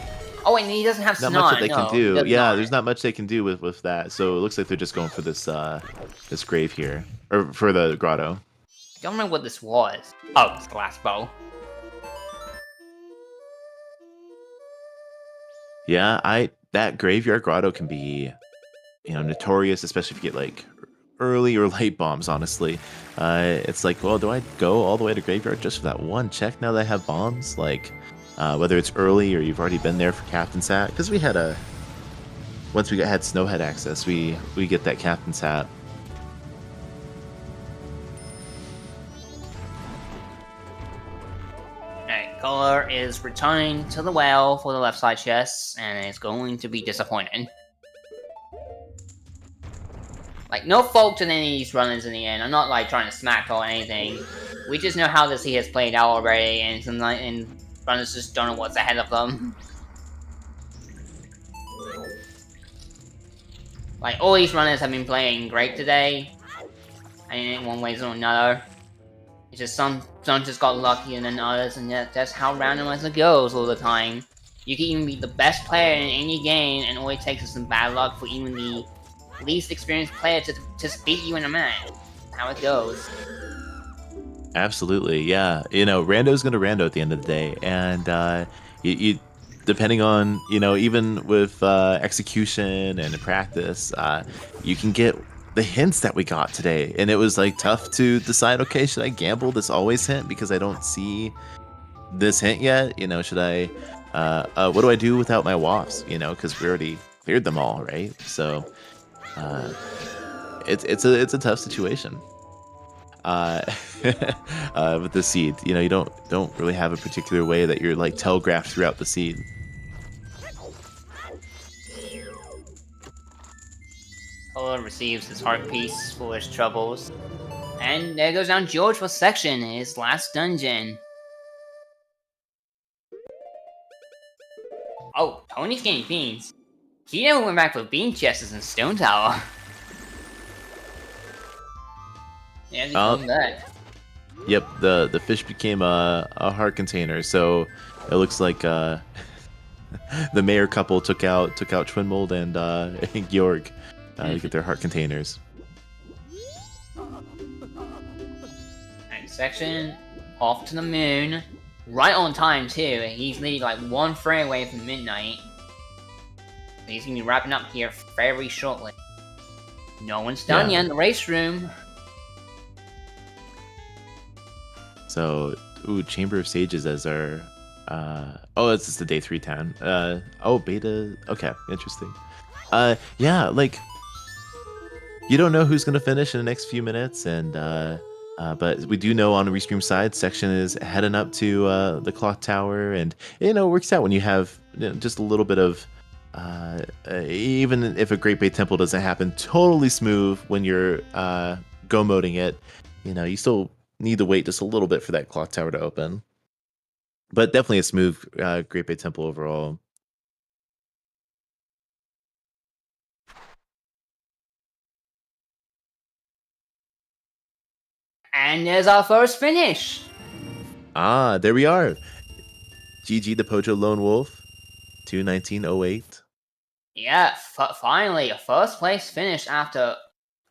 Oh, and he doesn't have not Snot. much that they can do. Yeah, there's not much they can do with that. So it looks like they're just going for this this grave here, or for the grotto. Don't remember what this was. Oh, it's glass bow. Yeah, that graveyard grotto can be, notorious, especially if you get like early or late bombs. Honestly, it's like, well, do I go all the way to graveyard just for that one check now that I have bombs? Like, whether it's early or you've already been there for Captain's Hat, because we had once we had Snowhead access, we get that Captain's Hat. Alright, Color is returning to the well for the left side chest, and it's going to be disappointed. Like, no fault to any of these runners in the end. I'm not like trying to smack or anything. We just know how this heat has played out already, and runners just don't know what's ahead of them. Like, all these runners have been playing great today, and in one way or another. It's just some just got luckier than others, and that's how Randomizer goes all the time. You can even be the best player in any game, and all it takes is some bad luck for even the least experienced player to just beat you in a match. That's how it goes. Absolutely, yeah. Rando's gonna rando at the end of the day, and you depending on even with execution and practice, you can get the hints that we got today, and it was like tough to decide. Okay, should I gamble this always hint because I don't see this hint yet? Should I? What do I do without my wafts? Because we already cleared them all, right? So it's a tough situation. With the seed, you don't really have a particular way that you're like telegraphed throughout the seed. Color receives his heart piece for his troubles. And there goes down George for section, his last dungeon. Oh, Tony's getting beans. He never went back for bean chests in Stone Tower. Yeah, he come back. Yep, the fish became a heart container, so it looks like the mayor couple took out Twinmold and Georg to get their heart containers. Next section, off to the moon, right on time too. He's literally like one frame away from midnight. He's gonna be wrapping up here very shortly. No one's done yet in the race room. So, Chamber of Sages as our... it's just the day 3 town. Beta... Okay, interesting. Yeah, like... You don't know who's going to finish in the next few minutes, and but we do know on the Restream side, Section is heading up to the Clock Tower, and, it works out when you have just a little bit of... even if a Great Bay Temple doesn't happen totally smooth when you're go-moding it, you still... need to wait just a little bit for that clock tower to open. But definitely a smooth Great Bay Temple overall. And there's our first finish! There we are. GG the Pojo Lone Wolf, 2:19:08. Yeah, finally, a first place finish after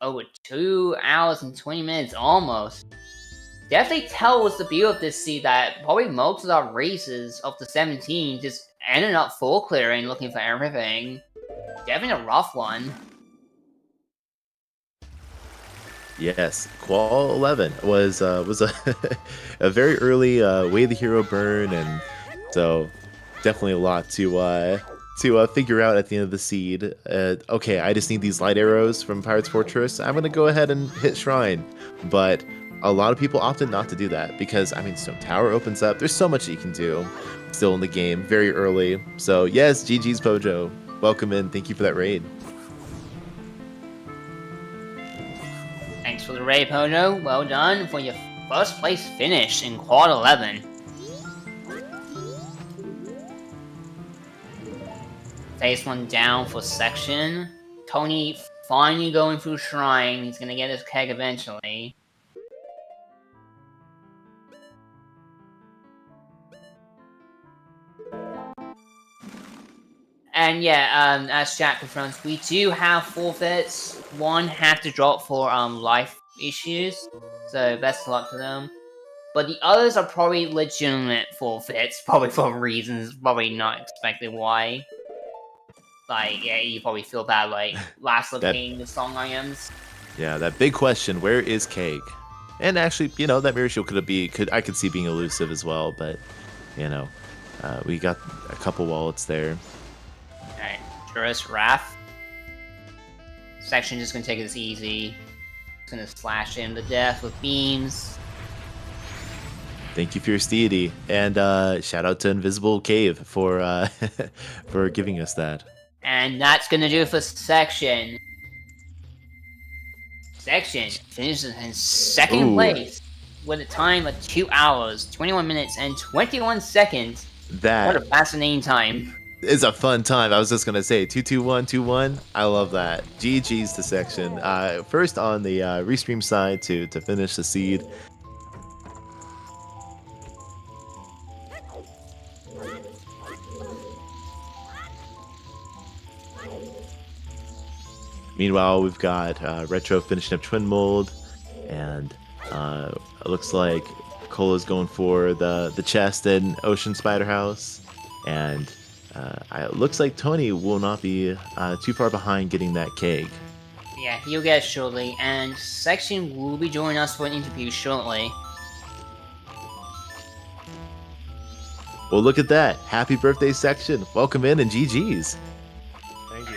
over 2 hours and 20 minutes almost. Definitely tells the view of this seed that probably most of our races of the 17 just ended up full clearing, looking for everything. Definitely a rough one. Yes, Qual 11 was a a very early Way of the Hero burn, and so definitely a lot to figure out at the end of the seed. Okay, I just need these light arrows from Pirate's Fortress. I'm gonna go ahead and hit Shrine, but a lot of people opted not to do that because, Stone Tower opens up. There's so much that you can do still in the game, very early. So, yes, GG's Pojo. Welcome in. Thank you for that raid. Thanks for the raid, Pojo. Well done for your first place finish in Quad 11. Face one down for Section. Tony finally going through Shrine. He's gonna get his keg eventually. And yeah, as Jack confirms, we do have forfeits. One had to drop for life issues, so best of luck to them. But the others are probably legitimate forfeits, probably for reasons probably not expected why. Like, yeah, you probably feel bad, like, last locating the song items. Yeah, that big question, where is Cake? And actually, that Mirror Shield I could see being elusive as well, but, We got a couple wallets there. Alright, Tourist Wrath. Section just gonna take this easy. Just gonna slash him to death with beams. Thank you for your deity, and shout out to Invisible Cave for for giving us that. And that's gonna do it for Section. Section finishes in second place with a time of 2 hours, 21 minutes, and 21 seconds. That What a fascinating time. is a fun time. I was just gonna say 2-2-1-2-1. I love that. GG's to Section. First on the restream side to finish the seed. Meanwhile, we've got Retro finishing up Twin Mold, and it looks like Cola's going for the chest in Ocean Spider House, and it looks like Tony will not be too far behind getting that keg. Yeah, he'll get it shortly, and Section will be joining us for an interview shortly. Well, look at that. Happy birthday, Section. Welcome in, and GG's. Thank you.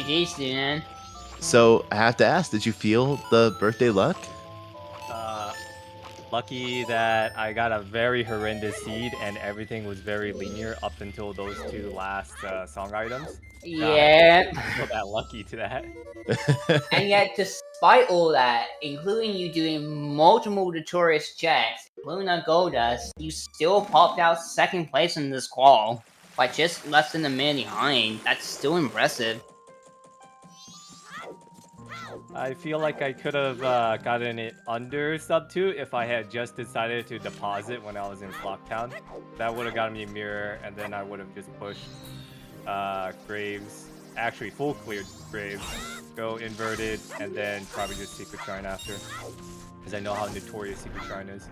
GG's, dude. So, I have to ask, did you feel the birthday luck? Lucky that I got a very horrendous seed and everything was very linear up until those two last song items. Yeah. I feel that lucky to that. And yet, despite all that, including you doing multiple notorious checks, including a Goldust, you still popped out second place in this qual. By just less than a minute behind. That's still impressive. I feel like I could have gotten it under sub 2 if I had just decided to deposit when I was in Flocktown. That would have gotten me a mirror, and then I would have just pushed Graves, actually full cleared Graves, go inverted, and then probably just Secret Shrine after. Because I know how notorious Secret Shrine is.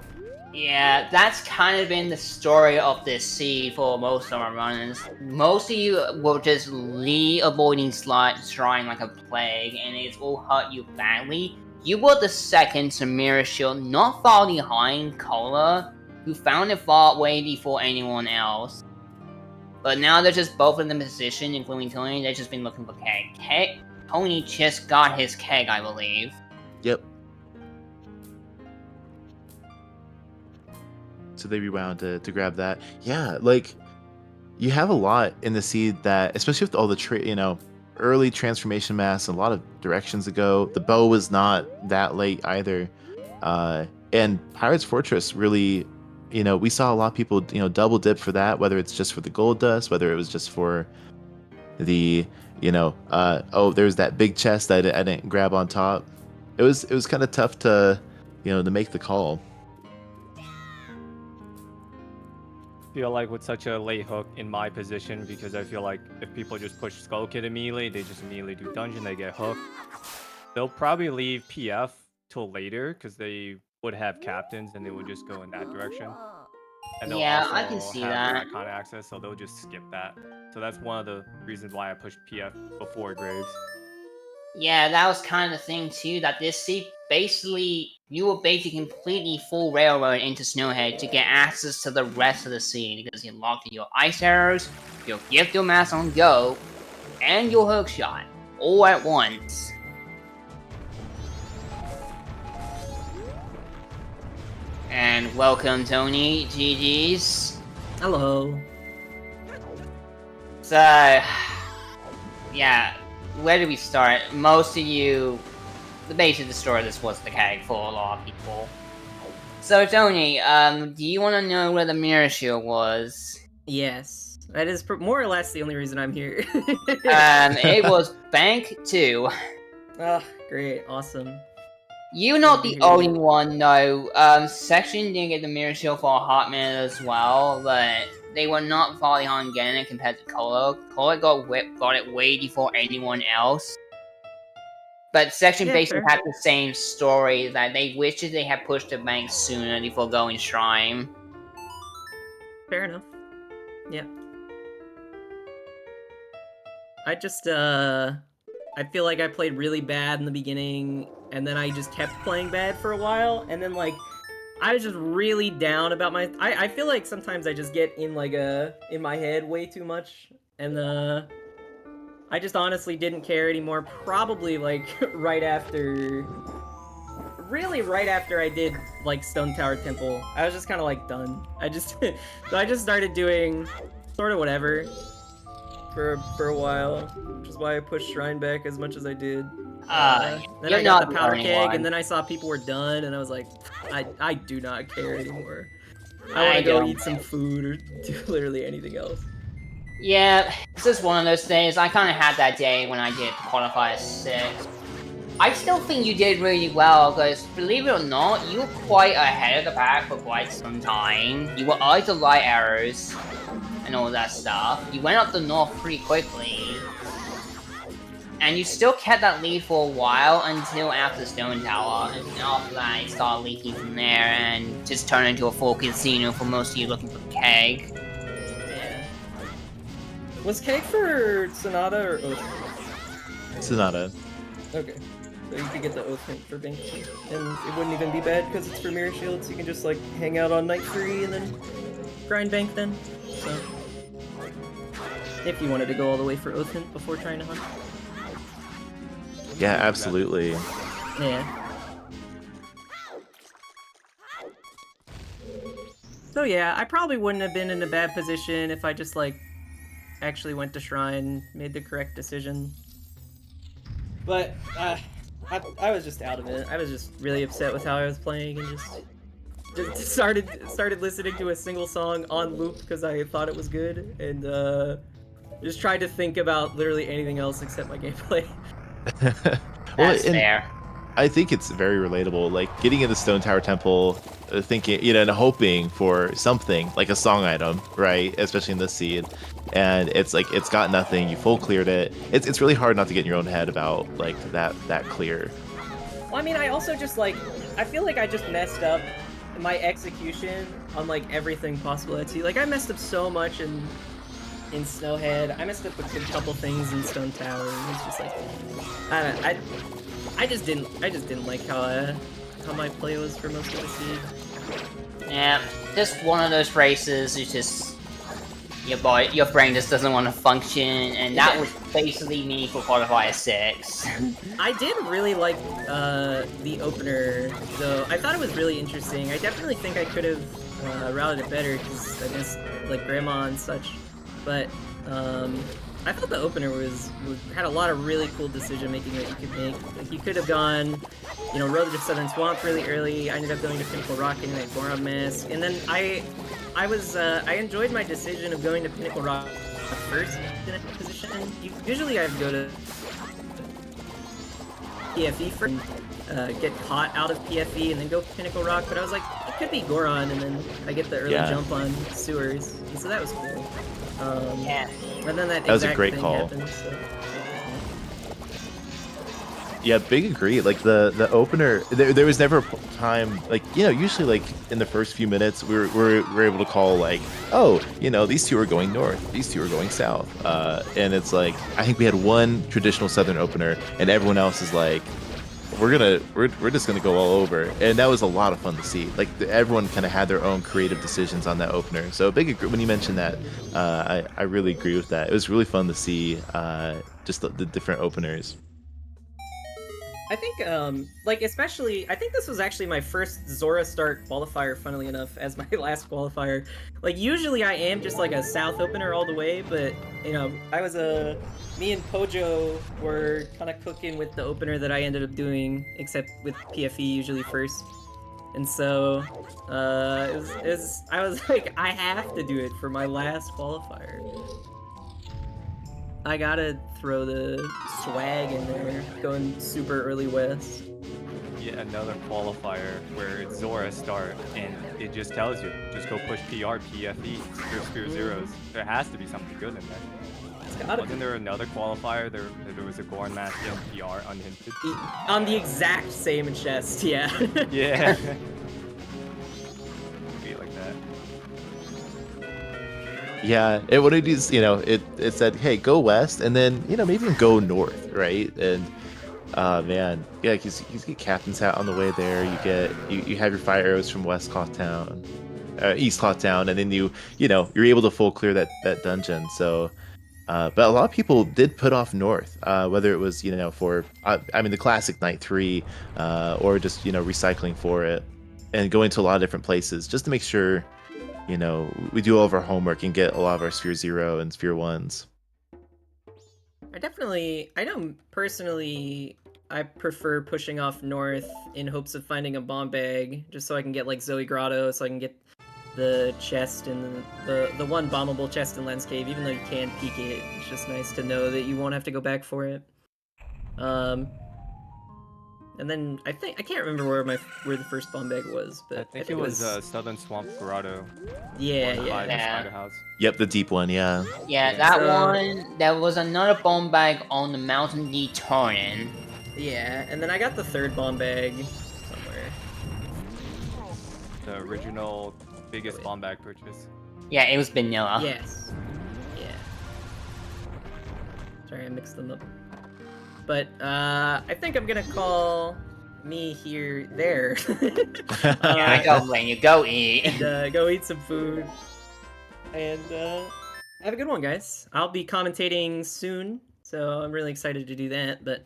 Yeah, that's kind of been the story of this seed for most of our runners. Most of you will just avoiding shrine like a plague, and it's all hurt you badly. You were the second to Mirror Shield, not far behind Cola, who found it far way before anyone else. But now they're just both in the position, including Tony, they've just been looking for keg. Tony just got his keg, I believe. Yep. So they rewound to grab that. Yeah, like, you have a lot in the seed that, especially with all the early transformation masks, a lot of directions to go. The bow was not that late either, and Pirate's Fortress really, we saw a lot of people double dip for that, whether it's just for the gold dust, whether it was just for the there's that big chest that I didn't grab on top. It was kind of tough to to make the call. Feel like with such a late hook in my position, because I feel like if people just push Skull Kid immediately, they just immediately do dungeon, they get hooked. They'll probably leave PF till later because they would have captains and they would just go in that direction. And they'll Yeah, also I can see have that. icon access, so they'll just skip that. So that's one of the reasons why I pushed PF before Graves. Yeah, that was kind of the thing too, that this seed you were basically completely full railroad into Snowhead to get access to the rest of the seed, because you locked in your ice arrows, your gift your mass on go, and your hook shot, all at once. And welcome, Tony, GG's. Hello. So, yeah, where do we start? Most of you, the base of the story, this was the keg for a lot of people. So, Tony, do you want to know where the mirror shield was? Yes, that is more or less the only reason I'm here. It was Bank 2. Oh, great, awesome. You're not the only one, though. Section didn't get the mirror shield for a hot minute as well, but they were not far behind getting it compared to Colo. Colo got it way before anyone else. But Section basically had the same story, that they wished they had pushed the bank sooner before going Shrine. Fair enough. Yeah. I just, I feel like I played really bad in the beginning, and then I just kept playing bad for a while, and then, like, I was just really down about my. I feel like sometimes I just get in like in my head way too much, and I just honestly didn't care anymore. Probably like right after I did like Stone Tower Temple. I was just kind of like done. I just so I just started doing sort of whatever for a while, which is why I pushed Shrine back as much as I did. Then you're I got not the powder the keg, only one. and then I saw people were done, and I was like, I do not care anymore. I I want to go don't. eat some food or do literally anything else. Yeah, it's just one of those days. I kind of had that day when I did Qualifier 6. I still think you did really well, because believe it or not, you were quite ahead of the pack for quite some time. You were eyes of light arrows and all that stuff. You went up the north pretty quickly. And you still kept that lead for a while until after Stone Tower. And after that, it started leaking from there and just turned into a full casino for most of you looking for the keg. Yeah. Was keg for Sonata or Oath? Sonata. Okay. So you could get the Oath hint for Bank, and it wouldn't even be bad because it's for Mirror Shields. You can just like hang out on night 3 and then grind Bank then. So if you wanted to go all the way for Oath hint before trying to hunt. Yeah, absolutely. Yeah. So yeah, I probably wouldn't have been in a bad position if I just like actually went to Shrine, made the correct decision. But I was just out of it. I was just really upset with how I was playing and just started listening to a single song on loop because I thought it was good, and just tried to think about literally anything else except my gameplay. That's fair. I think it's very relatable. Like getting into Stone Tower Temple, thinking, and hoping for something like a song item, right? Especially in this seed, and it's like it's got nothing. You full cleared it. It's really hard not to get in your own head about like that clear. Well, I mean, I also just like I feel like I just messed up my execution on like everything possible at sea. Like I messed up so much in Snowhead. I messed up with a couple things in Stone Tower. It's just like I just didn't like how my play was for most of the seed. Yeah, just one of those races. It's just your brain just doesn't want to function, and that was basically me for Qualifier 6. I did really like the opener, though. I thought it was really interesting. I definitely think I could have routed it better because I missed like Grandma and such. But I thought the opener had a lot of really cool decision making that you could make. Like you could have gone, Road to the Southern Swamp really early. I ended up going to Pinnacle Rock getting that Goron Mask, and then I enjoyed my decision of going to Pinnacle Rock first in a position. Usually I'd go to PFE first, get caught out of PFE and then go Pinnacle Rock, but I was like, it could be Goron, and then I get the early jump on Sewers, and so that was cool. Yeah. And then that was a great call. Happened, so. Yeah, big agree. Like the opener, there was never a time like usually like in the first few minutes we're able to call like, oh, these two are going north, these two are going south, and it's like I think we had one traditional southern opener and everyone else is like, we're just gonna go all over, and that was a lot of fun to see. Like everyone kind of had their own creative decisions on that opener. So when you mentioned that, I really agree with that. It was really fun to see just the different openers. I think, especially, I think this was actually my first Zora start qualifier, funnily enough, as my last qualifier. Like, usually I am just like a South opener all the way, but, me and Pojo were kind of cooking with the opener that I ended up doing, except with PFE usually first. And so, I was like, I have to do it for my last qualifier. I gotta throw the swag in there, going super early west. Yeah, another qualifier where it's Zora start, and it just tells you, just go push PR, PFE, Spear Zeros. There has to be something good in there. It's gotta Wasn't there another qualifier? There was a Goron Mask and PR unhinted. On the exact same chest, yeah. Yeah. Be like that. Yeah, what it said, hey, go west, and then maybe even go north, right? And Man, yeah, because you get Captain's Hat on the way there. You have your fire arrows from West Cloth Town, East Cloth Town, and then you're able to full clear that dungeon. So, but a lot of people did put off north, whether it was for I mean the classic Night 3, or just recycling for it and going to a lot of different places just to make sure we do all of our homework and get a lot of our Sphere 0 and Sphere 1s. I know personally, I prefer pushing off north in hopes of finding a bomb bag, just so I can get like Zoe Grotto, so I can get the chest and the one bombable chest in Lens Cave, even though you can peek it. It's just nice to know that you won't have to go back for it. And then I can't remember where the first bomb bag was, but I think it was Southern Swamp Grotto. Yeah, By yeah. the Spider House. Yep, the deep one, yeah. Yeah, that one. There was another bomb bag on the Mountain D turn-in. Yeah, and then I got the third bomb bag somewhere. The original biggest bomb bag purchase. Yeah, it was vanilla. Yes. Yeah. Sorry, I mixed them up. But I think I'm gonna call me here there. Yeah, I don't blame you. Go eat. And go eat some food. And have a good one, guys. I'll be commentating soon, so I'm really excited to do that. But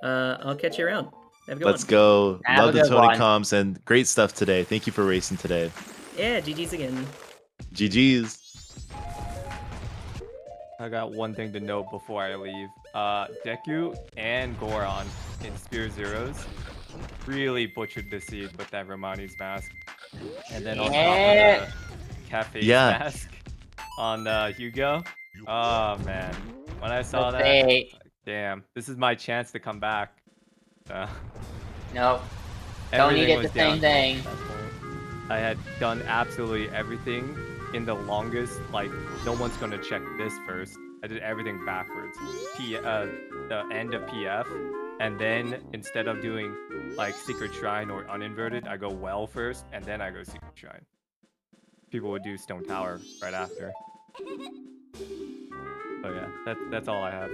I'll catch you around. Have a good Let's one. go. Have Love a the good Tony one. comms and great stuff today. Thank you for racing today. Yeah, GG's again. GG's. I got one thing to note before I leave. Deku and Goron in Sphere Zeros really butchered the seed with that Romani's mask. And then on top of the Cafe's mask on Hugo. Oh man. When I saw that, I was like, damn, this is my chance to come back. No. Don't you get the same thing? I had done absolutely everything in the longest, like, no one's gonna check this first. I did everything backwards. The end of PF, and then instead of doing like Secret Shrine or Uninverted, I go Well first, and then I go Secret Shrine. People would do Stone Tower right after. So yeah, that's all I have.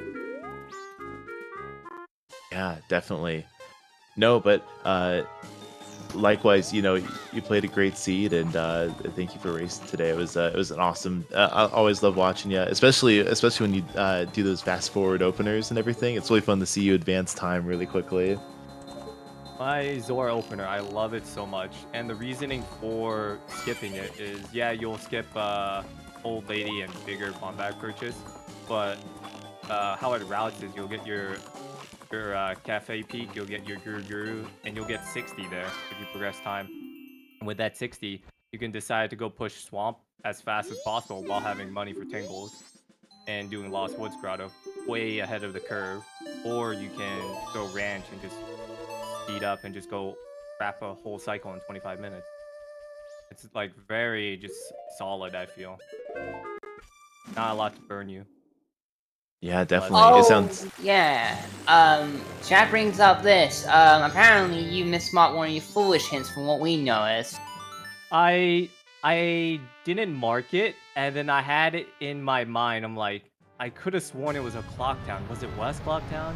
Yeah, definitely. No, but likewise, you played a great seed, and thank you for racing today. It was an awesome. I always love watching you, especially when you do those fast forward openers and everything. It's really fun to see you advance time really quickly. My Zora opener, I love it so much, and the reasoning for skipping it is, yeah, you'll skip Old Lady and bigger bomb bag purchase, but how it routes is you'll get your Cafe Peak, you'll get your Guru, and you'll get 60 there if you progress time. And with that 60, you can decide to go push Swamp as fast as possible while having money for Tingles and doing Lost Woods Grotto way ahead of the curve, or you can go Ranch and just speed up and just go wrap a whole cycle in 25 minutes. It's like very just solid, I feel. Not a lot to burn you. Yeah, definitely. Oh, It sounds. yeah. Chat brings up this. Apparently you mismarked one of your foolish hints from what we noticed. I didn't mark it, and then I had it in my mind. I'm like, I could have sworn it was a clock town. Was it West Clock Town?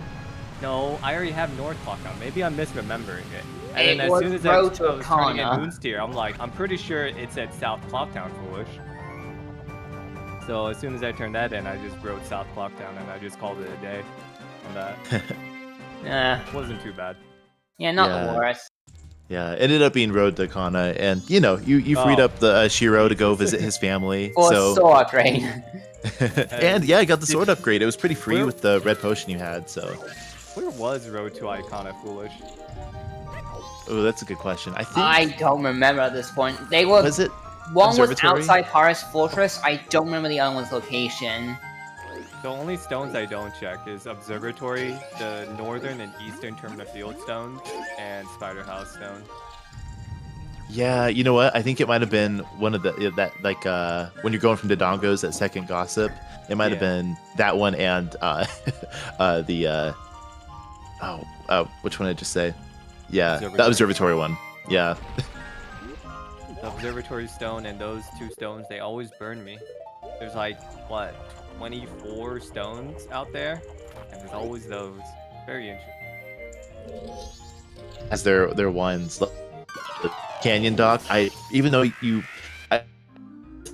No, I already have North Clock Town. Maybe I'm misremembering it. And then as soon as I was turning in Moonsteer, I'm like, I'm pretty sure it said South Clock Town, foolish. So as soon as I turned that in, I just wrote South Clock Town, and I just called it a day on that. Wasn't too bad. Yeah, not the worst. Yeah, it ended up being Road to Kana, and you freed up the Shiro to go visit his family. Or so sword upgrade. And yeah, I got the sword upgrade. It was pretty free with the red potion you had. So where was Road to Icona, foolish? Oh, that's a good question. I don't remember at this point. They were. Was it? One was outside Paris Fortress. I don't remember the other one's location. The only stones I don't check is Observatory, the northern and eastern Termina Field stones, and Spider House stone. Yeah, you know what? I think it might have been one of when you're going from Dodongo's, that second gossip. It might have been that one and which one did I just say? Yeah, the Observatory one. Yeah. The Observatory stone and those two stones, they always burn me. There's like, what, 24 stones out there? And there's always those. Very interesting. as their ones. The Canyon Dock. I think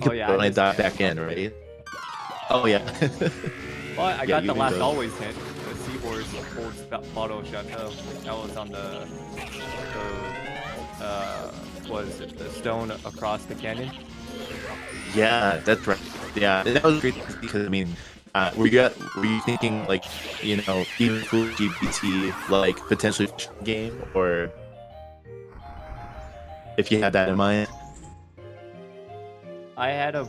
Oh yeah, when I missed dive Canyon back in, Dock. right? Oh yeah. Well, I Yeah, got you the last do. always hint. The Seahorse holds bottle chateau. That was on the was it the stone across the canyon? Yeah, that's right. Yeah, and that was great because I mean, were you thinking like, even full GPT like potentially game, or if you had that in mind? I had a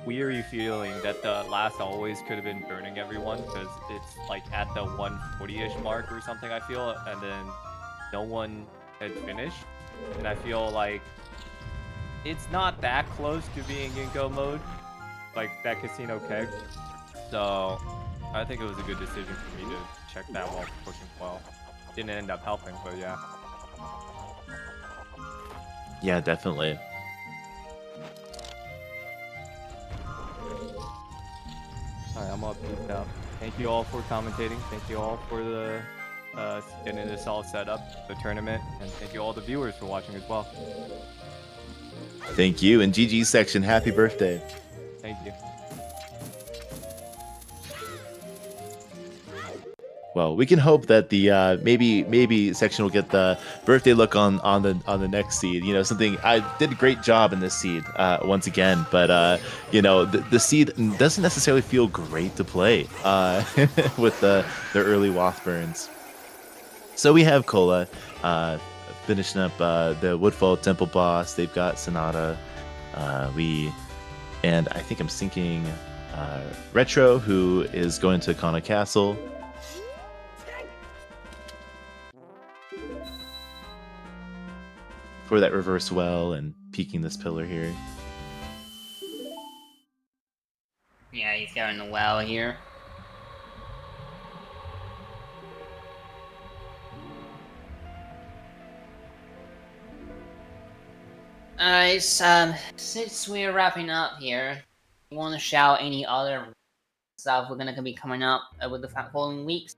weary feeling that the last always could have been burning everyone because it's like at the 140-ish mark or something, I feel, and then no one had finished. And I feel like it's not that close to being in go mode, like that casino keg. So I think it was a good decision for me to check that while pushing well. Didn't end up helping, but yeah. Yeah, definitely. Alright, I'm all peaced out. Thank you all for commentating. Thank you all for the getting this all set up, the tournament, and thank you all the viewers for watching as well. Thank you. And GG's section, happy birthday. Thank you. Well, we can hope that the maybe section will get the birthday look on the next seed. Something I did a great job in this seed once again, but the seed doesn't necessarily feel great to play with the early waft burns. So we have Cola finishing up the Woodfall Temple boss. They've got Sonata. And I think I'm syncing Retro, who is going to Kana Castle. For that reverse well and peeking this pillar here. Yeah, he's going the well here. Alright, since we're wrapping up here, you want to shout any other stuff we're gonna be coming up with the following weeks?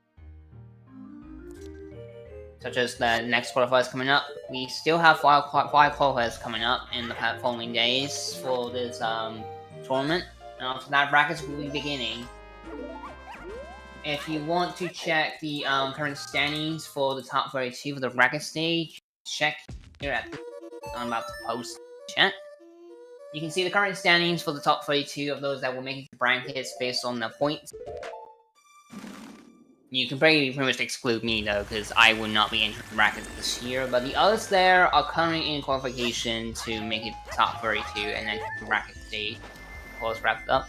Such as the next qualifiers coming up. We still have five qualifiers coming up in the following days for this tournament. And after that, brackets will be beginning. If you want to check the current standings for the top 32 for the bracket stage, check here at I'm about to post chat. You can see the current standings for the top 32 of those that will make it to brackets based on the points. You can pretty much exclude me though, because I will not be entering brackets this year. But the others there are currently in qualification to make it top 32 and then the bracket stage before it's wrapped up.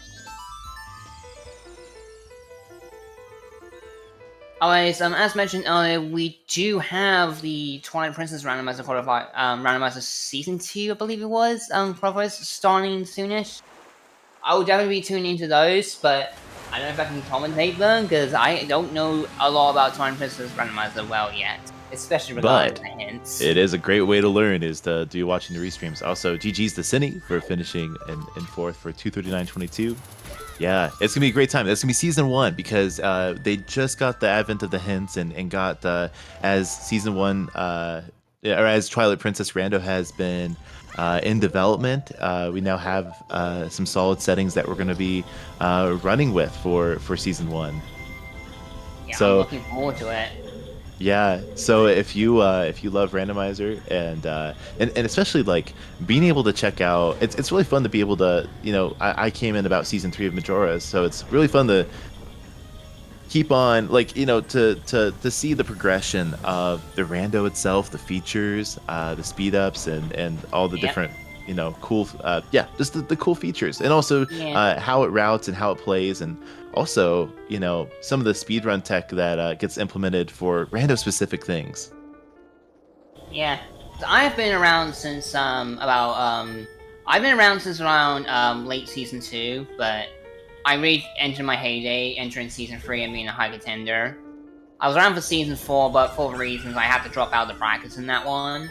Alright, as mentioned earlier, we do have the Twilight Princess Randomizer Randomizer Season 2, I believe it was, qualifiers starting soonish. I will definitely be tuning into those, but I don't know if I can commentate them, because I don't know a lot about Twilight Princess Randomizer well yet, especially regarding the hints. It is a great way to learn is to do watching the restreams. Also, GG's to Cine for finishing in fourth for 239.22. Yeah, it's gonna be a great time. That's gonna be season 1 because they just got the advent of the hints and got as season 1 or as Twilight Princess Rando has been in development. We now have some solid settings that we're gonna be running with for season 1. Yeah, so, I'm looking forward to it. Yeah, so if you love Randomizer and especially like being able to check out, it's really fun to be able to, I came in about season 3 of Majora's, so it's really fun to keep on to see the progression of the rando itself, the features, the speed ups and all the different cool just the cool features, and also how it routes and how it plays, and also some of the speedrun tech that gets implemented for rando specific things. Yeah, so I've been around since around late season 2, but I really entered my heyday entering season 3 and being a high contender. I was around for season 4, but for reasons I had to drop out of the brackets in that one.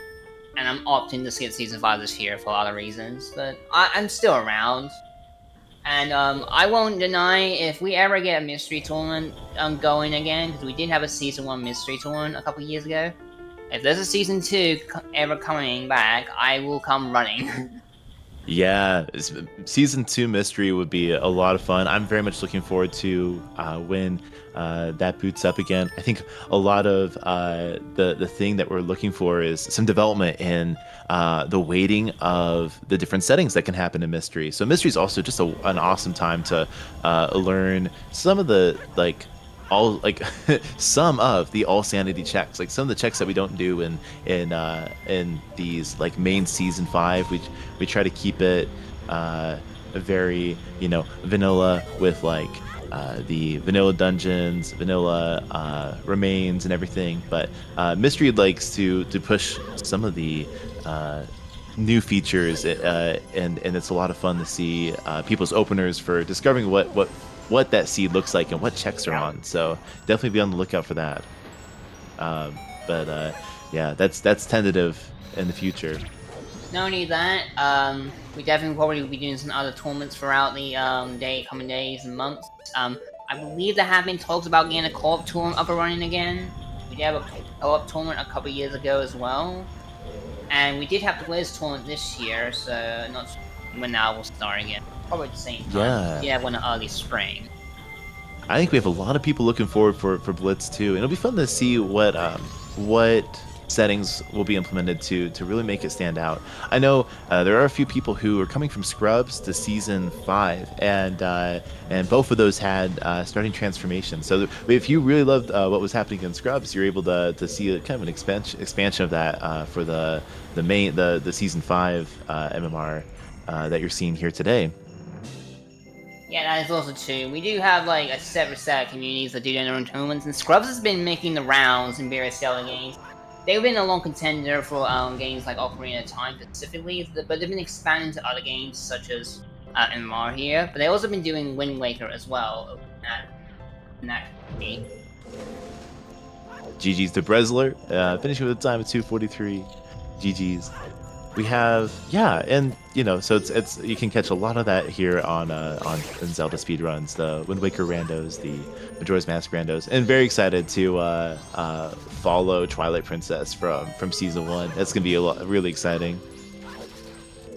And I'm opting to skip season 5 this year for other reasons, but I'm still around. And I won't deny if we ever get a mystery tournament going again, because we did have a season 1 mystery tournament a couple years ago. If there's a season 2 ever coming back, I will come running. Yeah, season 2 mystery would be a lot of fun. I'm very much looking forward to when that boots up again. I think a lot of the thing that we're looking for is some development in the weighting of the different settings that can happen in mystery. So mystery is also just an awesome time to learn some of the some of the all sanity checks, like some of the checks that we don't do in these like main season 5. We try to keep it very vanilla with like the vanilla dungeons, vanilla remains and everything. But mystery likes to push some of the new features, and it's a lot of fun to see people's openers for discovering what that seed looks like and what checks are on. So definitely be on the lookout for that. But yeah, that's tentative in the future. Not only that, we definitely probably will be doing some other tournaments throughout the coming days and months. I believe there have been talks about getting a co-op tournament up and running again. We did have a co-op tournament a couple years ago as well. And we did have the Blizz tournament this year, so not sure when that will start again. Probably at the same time. Yeah, one in early spring. I think we have a lot of people looking forward for Blitz too, and it'll be fun to see what settings will be implemented to really make it stand out. I know there are a few people who are coming from Scrubs to season 5, and both of those had starting transformation. So if you really loved what was happening in Scrubs, you're able to see kind of an expansion of that for the season 5 MMR that you're seeing here today. Yeah, that is also true. We do have like a separate set of communities that do their own tournaments, and Scrubs has been making the rounds in various Zelda games. They've been a long contender for games like Ocarina of Time specifically, but they've been expanding to other games such as MMR here. But they've also been doing Wind Waker as well in that community. GG's to Bresler, finishing with a time of 2:43. GG's. We have and so it's you can catch a lot of that here on Zelda Speedruns, the Wind Waker randos, the Majora's Mask randos, and very excited to follow Twilight Princess from season 1. That's gonna be really exciting.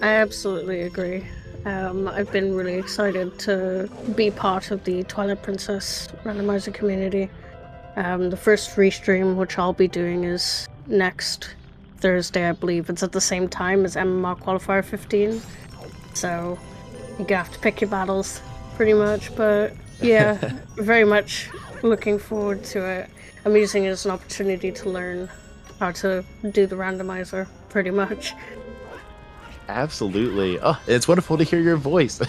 I absolutely agree. I've been really excited to be part of the Twilight Princess randomizer community. The first restream, which I'll be doing, is next Thursday, I believe. It's at the same time as MMR Qualifier 15, so you're gonna have to pick your battles pretty much. But yeah, very much looking forward to it. I'm using it as an opportunity to learn how to do the randomizer pretty much. Absolutely. Oh, it's wonderful to hear your voice.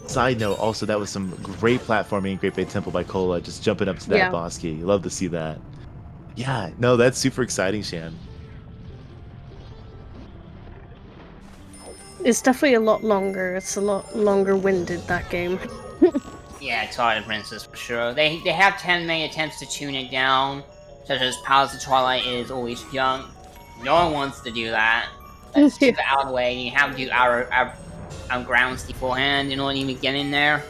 Side note, also, that was some great platforming, Great Bay Temple by Cola, just jumping up to that boss key. Love to see that. Yeah, no, that's super exciting, Shan. It's definitely a lot longer. It's a lot longer winded, that game. Yeah, Twilight Princess for sure. They have 10 many attempts to tune it down, such as Palace of Twilight is always junk. No one wants to do that. Let's keep it out of the way. You have to do our grounds beforehand in order to even get in there.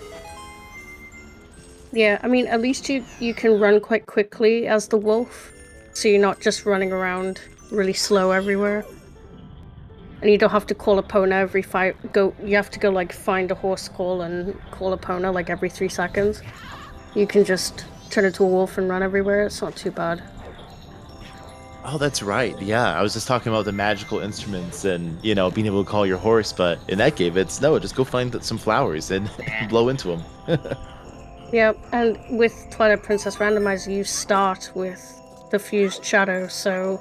Yeah, I mean, at least you can run quite quickly as the wolf, so you're not just running around really slow everywhere. And you don't have to call Epona every fight. You have to go like find a horse call and call Epona like every 3 seconds. You can just turn into a wolf and run everywhere. It's not too bad. Oh, that's right. Yeah, I was just talking about the magical instruments and being able to call your horse, but in that game, it's no, just go find some flowers and blow into them. Yeah, and with Twilight Princess Randomizer, you start with the fused shadow, so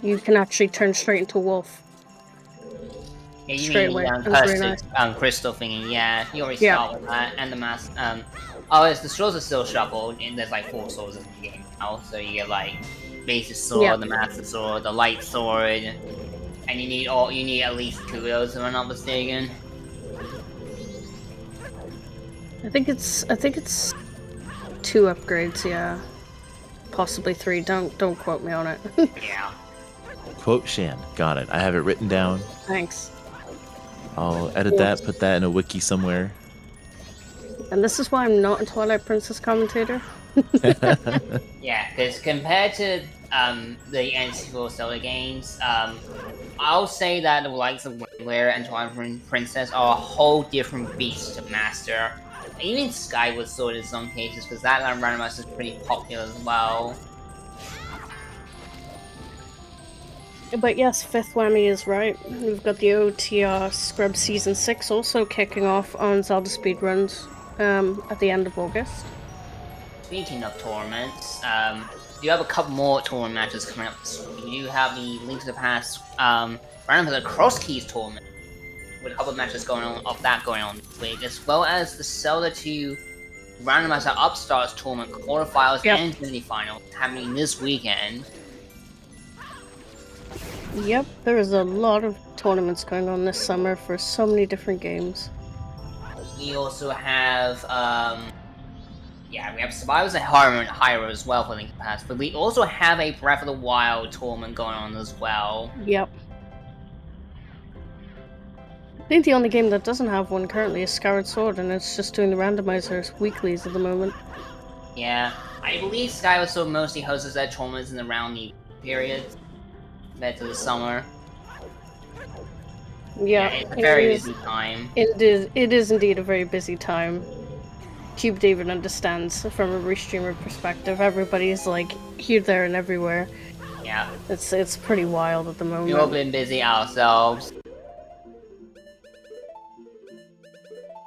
you can actually turn straight into a wolf. Yeah, you straight mean away. the Nice. crystal thingy, yeah. You already start with that, and the mask. The swords are still shuffled, and there's like 4 swords in the game now, so you get like basic sword, the master sword, the light sword, and you need at least 2 of those, if I'm not mistaken. I think it's 2 upgrades, yeah. Possibly 3. Don't quote me on it. Yeah. Quote Shan. Got it. I have it written down. Thanks. I'll edit Yes. that, put that in a wiki somewhere. And this is why I'm not a Twilight Princess commentator. Yeah, because compared to the N64 Zelda games, I'll say that the likes of Windware and Twilight Princess are a whole different beast to master. Even Skyward Sword in some cases, because that randomizer is pretty popular as well. But yes, Fifth Whammy is right. We've got the OTR Scrub Season 6 also kicking off on Zelda Speedruns at the end of August. Speaking of tournaments, you have a couple more tournament matches coming up this week. You have the Link to the Past Randomizer Cross Keys tournament, with a couple of matches going on this week, as well as the Zelda 2 Randomizer Upstarts tournament qualifiers and semi-finals happening this weekend. Yep, there is a lot of tournaments going on this summer for so many different games. We also have, we have Survivors and Hyrule as well for Link to the Past, but we also have a Breath of the Wild tournament going on as well. Yep. I think the only game that doesn't have one currently is Skyward Sword, and it's just doing the randomizers weeklies at the moment. Yeah, I believe Skyward Sword mostly hosts their tournaments in the round period, compared to the summer. Yeah, it's a very busy time. It is indeed a very busy time. Cube David understands from a restreamer perspective. Everybody's like here, there, and everywhere. Yeah. It's pretty wild at the moment. We've all been busy ourselves.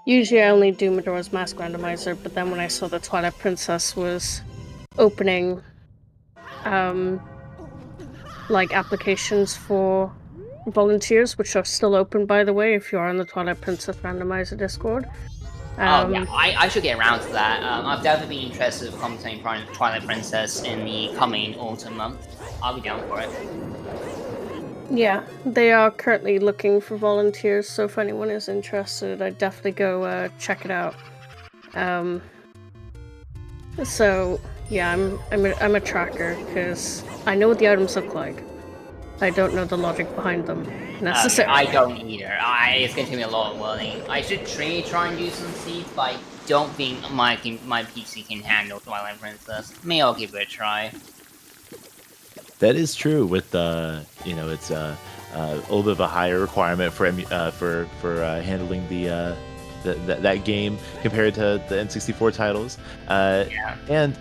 Usually I only do Majora's Mask Randomizer, but then when I saw that Twilight Princess was opening like applications for volunteers, which are still open by the way if you're on the Twilight Princess Randomizer Discord. I should get around to that. I've definitely been interested in commentating Twilight Princess in the coming autumn month. I'll be down for it. Yeah, they are currently looking for volunteers, so if anyone is interested, I'd definitely go check it out. So yeah, I'm a tracker because I know what the items look like. I don't know the logic behind them necessarily. I don't either. It's gonna take me a lot of learning. I should try and do some seeds, but I don't think my PC can handle Twilight Princess. Maybe I'll give it a try. That is true. With it's a little bit of a higher requirement for handling that game compared to the N64 titles. And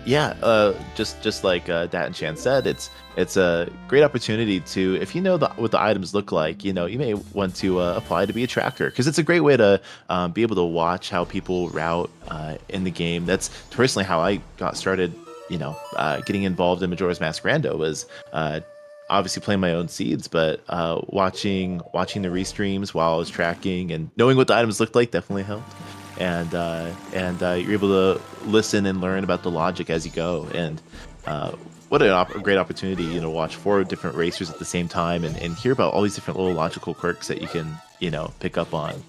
just like Dat and Chan said, it's a great opportunity to, if you know what the items look like, you may want to apply to be a tracker, because it's a great way to be able to watch how people route in the game. That's personally how I got started. Getting involved in Majora's Mask Rando was obviously playing my own seeds, but watching the restreams while I was tracking and knowing what the items looked like definitely helped. And you're able to listen and learn about the logic as you go. And what a great opportunity, to watch 4 different racers at the same time and hear about all these different little logical quirks that you can, pick up on.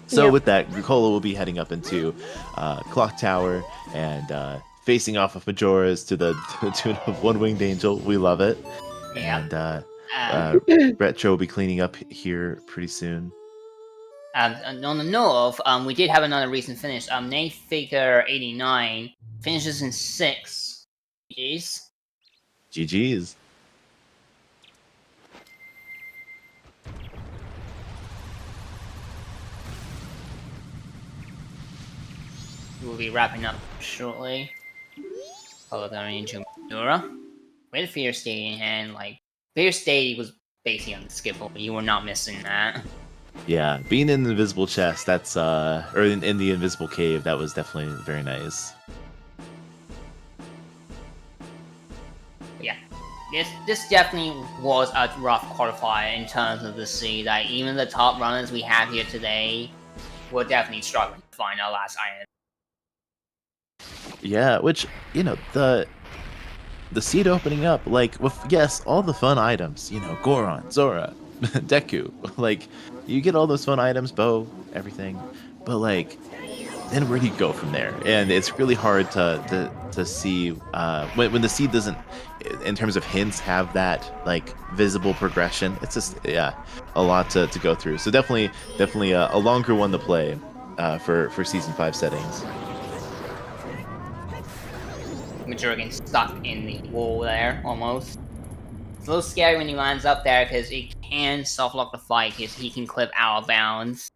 So with that, Ricola will be heading up into Clock Tower and facing off of Majora's to the tune of One Winged Angel. We love it. Yeah. And Retro will be cleaning up here pretty soon. On the note of, we did have another recent finish. Nate Faker 89 finishes in 6. GG's. We'll be wrapping up shortly. Followed on into Majora. With Fear State in hand, Fear State was basically unskippable. You were not missing that. Yeah, being in the invisible chest, that's or in the invisible cave, that was definitely very nice. Yeah, this definitely was a rough qualifier in terms of the sea. That even the top runners we have here today were definitely struggling to find our last item. Yeah, which the seed opening up, with all the fun items, Goron, Zora, Deku, you get all those fun items, bow, everything, but then where do you go from there? And it's really hard to see when the seed doesn't, in terms of hints, have that like visible progression. It's just a lot to go through. So definitely a longer one to play for season 5 settings. Majora getting stuck in the wall there almost. It's a little scary when he lands up there because it can soft lock the fight because he can clip out of bounds.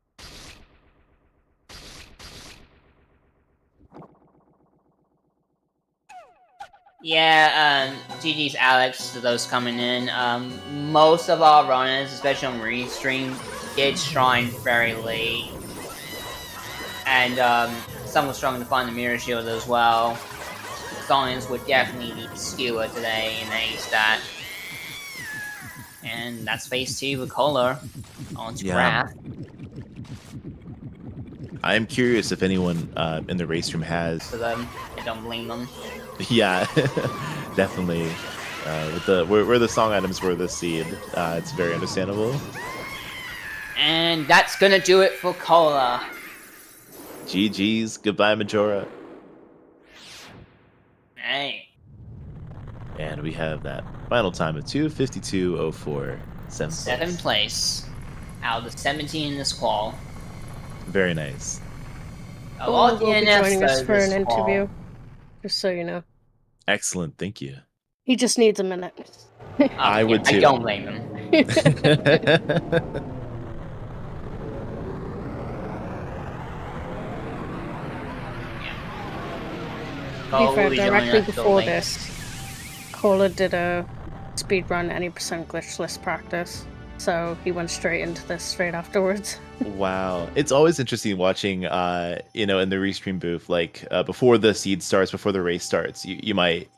Yeah, GG's Alex to those coming in. Most of our runners, especially on Restream, get Shrine very late. And some were struggling to find the Mirror Shield as well. Science would definitely need Skewer today in A-stat. And that's phase 2 with Kohler on to Graph. I'm curious if anyone in the race room has. For them, I don't blame them. Yeah, definitely. With the where the song items were the seed, it's very understandable. And that's gonna do it for Kohler. GG's, goodbye Majora. Hey. And we have that final time of 2:52.04. 7th place out of the 17 in this qual. Very nice. Will be joining us for an interview, just so you know. Excellent, thank you. He just needs a minute. I would too. I don't blame him. To be fair, directly before this, Kohler did a speedrun any percent glitchless practice, so he went straight into this straight afterwards. Wow, it's always interesting watching, in the restream booth, like before the seed starts, before the race starts, you might,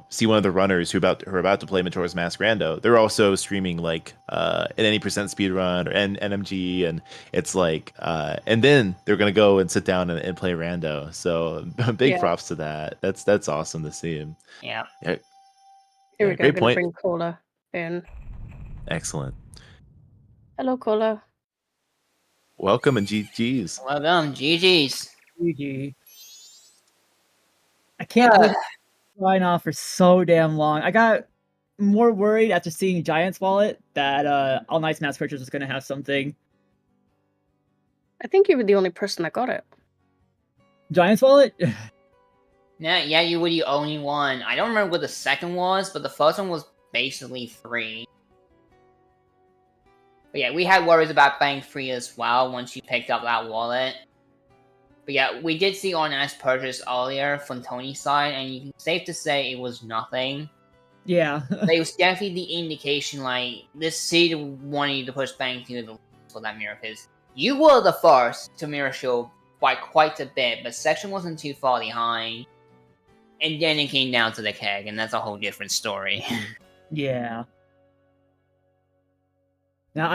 see one of the runners who are about to play Majora's Mask Rando. They're also streaming like an any percent speedrun or NMG, and it's like, and then they're gonna go and sit down and play Rando. So big props to that. That's awesome to see him. Yeah. Here we go. Great point. Bring Kohler in. Excellent. Hello, Kohler. Welcome and GG's. Welcome, GG's. GG. I can't believe line off for so damn long. I got more worried after seeing Giant's Wallet that All Night's Mass Purchase was going to have something. I think you were the only person that got it. Giant's Wallet? Yeah, you were the only one. I don't remember what the second was, but the first one was basically 3. But yeah, we had worries about playing free as well once you picked up that wallet. But yeah, we did see on Nice Purchase earlier from Tony's side, and you can safe to say it was nothing. Yeah. But it was definitely the indication, like, this seed wanted you to push bank to the for that mirror, because you were the first to mirror shield by quite a bit, but Section wasn't too far behind. And then it came down to the keg, and that's a whole different story. Yeah. Now,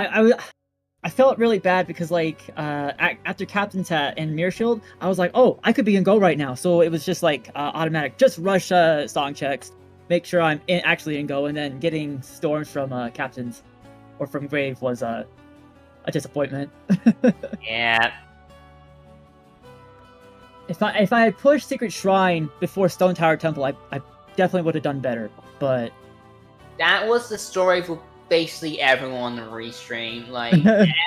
I felt really bad because, like, after Captain's Hat and Mirror Shield, I was like, oh, I could be in go right now. So it was just, like, automatic. Just rush song checks, make sure I'm actually in go, and then getting storms from Captain's or from Grave was a disappointment. Yeah. If I had pushed Secret Shrine before Stone Tower Temple, I definitely would have done better. But that was the story for basically everyone on the restream. Like,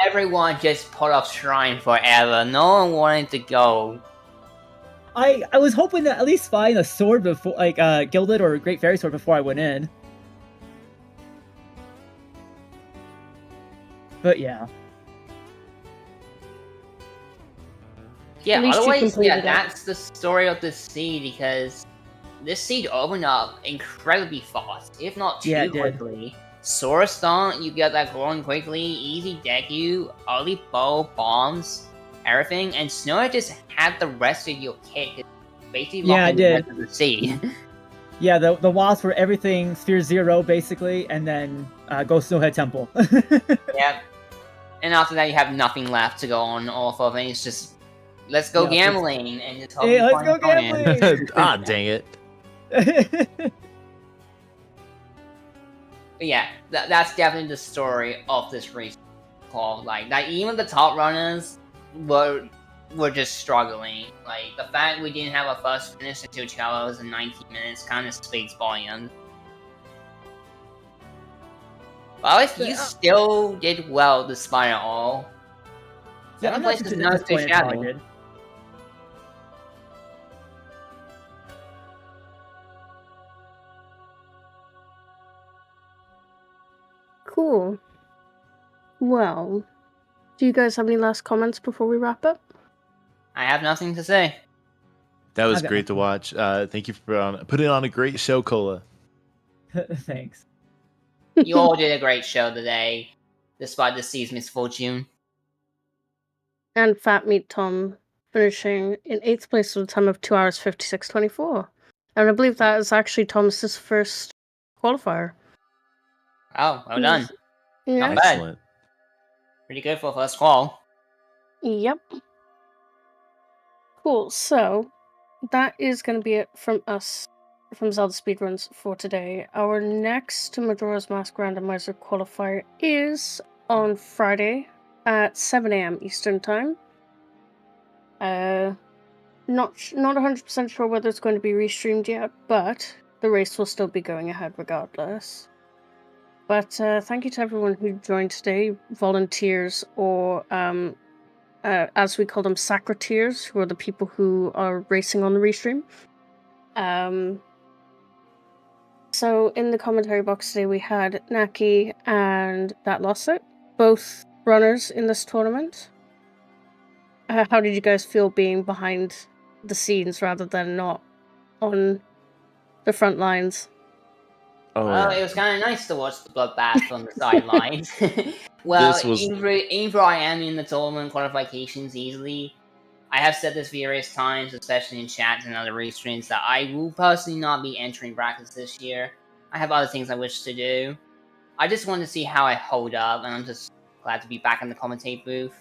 everyone just put off Shrine forever. No one wanted to go. I was hoping to at least find a sword before, like, Gilded or Great Fairy Sword before I went in. But yeah. Yeah, otherwise, yeah, it. that's the story of this seed, because this seed opened up incredibly fast, if not too quickly. Sora Stunt, you get that growing quickly, easy deck you, early bow, bombs, everything, and Snow just had the rest of your kit, basically locking the rest of the seed. Yeah, the wasps were everything Sphere 0, basically, and then go Snowhead Temple. Yep. And after that, you have nothing left to go on off of, and it's just, let's go gambling, and just hope let's go gambling! Ah, dang it. But yeah, that's definitely the story of this race call. Like, that even the top runners were were just struggling. Like, the fact we didn't have a first finish until 2 hours and 19 minutes kind of speaks volumes. Well, if you still did well despite it all. Yeah, I'm Second not place is too not too disappointed how I shabby. did. Cool. Well, do you guys have any last comments before we wrap up? I have nothing to say. That was I've got great to nothing. watch. Thank you for putting on a great show, Cola. Thanks. You all did a great show today, despite the sea's misfortune. And Fat Meat Tom finishing in 8th place with a time of 2 hours 56:24. And I believe that is actually Thomas's first qualifier. Oh, well done. Yeah. Not bad. Excellent. Pretty good for first call. Yep. Cool. So that is going to be it from us, from Zelda Speedruns for today. Our next Majora's Mask Randomizer qualifier is on Friday at 7 a.m. Eastern Time. Not 100% sure whether it's going to be restreamed yet, but the race will still be going ahead regardless. But thank you to everyone who joined today, volunteers or as we call them, sacrateers, who are the people who are racing on the restream. So in the commentary box today we had Naki and That Lost It, both runners in this tournament. How did you guys feel being behind the scenes rather than not on the front lines? Oh, Well, yeah. it was kind of nice to watch the bloodbath from the sidelines. Well, This was- even though I am in the tournament qualifications easily, I have said this various times, especially in chats and other restreams, that I will personally not be entering brackets this year. I have other things I wish to do. I just want to see how I hold up, and I'm just glad to be back in the commentate booth.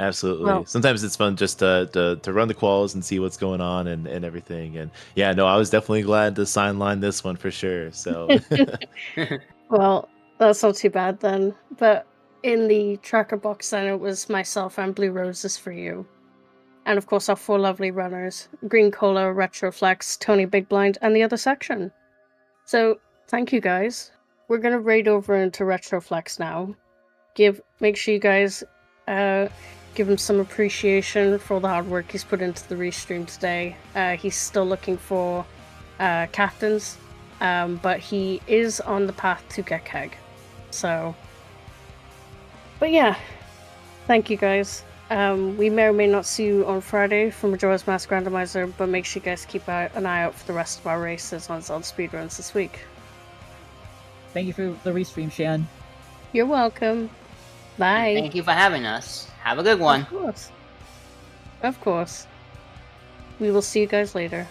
Absolutely. Well- Sometimes it's fun just to run the quals and see what's going on and everything. And yeah, no, I was definitely glad to sideline this one for sure. So Well, that's not too bad then. But in the tracker box then it was myself and Blue Roses for you. And of course our 4 lovely runners, Green Cola, Retroflex, Tony Big Blind, and the other section. So thank you guys. We're gonna raid over into Retroflex now. Make sure you guys give him some appreciation for all the hard work he's put into the restream today. He's still looking for captains, but he is on the path to get keg. So, but yeah, thank you guys. We may or may not see you on Friday for Majora's Mask Randomizer, but make sure you guys keep an eye out for the rest of our races on Zelda Speedruns this week. Thank you for the restream, Shan. You're welcome. Bye. Thank you for having us. Have a good one. Of course. Of course. We will see you guys later.